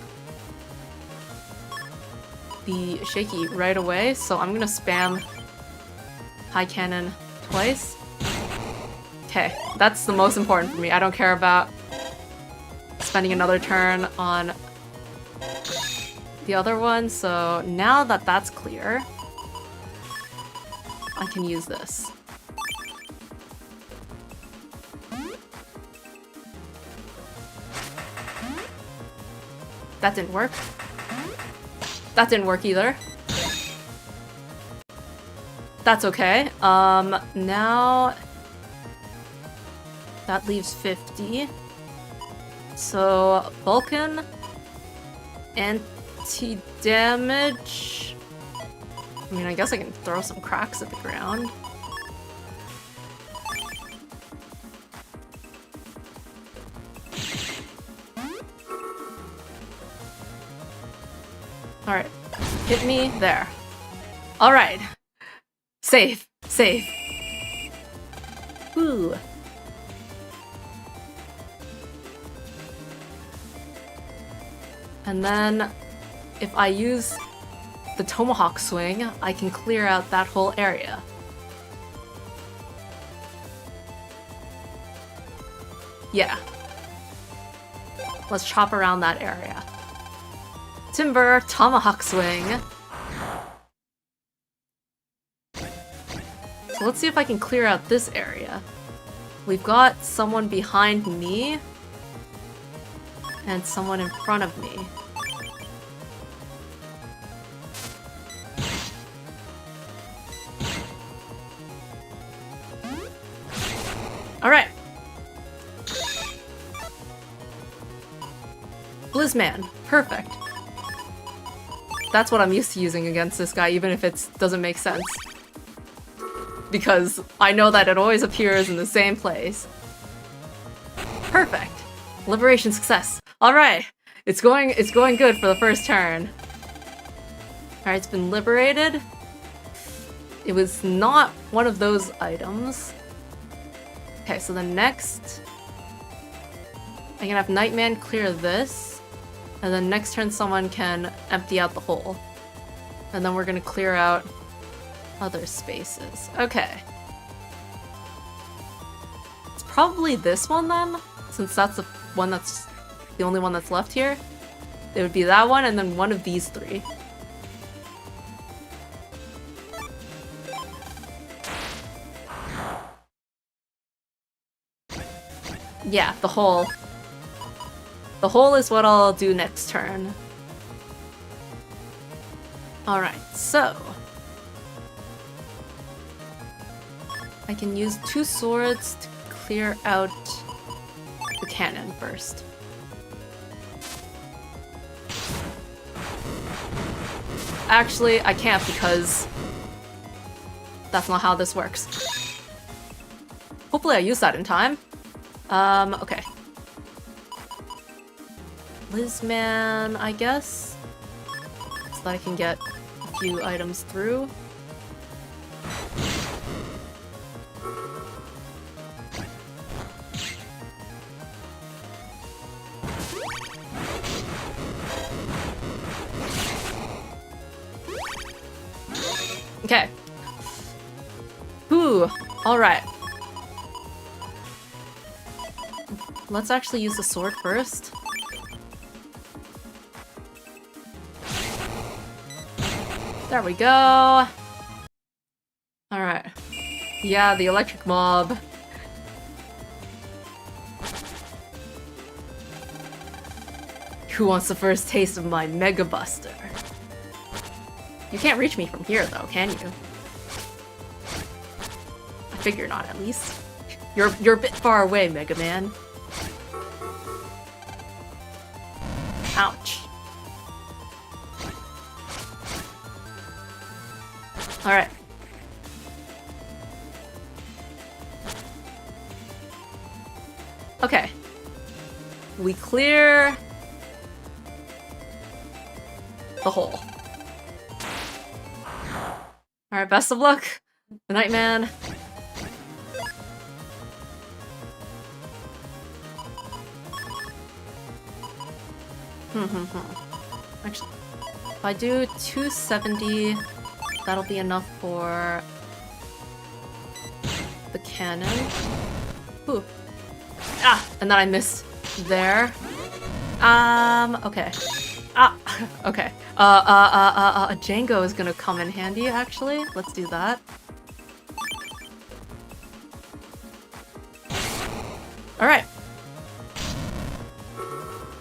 the shaky right away, so I'm gonna spam high cannon twice. Okay, that's the most important for me. I don't care about spending another turn on the other one, so now that that's clear, I can use this. That didn't work. That didn't work either. That's okay. Now that leaves 50. So Vulcan, anti-damage. I mean, I guess I can throw some cracks at the ground. Alright. Hit me there. Alright. Safe. Safe. Ooh. And then, if I use the Tomahawk Swing, I can clear out that whole area. Yeah. Let's chop around that area. Timber, Tomahawk Swing. So let's see if I can clear out this area. We've got someone behind me and someone in front of me. Alright. Blizzman. Perfect. That's what I'm used to using against this guy, even if it doesn't make sense. Because I know that it always appears in the same place. Perfect. Liberation success. Alright. It's going good for the first turn. Alright, it's been liberated. It was not one of those items. Okay, so the next... I can have Nightman clear this. And then next turn someone can empty out the hole. And then we're gonna clear out other spaces. Okay. It's probably this one then, since that's the one that's the only one that's left here. It would be that one and then one of these three. Yeah, the hole. The hole is what I'll do next turn. Alright, so... I can use 2 swords to clear out the cannon first. Actually, I can't because that's not how this works. Hopefully I use that in time. Okay. Blizzman, I guess? So that I can get a few items through. Okay. Ooh, alright. Let's actually use the sword first. There we go. Alright. Yeah, the electric mob. Who wants the first taste of my Mega Buster? You can't reach me from here, though, can you? I figure not, at least. You're a bit far away, Mega Man. Ouch. Alright. Okay. We clear the hole. Alright, best of luck. Good night, man. Actually, if I do 270, that'll be enough for the cannon. Ooh. Ah! And then I missed there. Okay. Ah! Okay. Django is gonna come in handy, actually. Let's do that. Alright.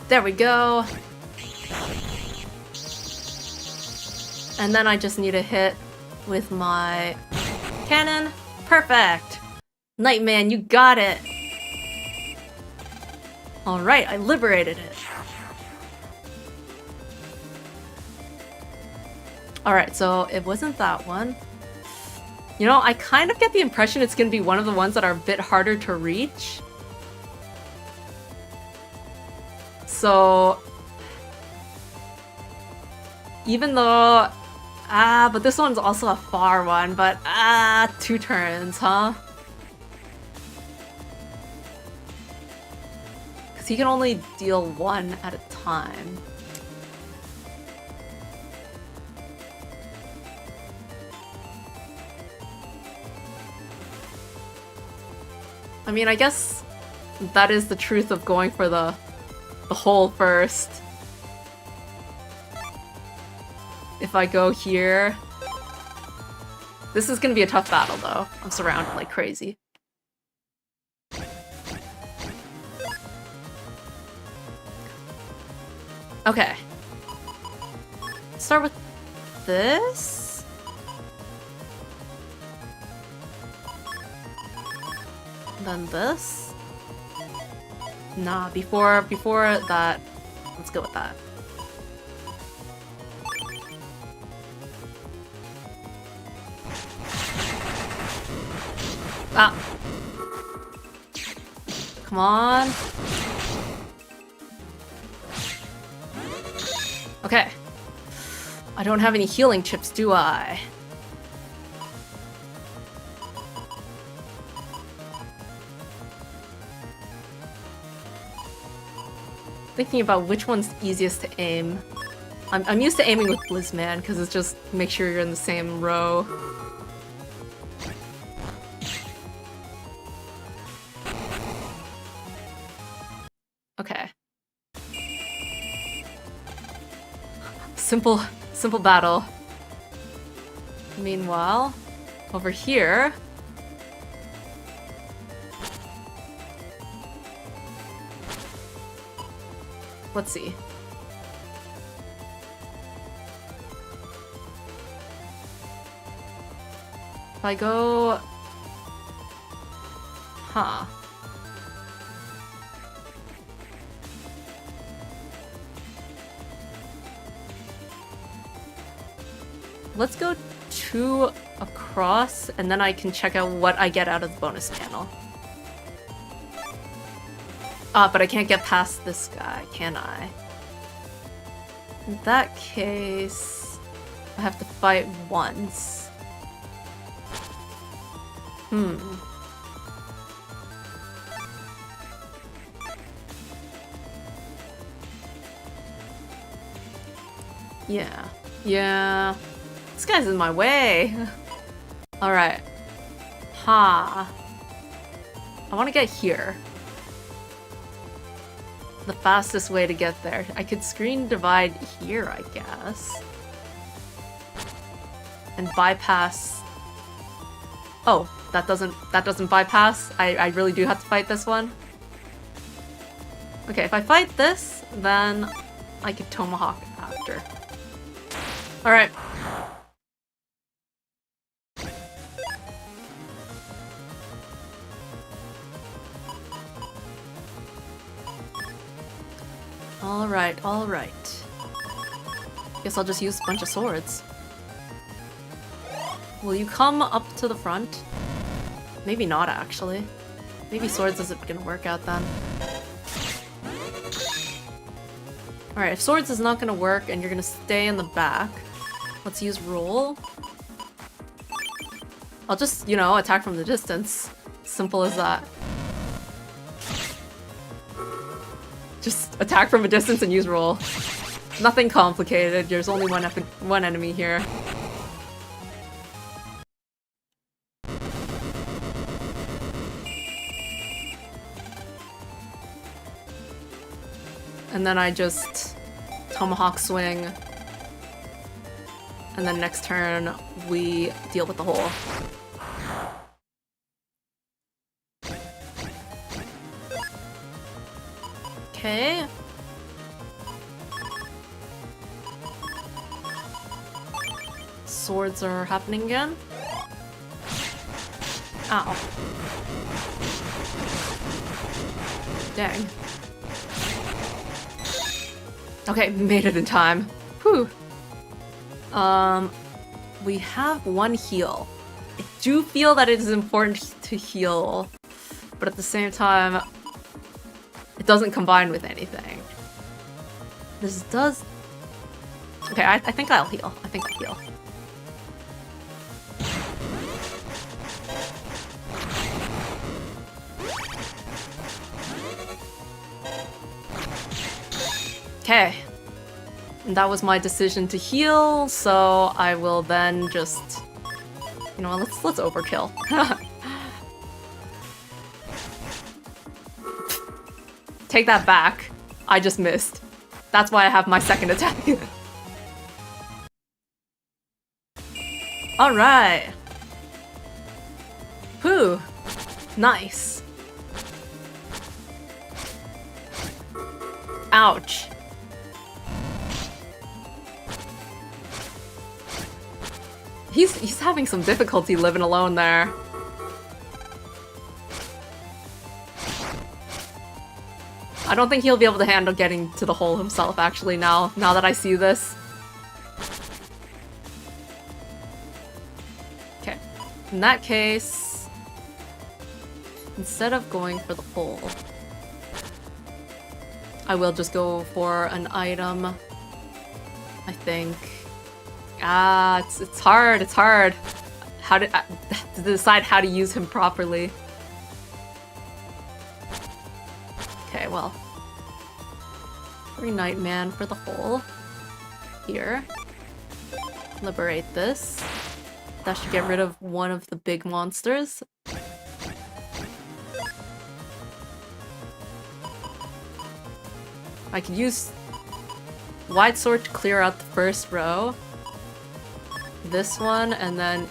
There we go. And then I just need a hit with my cannon. Perfect! Nightman, you got it! Alright, I liberated it. Alright, so it wasn't that one. You know, I kind of get the impression it's gonna be one of the ones that are a bit harder to reach. So... Even though... but this one's also a far one, but 2 turns, huh? Because he can only deal 1 at a time. I mean, I guess that is the truth of going for the hole first. If I go here... This is gonna be a tough battle, though. I'm surrounded like crazy. Okay. Start with this. Then this. Nah, before that, let's go with that. Ah. Come on. Okay. I don't have any healing chips, do I? Thinking about which one's easiest to aim. I'm used to aiming with Blizzman because it's just make sure you're in the same row. Okay. Simple battle. Meanwhile, over here... Let's see. If I go... Huh. Let's go 2 across, and then I can check out what I get out of the bonus panel. But I can't get past this guy, can I? In that case, I have to fight once. Yeah. This guy's in my way. Alright. I want to get here. The fastest way to get there. I could screen divide here, I guess. And bypass... Oh, that doesn't bypass? I really do have to fight this one? Okay, if I fight this, then I could tomahawk after. Alright. Alright. Guess I'll just use a bunch of swords. Will you come up to the front? Maybe not, actually. Maybe swords isn't gonna work out then. Alright, if swords is not gonna work and you're gonna stay in the back, let's use roll. I'll just, you know, attack from the distance. Simple as that. Just attack from a distance and use roll. Nothing complicated, there's only one enemy here. And then I just tomahawk swing. And then next turn, we deal with the hole. Okay. Swords are happening again. Ow. Dang. Okay, made it in time. Whew. We have 1 heal. I do feel that it is important to heal, but at the same time, it doesn't combine with anything. This does... Okay, I think I'll heal. I think I'll heal. Okay. And that was my decision to heal, so I will then just... You know what, let's overkill. Take that back. I just missed. That's why I have my second attack. Alright. Whew. Nice. Ouch. He's having some difficulty living alone there. I don't think he'll be able to handle getting to the hole himself, actually, now that I see this. Okay. In that case, instead of going for the hole, I will just go for an item, I think. It's hard, it's hard. How to decide how to use him properly. Okay, well. Green Nightman for the hole. Here. Liberate this. That should get rid of one of the big monsters. I could use Wide Sword to clear out the first row. This one, and then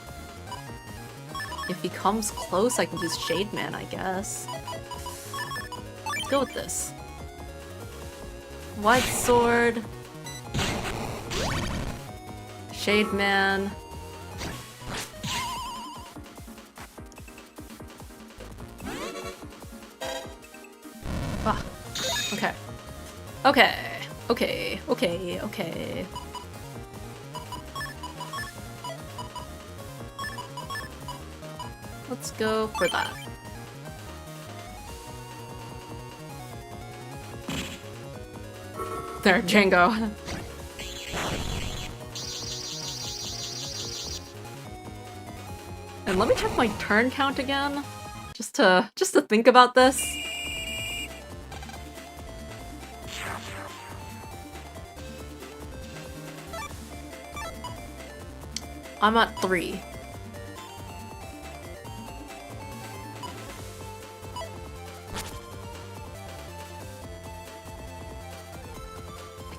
if he comes close, I can use Shade Man, I guess. Let's go with this. Wide Sword. Shade Man. Ah, okay. Okay. Okay. Okay. Okay. Let's go for that. There, Django. And let me check my turn count again, just to think about this. I'm at 3.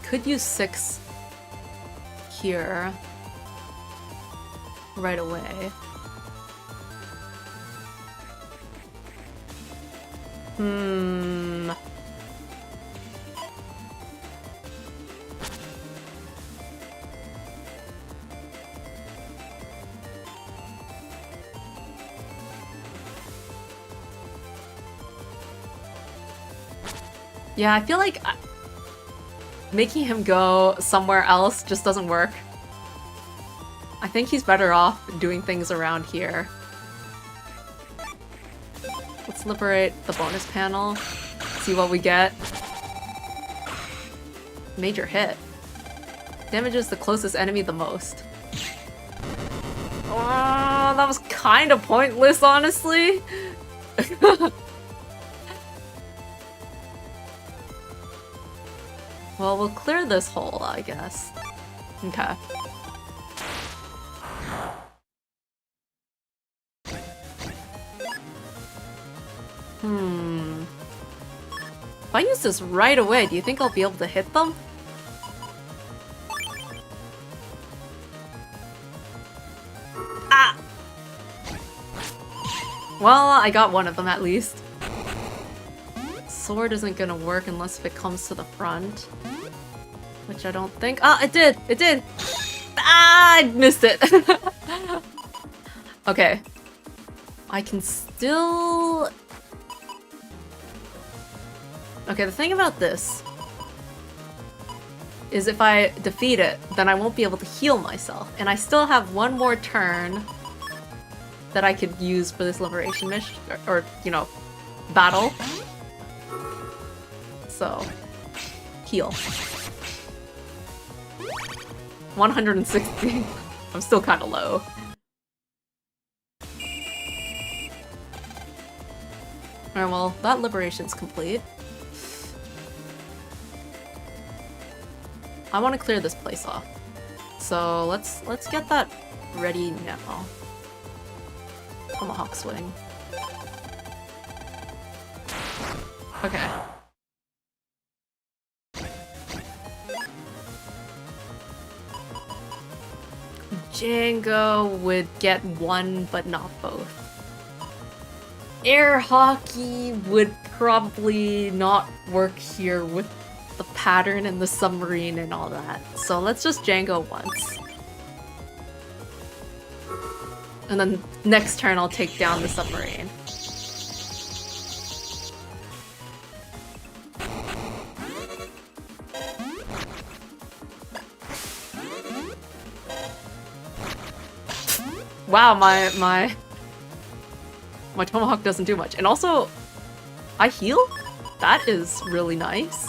Could use 6 here right away. Yeah, I feel like making him go somewhere else just doesn't work. I think he's better off doing things around here. Let's liberate the bonus panel. See what we get. Major hit. Damages the closest enemy the most. Oh, that was kind of pointless, honestly. Well, we'll clear this hole, I guess. Okay. If I use this right away, do you think I'll be able to hit them? Ah! Well, I got one of them at least. Sword isn't gonna work unless if it comes to the front. Which I don't think- Ah, it did! It did! Ah, I missed it! Okay. I can still... Okay, the thing about this is if I defeat it, then I won't be able to heal myself. And I still have one more turn that I could use for this liberation mission, or you know, battle. So, heal. 160. I'm still kind of low. Alright, well, that liberation's complete. I want to clear this place off. So let's get that ready now. Tomahawk swing. Okay. Django would get one, but not both. Air hockey would probably not work here with the pattern and the submarine and all that. So let's just Django once. And then next turn I'll take down the submarine. Wow, my Tomahawk doesn't do much. And also, I heal? That is really nice.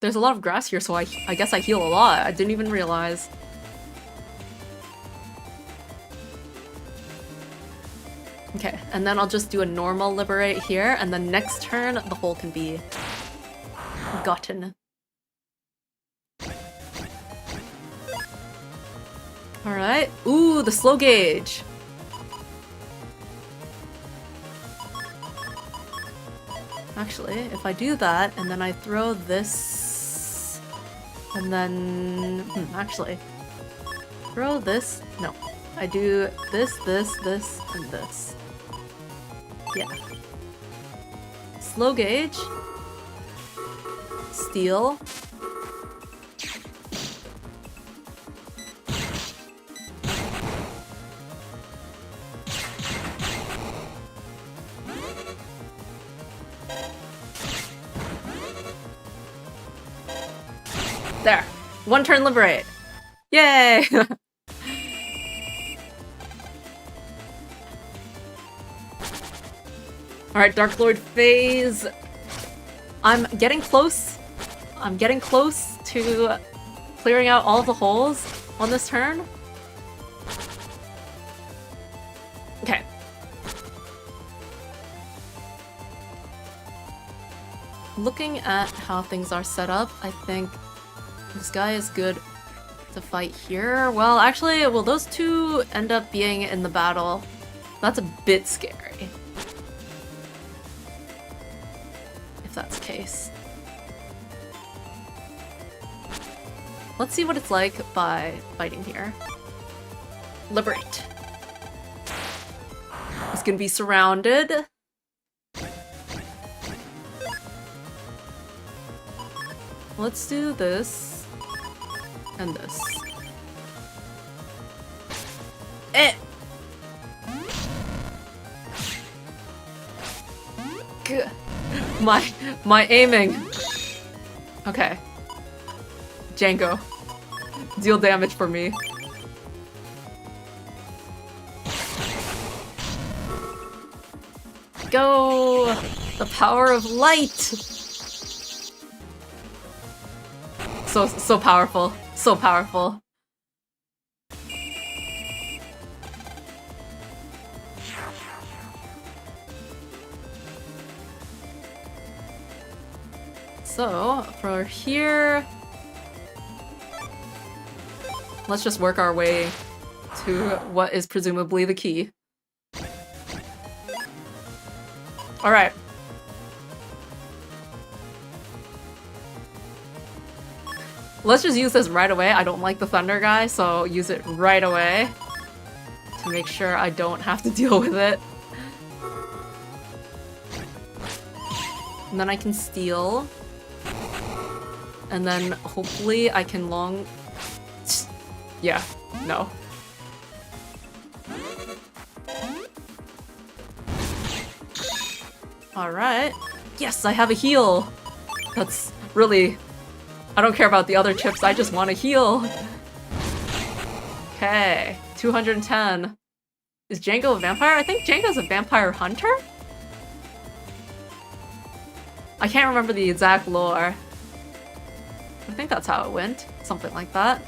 There's a lot of grass here, so I guess I heal a lot. I didn't even realize. Okay, and then I'll just do a normal liberate here, and then next turn, the hole can be gotten. Alright. Ooh, the slow gauge. Actually, if I do that, and then I throw this, and then... actually. Throw this... No. I do this, this, this, and this. Yeah. Slow gauge. Steal. There. One turn liberate. Yay! Alright, Dark Lord phase. I'm getting close. I'm getting close to clearing out all of the holes on this turn. Okay. Looking at how things are set up, I think this guy is good to fight here. Well, actually, will those two end up being in the battle? That's a bit scary. If that's the case. Let's see what it's like by fighting here. Liberate. He's gonna be surrounded. Let's do this. And this. Eh! Gah. My aiming. Okay. Django. Deal damage for me. Go! The power of light! So powerful. So powerful. So, for here... let's just work our way to what is presumably the key. Alright. Let's just use this right away. I don't like the thunder guy, so use it right away to make sure I don't have to deal with it. And then I can steal. And then hopefully I can long... Yeah, no. Alright. Yes, I have a heal! That's really... I don't care about the other chips, I just want to heal! Okay, 210. Is Django a vampire? I think Django's a vampire hunter? I can't remember the exact lore. I think that's how it went. Something like that.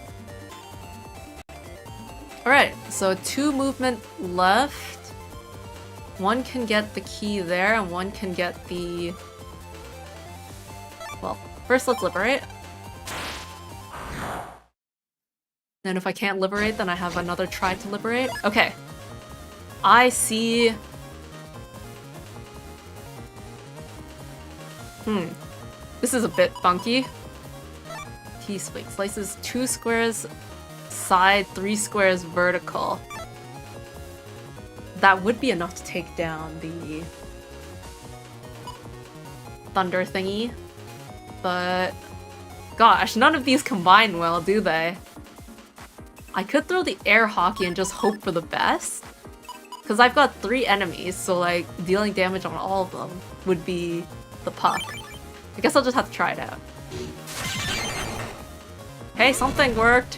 Alright, so 2 movement left. One can get the key there, and one can get the... Well, first let's liberate. And if I can't liberate, then I have another try to liberate. Okay. I see... This is a bit funky. T-swing slices 2 squares side, 3 squares vertical. That would be enough to take down the thunder thingy. But gosh, none of these combine well, do they? I could throw the air hockey and just hope for the best. Because I've got 3 enemies, so like dealing damage on all of them would be the puck. I guess I'll just have to try it out. Hey, something worked!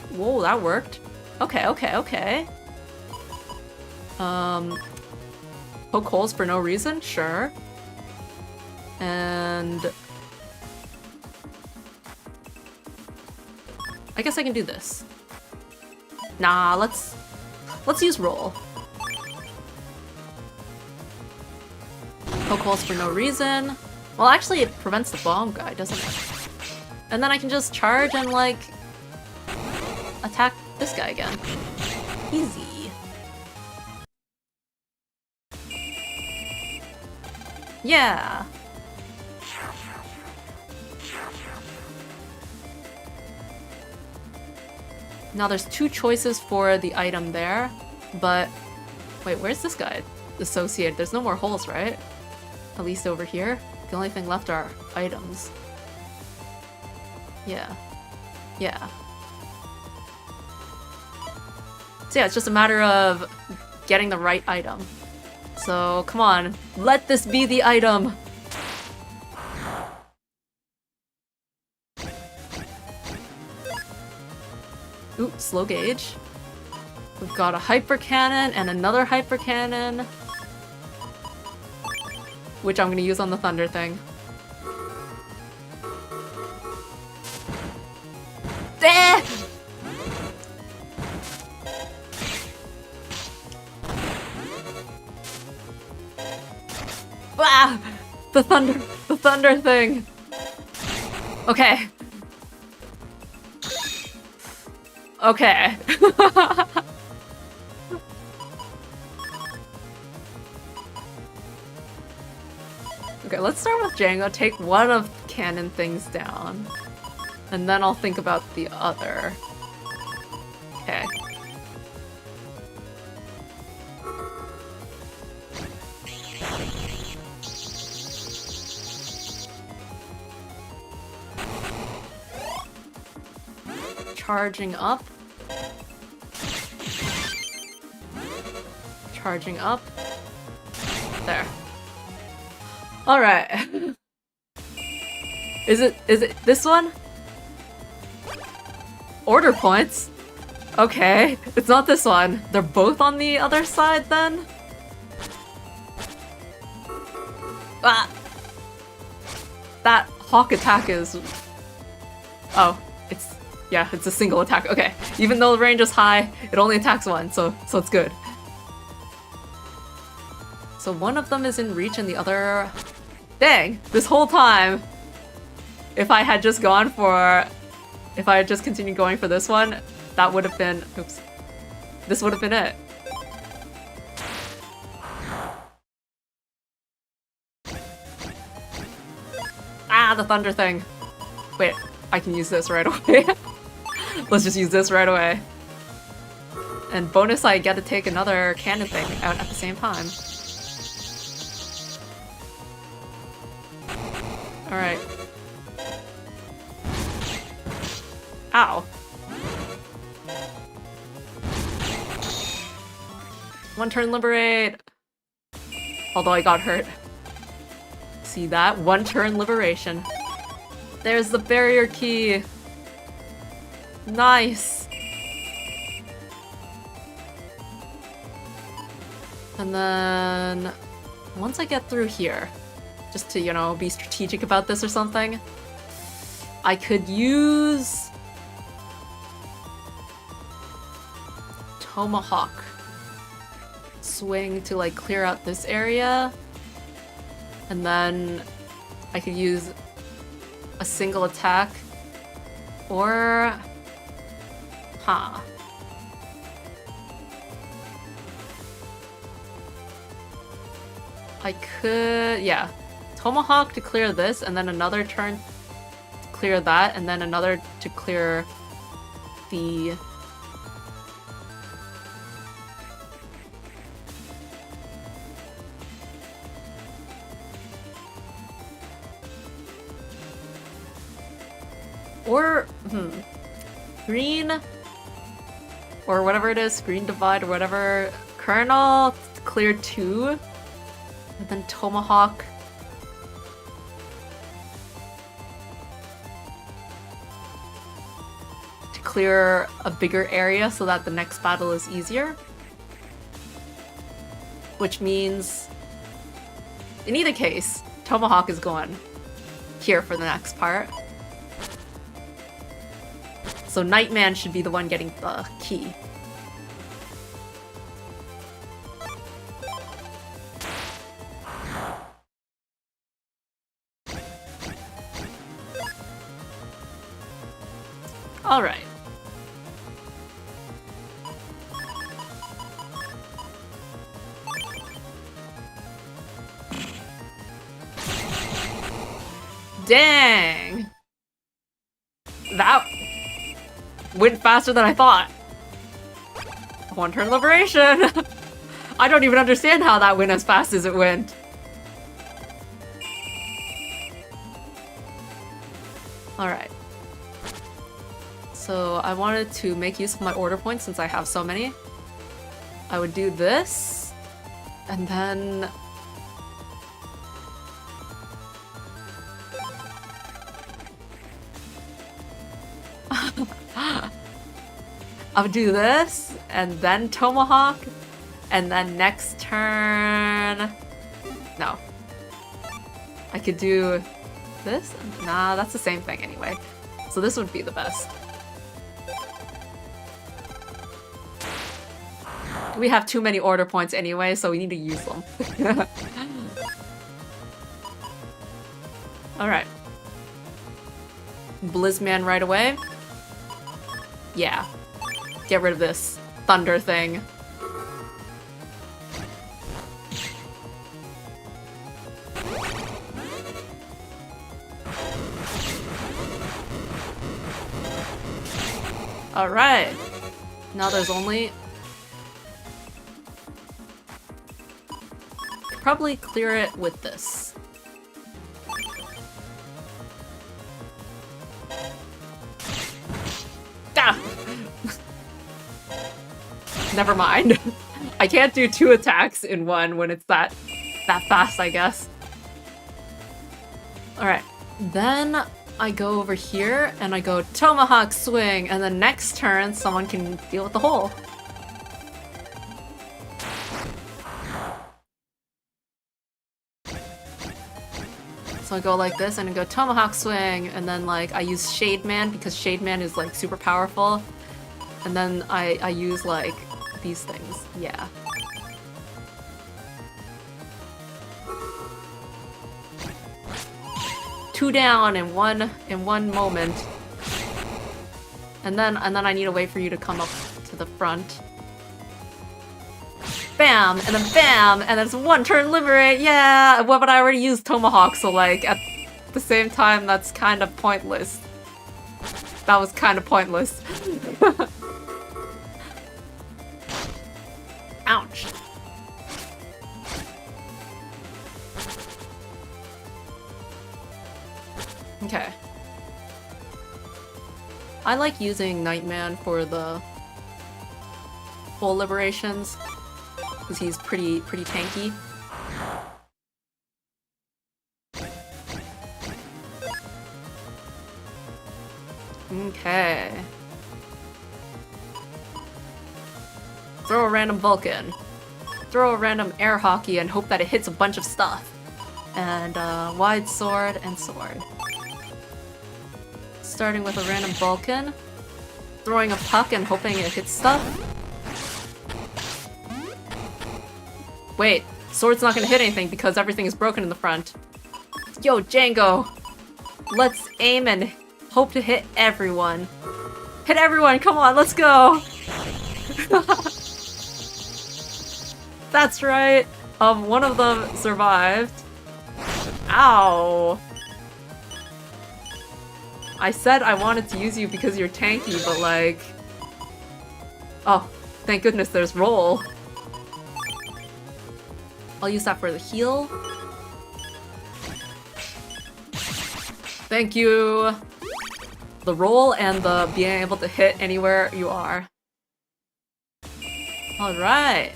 Whoa, that worked. Okay, okay, okay. Poke holes for no reason? Sure. And... I guess I can do this. Nah, let's use roll. Poke holes for no reason. Well, actually, it prevents the bomb guy, doesn't it? And then I can just charge and, like, attack this guy again. Easy. Yeah. Now there's 2 choices for the item there, but wait, where's this guy associated? There's no more holes, right? At least over here. The only thing left are items. Yeah. Yeah. So yeah, it's just a matter of getting the right item. So come on, let this be the item! Ooh, slow gauge. We've got a hyper cannon and another hyper cannon, which I'm gonna use on the thunder thing. Eh! Ah! The thunder thing! Okay. Okay. Okay, let's start with Django, take one of the cannon things down. And then I'll think about the other. Okay. Charging up. Charging up. There. Alright. Is it this one? Order points? Okay, it's not this one. They're both on the other side then? Ah! That hawk attack is... Oh, it's a single attack. Okay, even though the range is high, it only attacks one, so it's good. So one of them is in reach and the other... Dang! This whole time, if I had just continued going for this one, that would have been... Oops. This would have been it. Ah, the thunder thing. Wait, I can use this right away. Let's just use this right away. And bonus, I get to take another cannon thing out at the same time. Alright. Ow. One turn liberate! Although I got hurt. See that? One turn liberation. There's the barrier key! Nice! And then... once I get through here, just to, you know, be strategic about this or something, I could use... Tomahawk. Swing to, like, clear out this area. And then I could use a single attack. Or... huh. I could... yeah. Tomahawk to clear this, and then another turn to clear that, and then another to clear the... or... green... or whatever it is, green divide or whatever, Colonel to clear 2, and then Tomahawk to clear a bigger area so that the next battle is easier. Which means, in either case, Tomahawk is going here for the next part. So Nightman should be the one getting the key. All right. Dang! That went faster than I thought. One turn liberation! I don't even understand how that went as fast as it went. Alright. So I wanted to make use of my order points since I have so many. I would do this, and then... I would do this, and then Tomahawk, and then next turn... no. I could do this? Nah, that's the same thing anyway. So this would be the best. We have too many order points anyway, so we need to use them. Alright. Blizzman right away. Yeah. Get rid of this thunder thing. Alright. Now there's only... probably clear it with this. Ah! Never mind. I can't do 2 attacks in one when it's that fast, I guess. Alright. Then I go over here and I go Tomahawk swing, and then next turn someone can deal with the hole. So I go like this and I go Tomahawk swing, and then like I use Shade Man because Shade Man is like super powerful. And then I use like these things. Yeah. Two down in one moment. And then I need to wait for you to come up to the front. Bam! And then bam! And then it's 1 turn liberate! Yeah! Well, but I already used Tomahawk, so like, at the same time, that's kind of pointless. That was kind of pointless. Ouch. Okay. I like using Nightman for the full liberations, because he's pretty tanky. Okay. Throw a random Vulcan. Throw a random air hockey and hope that it hits a bunch of stuff. And wide sword and sword. Starting with a random Vulcan. Throwing a puck and hoping it hits stuff. Wait, sword's not gonna hit anything because everything is broken in the front. Yo, Django! Let's aim and hope to hit everyone. Hit everyone, come on, let's go! That's right. One of them survived. Ow. I said I wanted to use you because you're tanky, but like... Oh, thank goodness there's roll. I'll use that for the heal. Thank you. The roll and the being able to hit anywhere you are. Alright.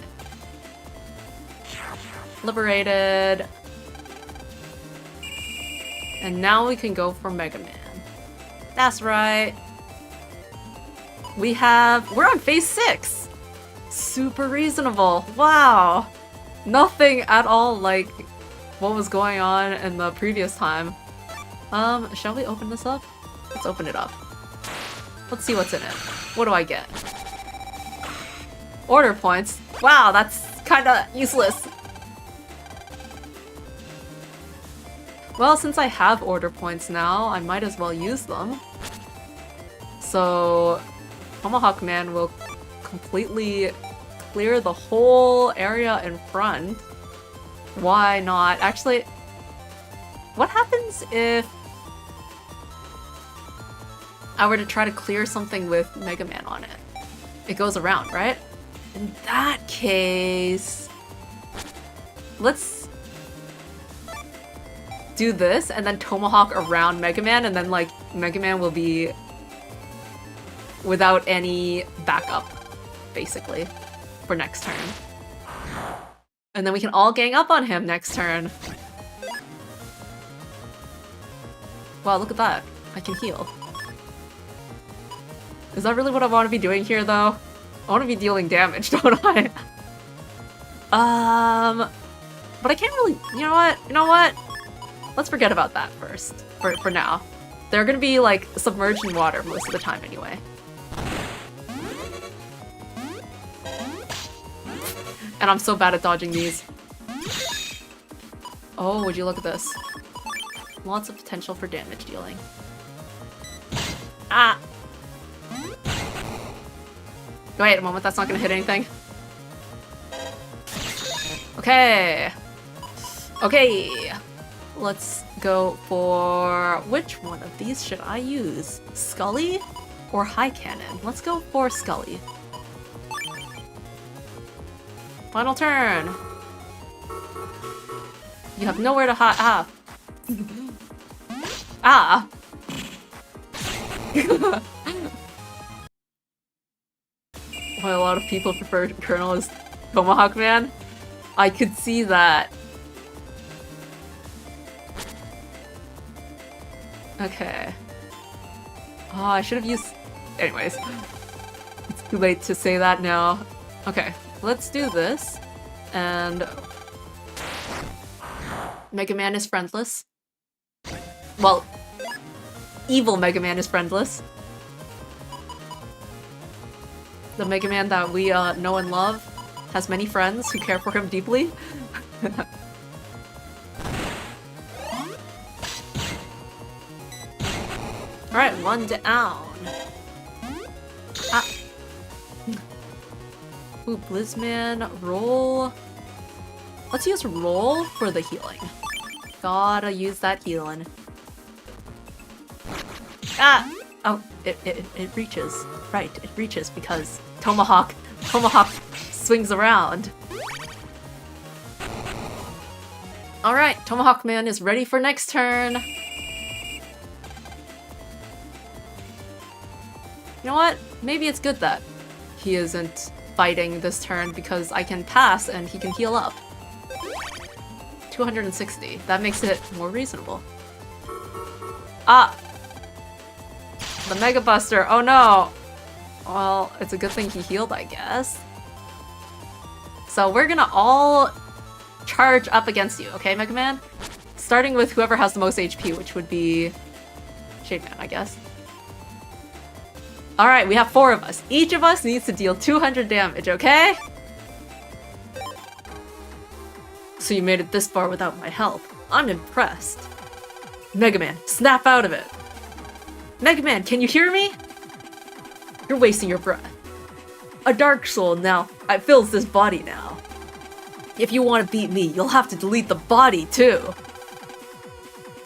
Liberated. And now we can go for Mega Man. That's right. We're on phase 6. Super reasonable. Wow. Nothing at all like what was going on in the previous time. Shall we open this up? Let's open it up. Let's see what's in it. What do I get? Order points. Wow, that's kinda useless. Well, since I have order points now, I might as well use them. So, Tomahawk Man will completely clear the whole area in front. Why not? Actually, what happens if I were to try to clear something with Mega Man on it? It goes around, right? In that case, let's do this and then Tomahawk around Mega Man, and then like Mega Man will be without any backup, basically, for next turn. And then we can all gang up on him next turn. Wow, look at that. I can heal. Is that really what I want to be doing here, though? I want to be dealing damage, don't I? But I can't really... You know what? You know what? Let's forget about that first, for now. They're gonna be, like, submerged in water most of the time anyway. And I'm so bad at dodging these. Oh, would you look at this. Lots of potential for damage dealing. Ah! Wait a moment, that's not gonna hit anything. Okay. Okay. Let's go for... Which one of these should I use? Scully or High Cannon? Let's go for Scully. Final turn. You have nowhere to hide. Ah. Ah. Why a lot of people prefer Colonel as Tomahawk Man? I could see that. Okay. Oh, I should have used... Anyways. It's too late to say that now. Okay, let's do this. And... Mega Man is friendless. Well, evil Mega Man is friendless. The Mega Man that we know and love has many friends who care for him deeply. Alright, one down. Ah. Ooh, Blizzman, roll. Let's use roll for the healing. Gotta use that healing. Ah! Oh, it reaches. Right, it reaches because Tomahawk swings around. Alright, Tomahawk Man is ready for next turn. You know what? Maybe it's good that he isn't fighting this turn because I can pass and he can heal up. 260. That makes it more reasonable. Ah! The Mega Buster. Oh no! Well, it's a good thing he healed, I guess. So we're gonna all charge up against you, okay, Mega Man? Starting with whoever has the most HP, which would be Shademan, I guess. Alright, we have 4 of us. Each of us needs to deal 200 damage, okay? So you made it this far without my help. I'm impressed. Mega Man, snap out of it. Mega Man, can you hear me? You're wasting your breath. A dark soul now. It fills this body now. If you want to beat me, you'll have to delete the body too.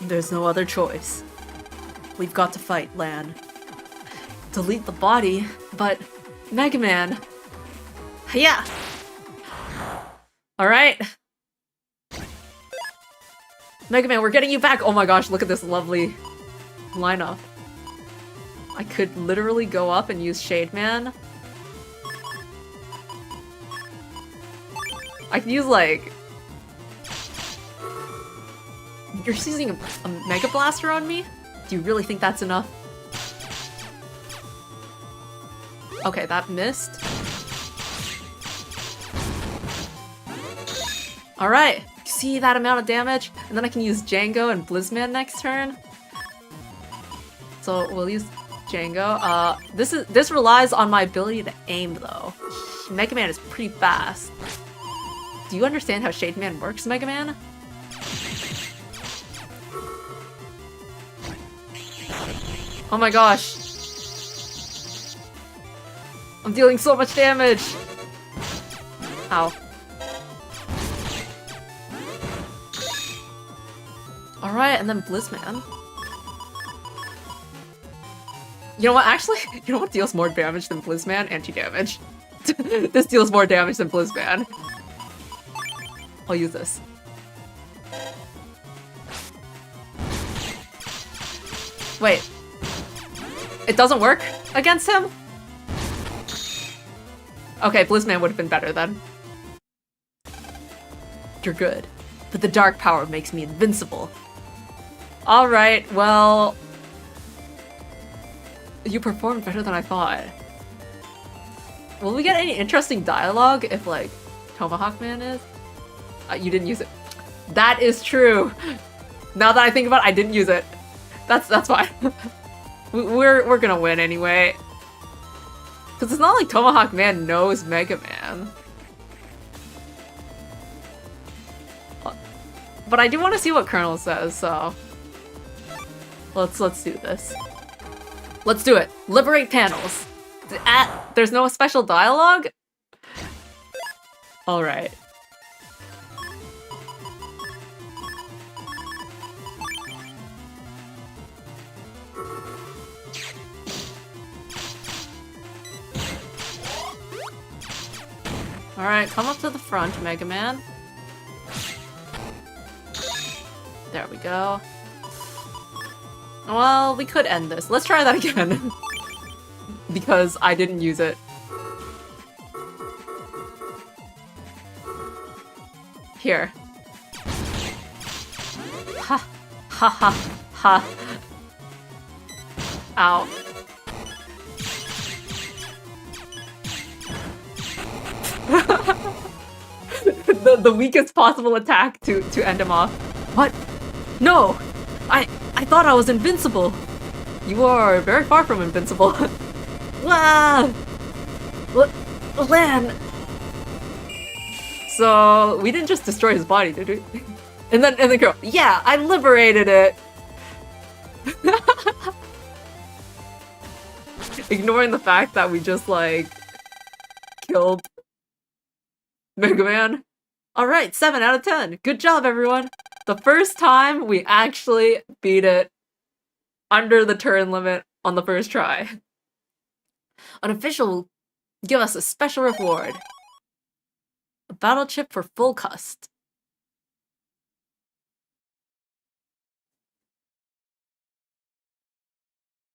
There's no other choice. We've got to fight, Lan. Delete the body? But... Mega Man... Yeah! Alright. Mega Man, we're getting you back! Oh my gosh, look at this lovely lineup. I could literally go up and use Shademan. I could use, like... You're using a Mega Blaster on me? Do you really think that's enough? Okay, that missed. Alright, see that amount of damage? And then I can use Django and Blizzman next turn. So we'll use Django. This relies on my ability to aim though. Mega Man is pretty fast. Do you understand how Shademan works, Mega Man? Oh my gosh. I'm dealing so much damage! Ow. Alright, and then Blizzman. You know what, actually, you know what deals more damage than Blizzman? Anti-damage. This deals more damage than Blizzman. I'll use this. Wait. It doesn't work against him? Okay, Blizzman would have been better then. You're good, but the dark power makes me invincible. Alright, well... You performed better than I thought. Will we get any interesting dialogue if, like, Tomahawk Man is? You didn't use it. That is true! Now that I think about it, I didn't use it. That's fine. We're gonna win anyway. Because it's not like Tomahawk Man knows Mega Man. But I do want to see what Colonel says, so... Let's do this. Let's do it! Liberate panels! There's no special dialogue? Alright. Alright, come up to the front, Mega Man. There we go. Well, we could end this. Let's try that again. Because I didn't use it. Here. Ha. Ha ha ha. Ow. the weakest possible attack to end him off. What? No! I thought I was invincible! You are very far from invincible. Wow! Lan! So, we didn't just destroy his body, did we? And then girl, yeah, I liberated it! Ignoring the fact that we just, like, killed Mega Man. Alright, 7 out of 10. Good job, everyone. The first time we actually beat it under the turn limit on the first try. An official will give us a special reward. A battle chip for full cust.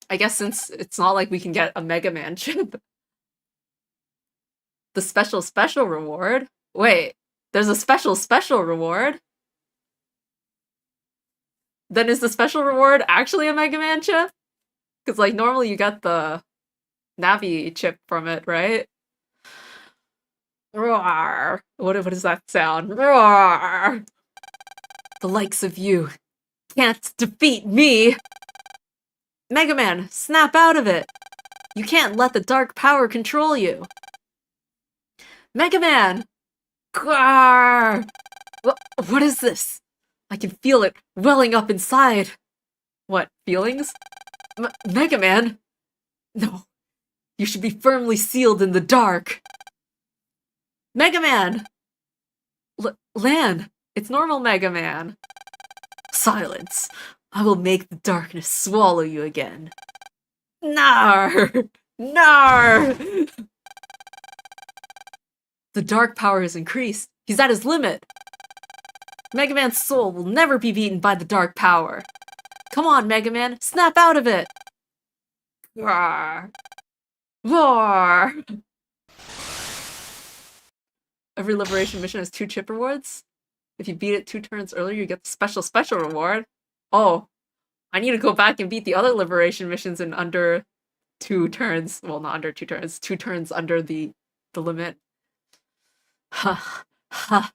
I guess since it's not like we can get a Mega Man chip. The special reward? Wait, there's a special reward? Then is the special reward actually a Mega Man chip? Because, like, normally you get the Navi chip from it, right? Roar. What does that sound? Roar. The likes of you can't defeat me! Mega Man, snap out of it! You can't let the dark power control you! Mega Man! Roar. What is this? I can feel it welling up inside. What, feelings? Mega Man? No. You should be firmly sealed in the dark. Mega Man! Lan! It's normal Mega Man. Silence. I will make the darkness swallow you again. Nar! Nar! The dark power has increased. He's at his limit. Mega Man's soul will never be beaten by the dark power. Come on, Mega Man, snap out of it! Roar! Roar! Every liberation mission has 2 chip rewards. If you beat it 2 turns earlier, you get the special reward. Oh, I need to go back and beat the other liberation missions in under 2 turns. Well, not under 2 turns. 2 turns under the limit. Ha ha.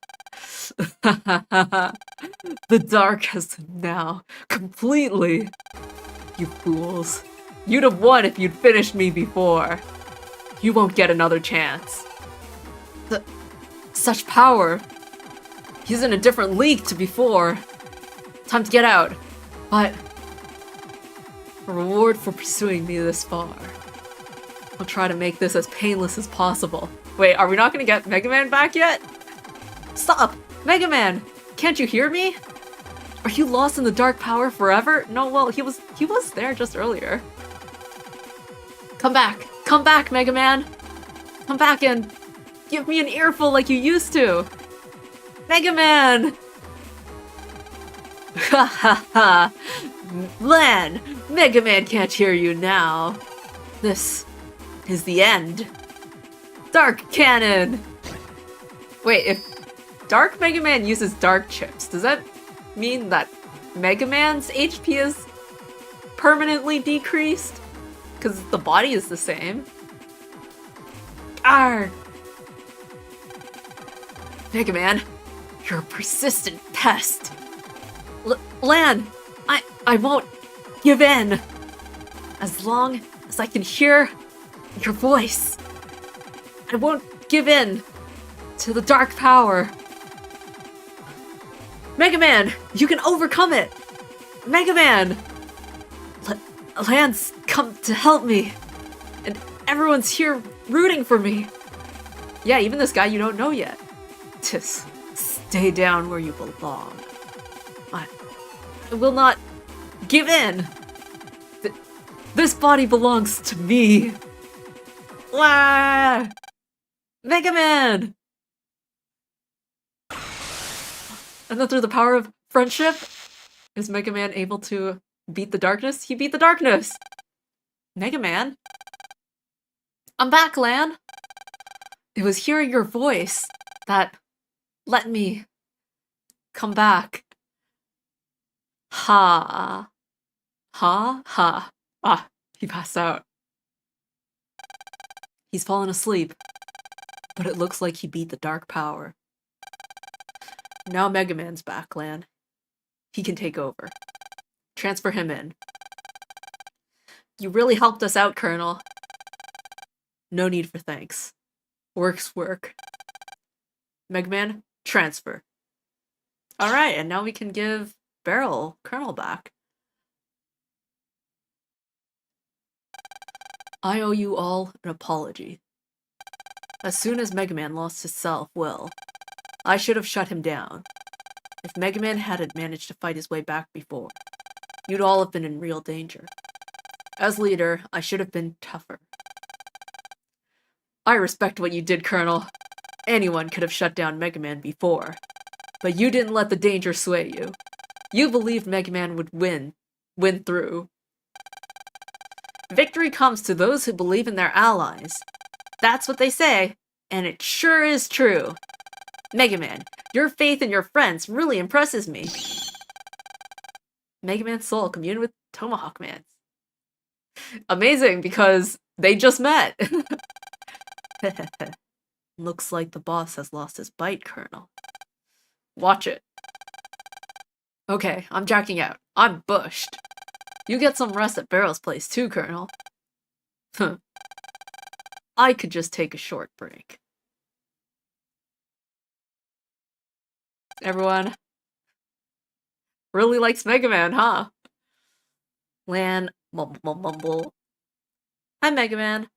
The dark has now completely. You fools. You'd have won if you'd finished me before. You won't get another chance. Such power. He's in a different league to before. Time to get out. But a reward for pursuing me this far. I'll try to make this as painless as possible. Wait, are we not gonna get Mega Man back yet? Stop! Mega Man! Can't you hear me? Are you lost in the dark power forever? No, well, he was there just earlier. Come back! Come back, Mega Man! Come back and give me an earful like you used to! Mega Man! Ha ha ha! Lan! Mega Man can't hear you now. This is the end. Dark Cannon! Wait, if Dark Mega Man uses dark chips, does that mean that Mega Man's HP is permanently decreased? Because the body is the same. Arr! Mega Man, you're a persistent pest. Lan, I won't give in. As long as I can hear your voice, I won't give in to the dark power. Mega Man, you can overcome it! Mega Man! Lan's come to help me, and everyone's here rooting for me. Yeah, even this guy you don't know yet. Just stay down where you belong. I will not give in. This body belongs to me. Wah! Mega Man! And then through the power of friendship, is Mega Man able to beat the darkness? He beat the darkness! Mega Man? I'm back, Lan! It was hearing your voice that let me come back. Ha. Ha? Ha. Ah, he passed out. He's fallen asleep, but it looks like he beat the dark power. Now Mega Man's back, Lan. He can take over. Transfer him in. You really helped us out, Colonel. No need for thanks. Work's work. Mega Man, transfer. Alright, and now we can give Colonel back. I owe you all an apology. As soon as Mega Man lost his self-will, I should have shut him down. If Mega Man hadn't managed to fight his way back before, you'd all have been in real danger. As leader, I should have been tougher. I respect what you did, Colonel. Anyone could have shut down Mega Man before. But you didn't let the danger sway you. You believed Mega Man would win through. Victory comes to those who believe in their allies. That's what they say, and it sure is true. Mega Man, your faith in your friends really impresses me. Mega Man's soul communed with Tomahawk Man's. Amazing, because they just met. Looks like the boss has lost his bite, Colonel. Watch it. Okay, I'm jacking out. I'm bushed. You get some rest at Barrel's place too, Colonel. Huh. I could just take a short break. Everyone really likes Mega Man, huh? Lan mumble mumble. Hi, Mega Man.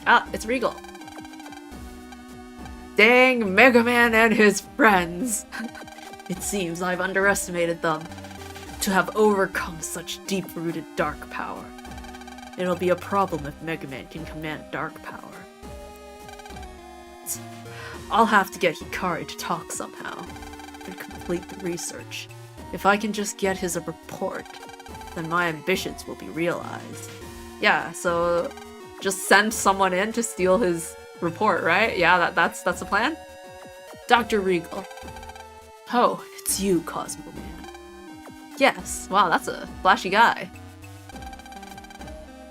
Ah, it's Regal. Dang, Mega Man and his friends. It seems I've underestimated them. To have overcome such deep-rooted dark power. It'll be a problem if Mega Man can command dark power. I'll have to get Hikari to talk somehow and complete the research. If I can just get his report, then my ambitions will be realized. Yeah, so just send someone in to steal his report, right? Yeah, that's the plan? Dr. Regal. Oh, it's you, Cosmo Man. Yes, wow, that's a flashy guy.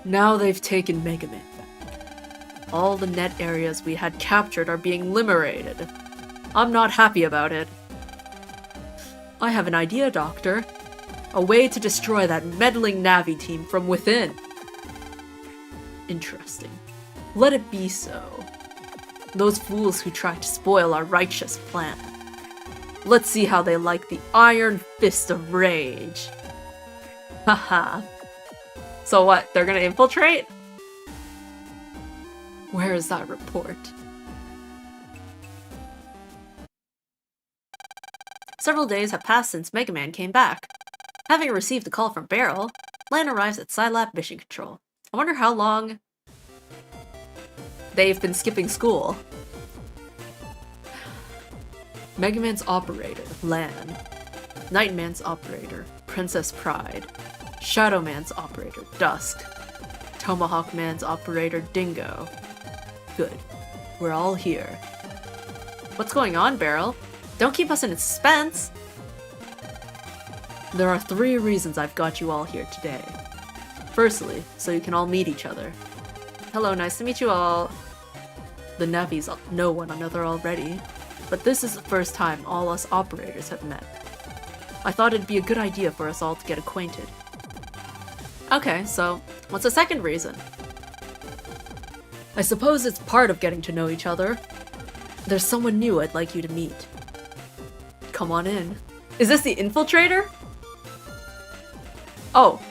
Now they've taken Mega Man back. All the net areas we had captured are being liberated. I'm not happy about it. I have an idea, Doctor. A way to destroy that meddling Navi team from within. Interesting. Let it be so. Those fools who tried to spoil our righteous plan. Let's see how they like the Iron Fist of Rage. Haha. So what, they're gonna infiltrate? Where is that report? Several days have passed since Mega Man came back. Having received a call from Barrel, Lan arrives at Scilab Mission Control. I wonder how long they've been skipping school. Mega Man's operator, Lan. Nightman's operator, Princess Pride. Shadow Man's operator, Dusk. Tomahawk Man's operator, Dingo. Good. We're all here. What's going on, Barrel? Don't keep us in suspense! There are 3 reasons I've got you all here today. Firstly, so you can all meet each other. Hello, nice to meet you all. The Navis know one another already, but this is the first time all us operators have met. I thought it'd be a good idea for us all to get acquainted. Okay, so what's the second reason? I suppose it's part of getting to know each other. There's someone new I'd like you to meet. Come on in. Is this the infiltrator? Oh.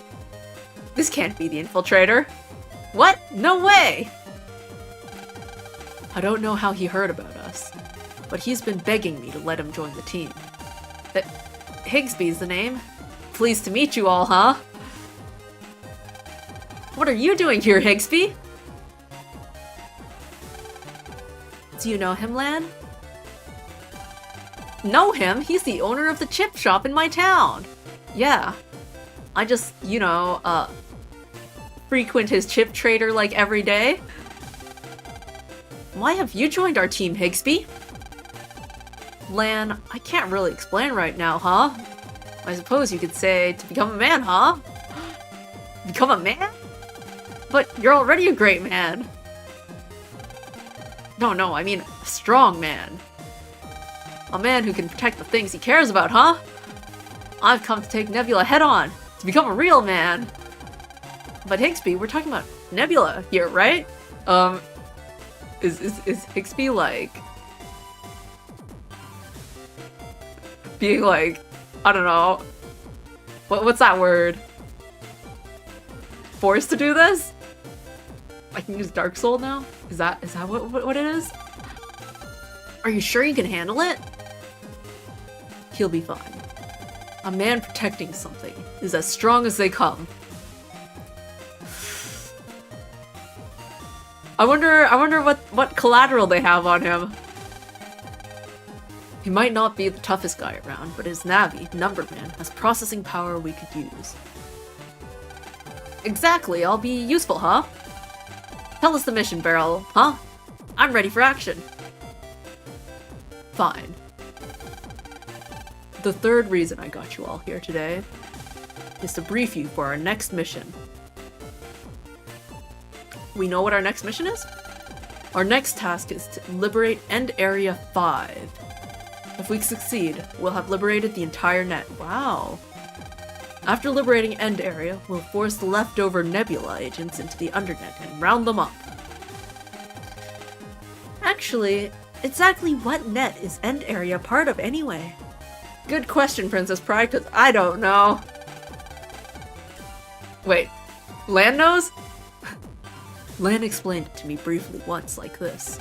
This can't be the infiltrator. What? No way! I don't know how he heard about us, but he's been begging me to let him join the team. Higsby's the name. Pleased to meet you all, huh? What are you doing here, Higsby? Do you know him, Lan? Know him? He's the owner of the chip shop in my town. Yeah. I just, frequent his chip trader like every day. Why have you joined our team, Higsby? Lan, I can't really explain right now, huh? I suppose you could say to become a man, huh? Become a man? But you're already a great man. No, I mean a strong man. A man who can protect the things he cares about, huh? I've come to take Nebula head on, to become a real man. But Higsby, we're talking about Nebula here, right? Is Higsby like being like, I don't know, what's that word? Forced to do this? I can use Dark Soul now? Is that what it is? Are you sure you can handle it? He'll be fine. A man protecting something is as strong as they come. I wonder what collateral they have on him. He might not be the toughest guy around, but his Navi, Numberman, has processing power we could use. Exactly, I'll be useful, huh? Tell us the mission, Barrel, huh? I'm ready for action. Fine. The third reason I got you all here today is to brief you for our next mission. we know what our next mission is? Our next task is to liberate End Area 5. If we succeed, we'll have liberated the entire net. Wow. After liberating End Area, we'll force the leftover Nebula agents into the Undernet and round them up. Actually, exactly what net is End Area part of anyway? Good question, Princess Pride, because I don't know. Wait, Lan knows? Lan explained it to me briefly once like this.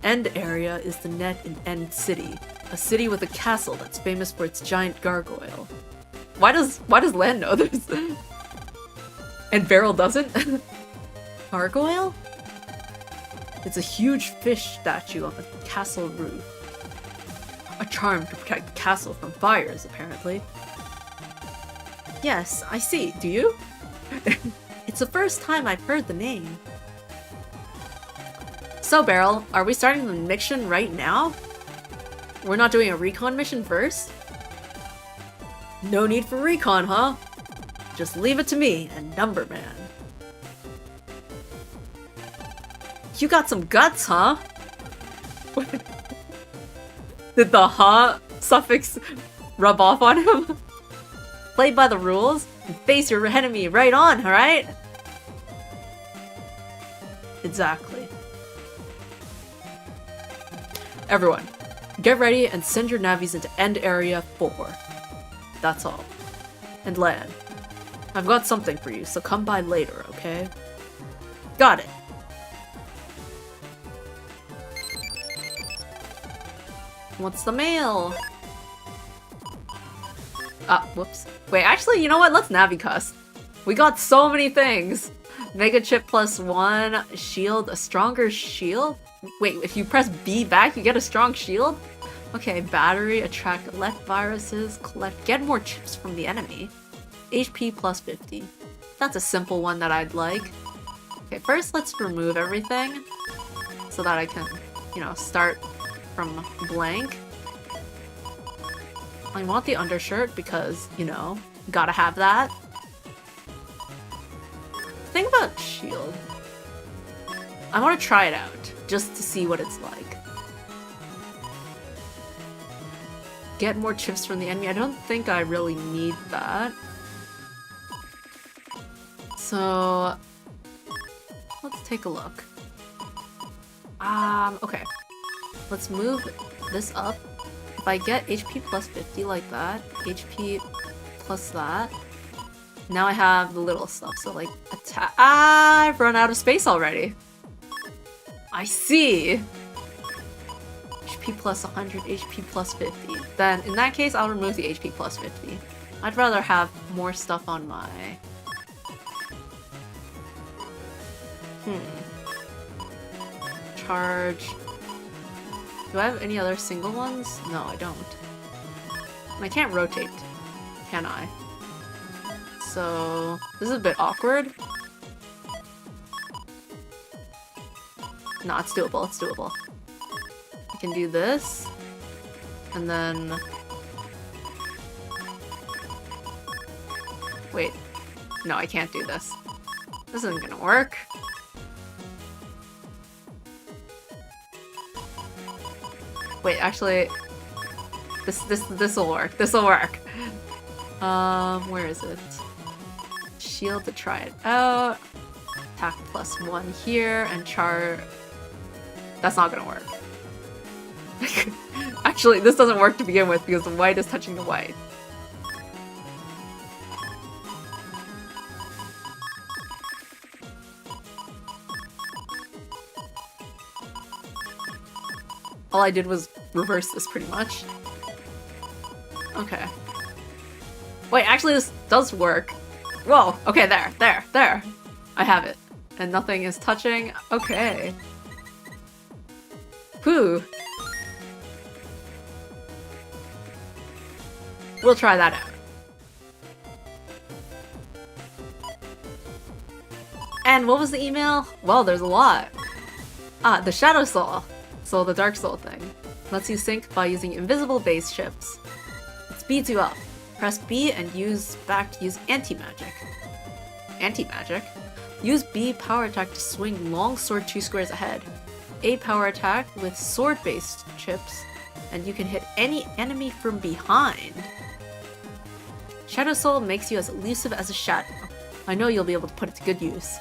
End Area is the net in End City, a city with a castle that's famous for its giant gargoyle. Why does Lan know this? And Beryl doesn't? Gargoyle? It's a huge fish statue on the castle roof. A charm to protect the castle from fires, apparently. Yes, I see. Do you? It's the first time I've heard the name. So, Beryl, are we starting the mission right now? We're not doing a recon mission first? No need for recon, huh? Just leave it to me and Numberman. You got some guts, huh? Did the huh suffix rub off on him? Play by the rules and face your enemy right on, alright? Exactly. Everyone, get ready and send your navies into End Area 4. That's all. And Lan, I've got something for you, so come by later, okay? Got it. What's the mail? Ah, whoops. Wait, actually, you know what? Let's Navi-cuss. We got so many things. Mega chip +1, shield, a stronger shield? Wait, if you press B back, you get a strong shield? Okay, battery, attract left viruses, get more chips from the enemy. HP +50. That's a simple one that I'd like. Okay, first let's remove everything so that I can, you know, start from blank. I want the undershirt because, you know, gotta have that. Think about shield. I want to try it out, just to see what it's like. Get more chips from the enemy. I don't think I really need that. So, let's take a look. Okay. Let's move this up. If I get HP +50 like that, HP plus that, now I have the little stuff, so like attack. I've run out of space already. I see. HP +100, HP +50. Then in that case, I'll remove the HP +50. I'd rather have more stuff on my... Charge. Do I have any other single ones? No, I don't. And I can't rotate, can I? So, this is a bit awkward. No, it's doable, it's doable. I can do this, and then... Wait. No, I can't do this. This isn't gonna work. Wait, actually, this'll work. This'll work. Where is it? Shield to try it out. Attack +1 here and char. That's not gonna work. Actually, this doesn't work to begin with because the white is touching the white. All I did was reverse this pretty much. Okay. Wait, actually this does work. Whoa, okay, there. I have it. And nothing is touching. Okay. Whew. We'll try that out. And what was the email? Well, there's a lot. Ah, the Shadow Soul. So the Dark Soul thing. Lets you sync by using invisible base chips. It speeds you up. Press B and use back to use anti-magic. anti-magic. Use B power attack to swing long sword 2 squares ahead. A power attack with sword-based chips, and you can hit any enemy from behind. Shadow Soul makes you as elusive as a shadow. I know you'll be able to put it to good use.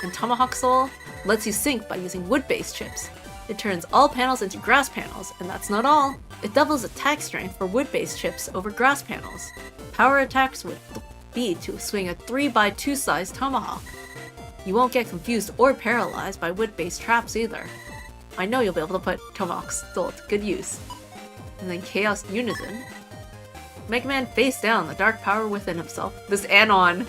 And Tomahawk Soul lets you sink by using wood-based chips. It turns all panels into grass panels, and that's not all. It doubles attack strength for wood-based chips over grass panels. Power attacks with B to swing a 3x2 size tomahawk. You won't get confused or paralyzed by wood-based traps either. I know you'll be able to put Tomahawk Soul to good use. And then Chaos Unison. Mega Man face down the dark power within himself. This anon.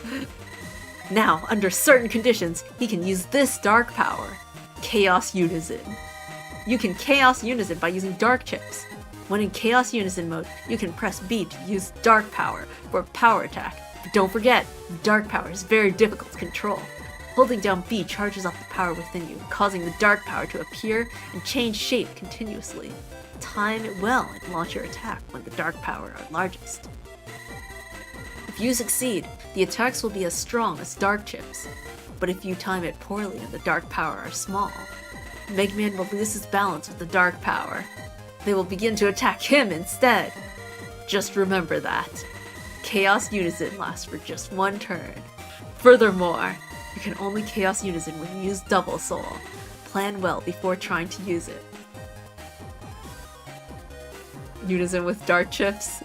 Now, under certain conditions, he can use this dark power. Chaos Unison. You can Chaos Unison by using dark chips. When in Chaos Unison mode, you can press B to use dark power for a power attack. But don't forget, dark power is very difficult to control. Holding down B charges up the power within you, causing the dark power to appear and change shape continuously. Time it well and launch your attack when the dark power are largest. If you succeed, the attacks will be as strong as dark chips. But if you time it poorly and the dark power are small, Mega Man will lose his balance with the dark power. They will begin to attack him instead. Just remember that. Chaos Unison lasts for just one turn. Furthermore, you can only Chaos Unison when you use Double Soul. Plan well before trying to use it. Unison with dark chips.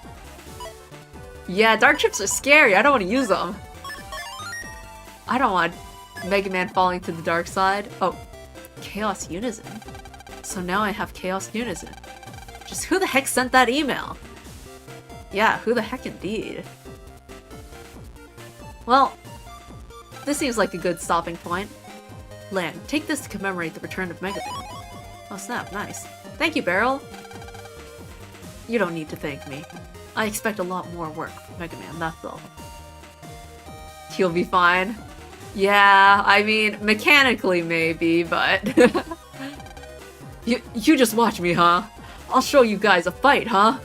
Yeah, dark chips are scary. I don't want to use them. I don't want Mega Man falling to the dark side. Oh, Chaos Unison. So now I have Chaos Unison. Just who the heck sent that email? Yeah, who the heck indeed. Well, this seems like a good stopping point. Lan, take this to commemorate the return of Mega Man. Oh snap, nice. Thank you, Beryl. You don't need to thank me. I expect a lot more work from Mega Man, that's all. He'll be fine. Yeah, I mean, mechanically maybe, but... You just watch me, huh? I'll show you guys a fight, huh?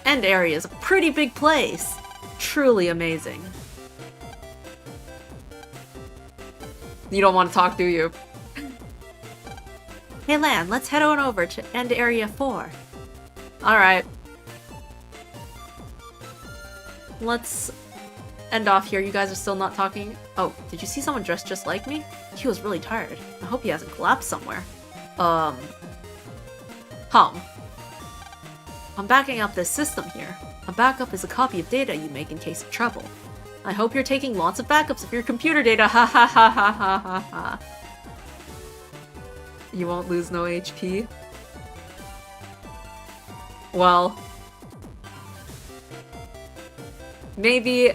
End area is a pretty big place. Truly amazing. You don't want to talk, do you? Hey Lan, let's head on over to End Area 4. Alright. Let's end off here. You guys are still not talking. Oh, did you see someone dressed just like me? He was really tired. I hope he hasn't collapsed somewhere. I'm backing up this system here. A backup is a copy of data you make in case of trouble. I hope you're taking lots of backups of your computer data, ha ha ha ha ha ha ha. You won't lose no HP? Well... maybe...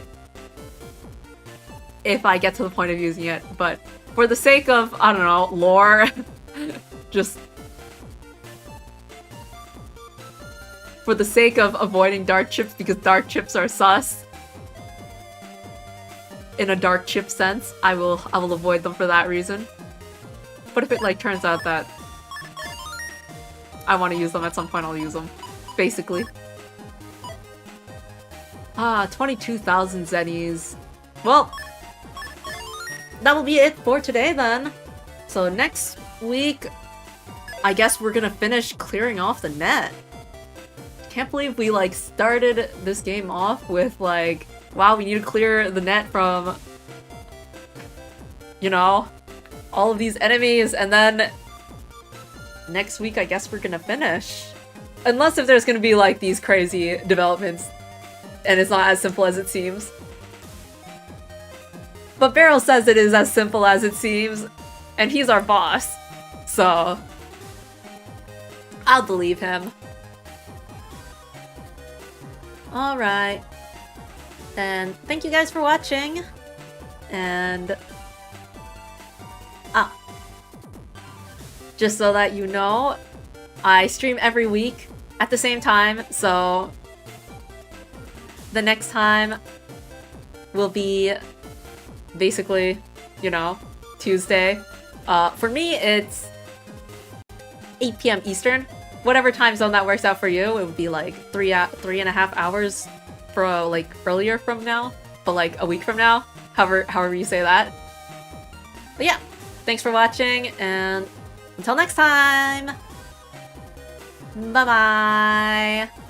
if I get to the point of using it, but for the sake of, I don't know, lore, just... for the sake of avoiding dark chips because dark chips are sus, in a dark chip sense, I will avoid them for that reason. But if it like turns out that I want to use them at some point, I'll use them. Basically. 22,000 zennies. Well, that will be it for today then. So next week, I guess we're gonna finish clearing off the net. Can't believe we like started this game off with like, wow, we need to clear the net from, you know, all of these enemies, and then next week I guess we're gonna finish. Unless if there's gonna be like these crazy developments and it's not as simple as it seems. But Beryl says it is as simple as it seems, and he's our boss, so I'll believe him. Alright. And thank you guys for watching. And... just so that you know, I stream every week at the same time, so... the next time will be basically, you know, Tuesday. For me, it's 8 PM Eastern. Whatever time zone that works out for you, it would be like 3.5 hours for like earlier from now. but like a week from now. However you say that. But yeah, thanks for watching, and until next time! Bye-bye!